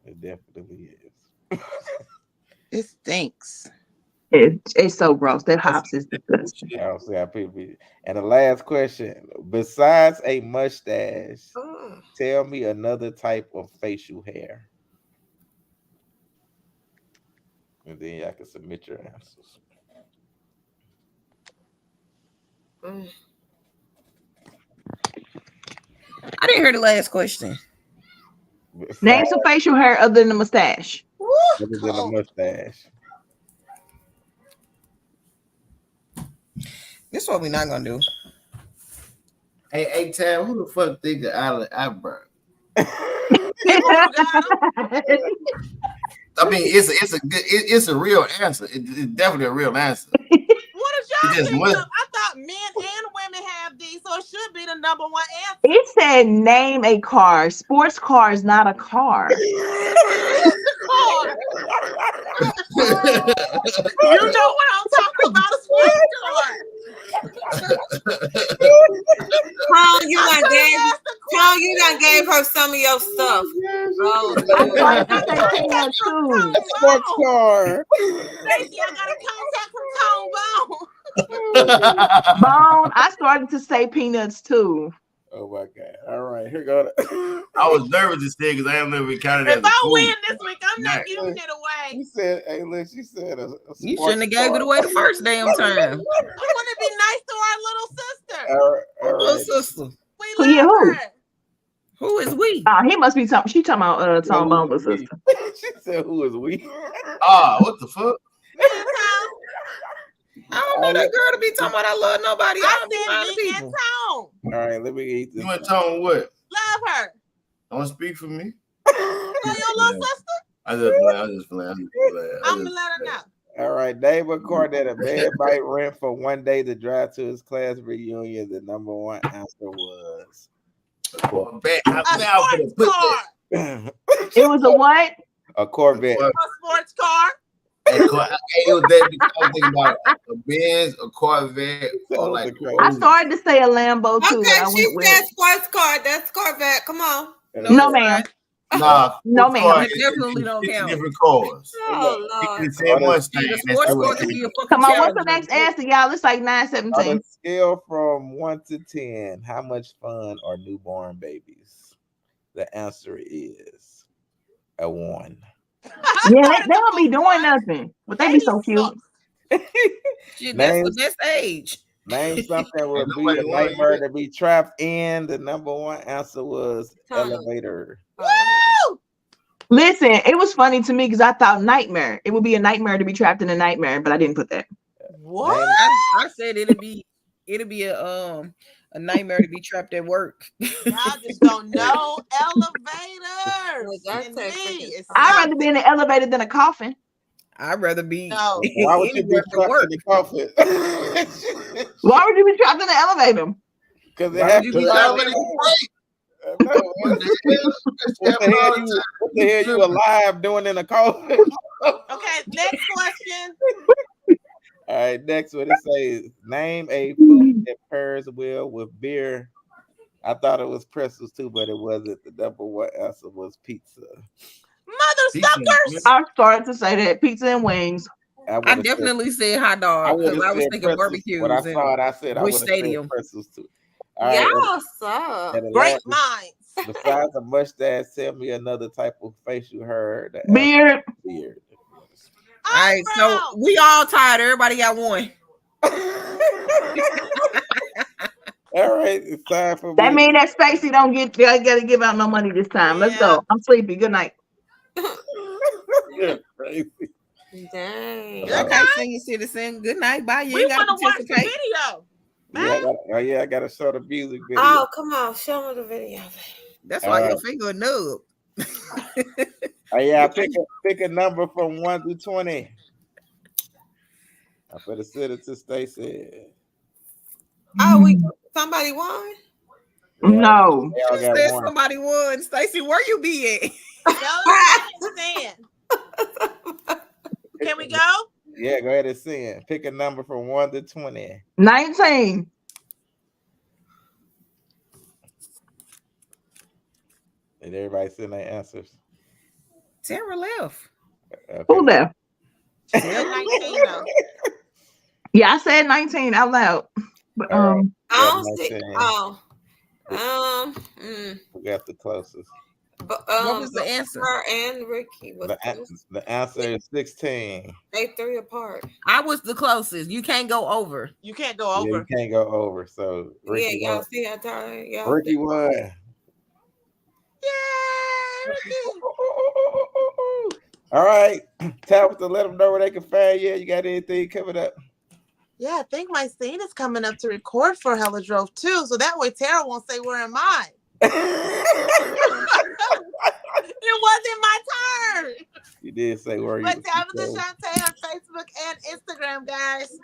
It definitely is. It stinks. It's so gross. That hops is disgusting. I don't see how people be. And the last question: besides a mustache, Oh. tell me another type of facial hair. And then y'all can submit your answers. Mm. I didn't hear the last question. Name some facial hair other than the mustache. Other than a mustache. This is what we're not gonna do. Hey, Tab, who the fuck think of Island Eyebrow? I mean, it's a real answer. It's definitely a real answer. What is y'all It just giving must- up? I thought men and women have these, so it should be the number one answer. It said name a car. Sports car is not a car. You know what I'm talking about? A sports car. Paul, you done gave her some of your stuff. Oh, I started to say peanut too. Sports car. Stacey, I got a contact from Tone Bone. Bone. I started to say peanuts too. Oh my god! All right, here go. I was nervous to say because I am never counted as If a I food. win this week, I'm not Nice. giving it away. She said, "Hey, look," she said, a You shouldn't have gave it away the first damn time. I want to be nice to our little sister. All Little right. sister. We Who love you, who? her. Who is we? He must be talking. She talking about Tom Bone's sister. She said, "Who is we?" What the fuck? Me and Tone. I don't know that girl to be talking about I love nobody. I I don't be said lying to me and people. Tone. All right, let me eat this. You want to tell them what? Love her. Don't speak for me. So your little sister? I'm just playing. I'm gonna let her know. All right, name a car that a man might rent for one day to drive to his class reunion. The number one answer was A sports car. It was a what? a Corvette. A sports car. It was that I was thinking about a Benz, a Corvette, or like I started to say a Lambo too. Okay, but I she went said with sports car. That's Corvette. Come on. no, ma'am. nah, No, ma'am. It definitely don't count. Different cars. Oh, Lord. You can say Mustang. The That's sports what car it could is. be a fucking Come on, what's the Challenger. next answer, y'all? It's like On a 9:17. scale from 1 to 10, how much fun are newborn babies? The answer is a 1. Yeah, they don't be doing nothing, but they be so cute. Shit, Name- that's age. Name something would be Nobody a wanted nightmare it. to be trapped in. The number one answer was Tunnel. elevator. Woo! Listen, it was funny to me because I thought nightmare. It would be a nightmare to be trapped in a nightmare, but I didn't put that. What? I said it'd be a nightmare to be trapped at work. Y'all just don't know elevators. Well, that's And that me, freaking- it's I'd rather something. be in an elevator than a coffin. I'd rather be No. Why would you be anywhere but trapped work. in the coffin? Why would you be trapped in an elevator? Because it Why would has you to be be. trapped Elevator in- break. What the hell you alive doing in a coffin? Okay, next question. All right, next one. It says, name a food that pairs well with beer. I thought it was pretzels too, but it wasn't. The number one answer was pizza. Mother suckers. I started to say that pizza and wings. I would've definitely said hot said, dog because would've I was said thinking pretzels. barbecues. When I and saw it, I said I Busch would have said Stadium. pretzels too. All right. Y'all suck. And the Great last, minds. besides a mustache, tell me another type of face you heard. The Beard. beard. All right, so we all tired. Everybody got one. All right, it's time for me. That mean that Stacey don't gotta give out no money this time. Let's go. I'm sleepy. Good night. You're crazy. Dang. Okay, senior citizen. Good night. Bye. You We ain't got want to to watch the participate. video. Yeah, I gotta show the music video. Oh, come on. Show me the video. That's why your finger a nub. Oh yeah, pick a number from 1 to 20. I better send it to Stacey. Oh, somebody won? No. They all got Said one. somebody won. Stacey, where you be at? Can we go? Yeah, go ahead and send. Pick a number from 1 to 20. 19. Did everybody send their answers? Tara left. Okay. Who left? She said 19 though. Yeah, I said 19 out loud. But All right. I don't Yeah, see. 19. Oh. We got the closest. But, What was the answer? Her and Ricky. The answer is 16. They 3 apart. I was the closest. You can't go over. You can't go Yeah, over. you can't go over. So Ricky Yeah, y'all won. see how tired y'all. Ricky won. Yay, Ricky. All right. Tabitha, let them know where they can find you. You got anything coming up? Yeah, I think my scene is coming up to record for Hella Drove too. So that way Tara won't say, where am I? It wasn't my turn. You did say where you. But Tabitha Shantae on Facebook and Instagram, guys.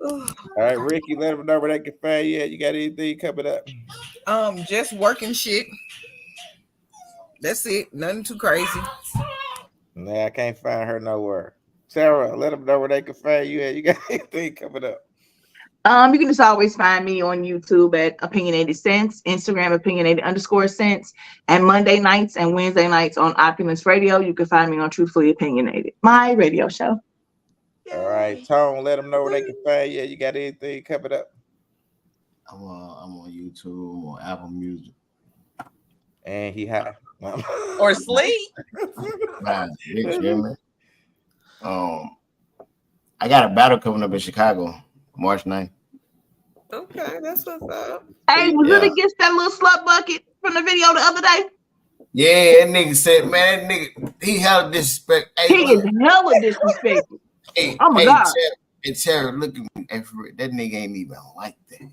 All right, Ricky, let them know where they can find you. You got anything coming up? Just working shit. That's it. Nothing too crazy. Nah, I can't find her nowhere. Sarah, let them know where they can find you. You got anything coming up? You can just always find me on YouTube at Opinionated Sense, Instagram Opinionated_Sense, and Monday nights and Wednesday nights on Opulence Radio. You can find me on Truthfully Opinionated, my radio show. All right, Tone, let them know where they can find you. You got anything coming up? I'm on YouTube, on Apple Music. And he high. Or sleep. Man, you hear me? I got a battle coming up in Chicago, March 9th. Okay, that's what's up. Hey, was it against that little slut bucket from the video the other day? Yeah, that nigga said, man, that nigga, he hella disrespect. Hey, He is hella disrespectful. Hey, Oh my God. Terry, look at me. That nigga ain't even like that.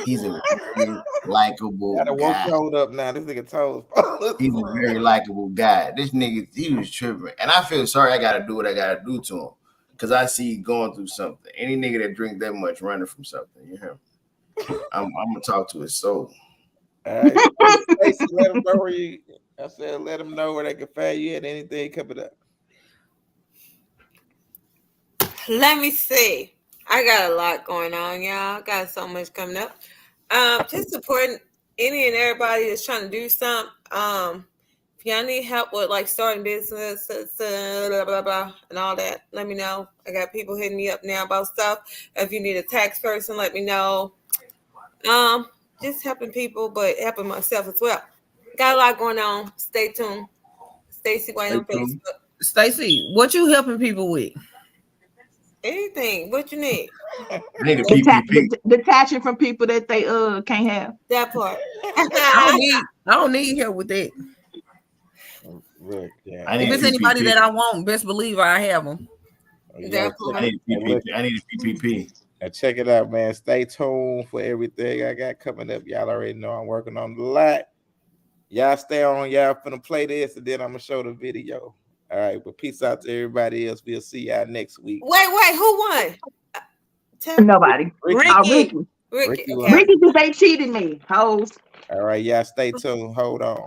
He's a very likable Gotta guy. woke up now. This nigga toes. He's a very likable guy. This nigga, he was tripping. And I feel sorry I gotta do what I gotta do to him. Because I see he going through something. Any nigga that drink that much running from something, you hear me? I'm gonna talk to his soul. All right. Stacey, let them know where you. I said, let them know where they can find you and anything coming up. Let me see. I got a lot going on, y'all. I got so much coming up. Just supporting any and everybody that's trying to do something. If y'all need help with like starting business, blah, blah, blah, and all that, let me know. I got people hitting me up now about stuff. If you need a tax person, let me know. Just helping people, but helping myself as well. Got a lot going on. Stay tuned. Stacey White on Facebook. Stacey, what you helping people with? Anything. What you need? I need a PPP. Detaching from people that they can't have. That part. I don't need help with that. Look, yeah. I need If it's a anybody PPP. that I want, best believe I have them. Yeah, I need a PPP. I need a PPP. and check it out, man. Stay tuned for everything I got coming up. Y'all already know I'm working on a lot. Y'all stay on. Y'all finna play this, and then I'm gonna show the video. All right, but peace out to everybody else. We'll see y'all next week. Wait, who won? Nobody. Ricky. Ricky. Ricky. Ricky Okay. won. Ricky, because they cheated me. Hoes. All right, y'all stay tuned. Hold on.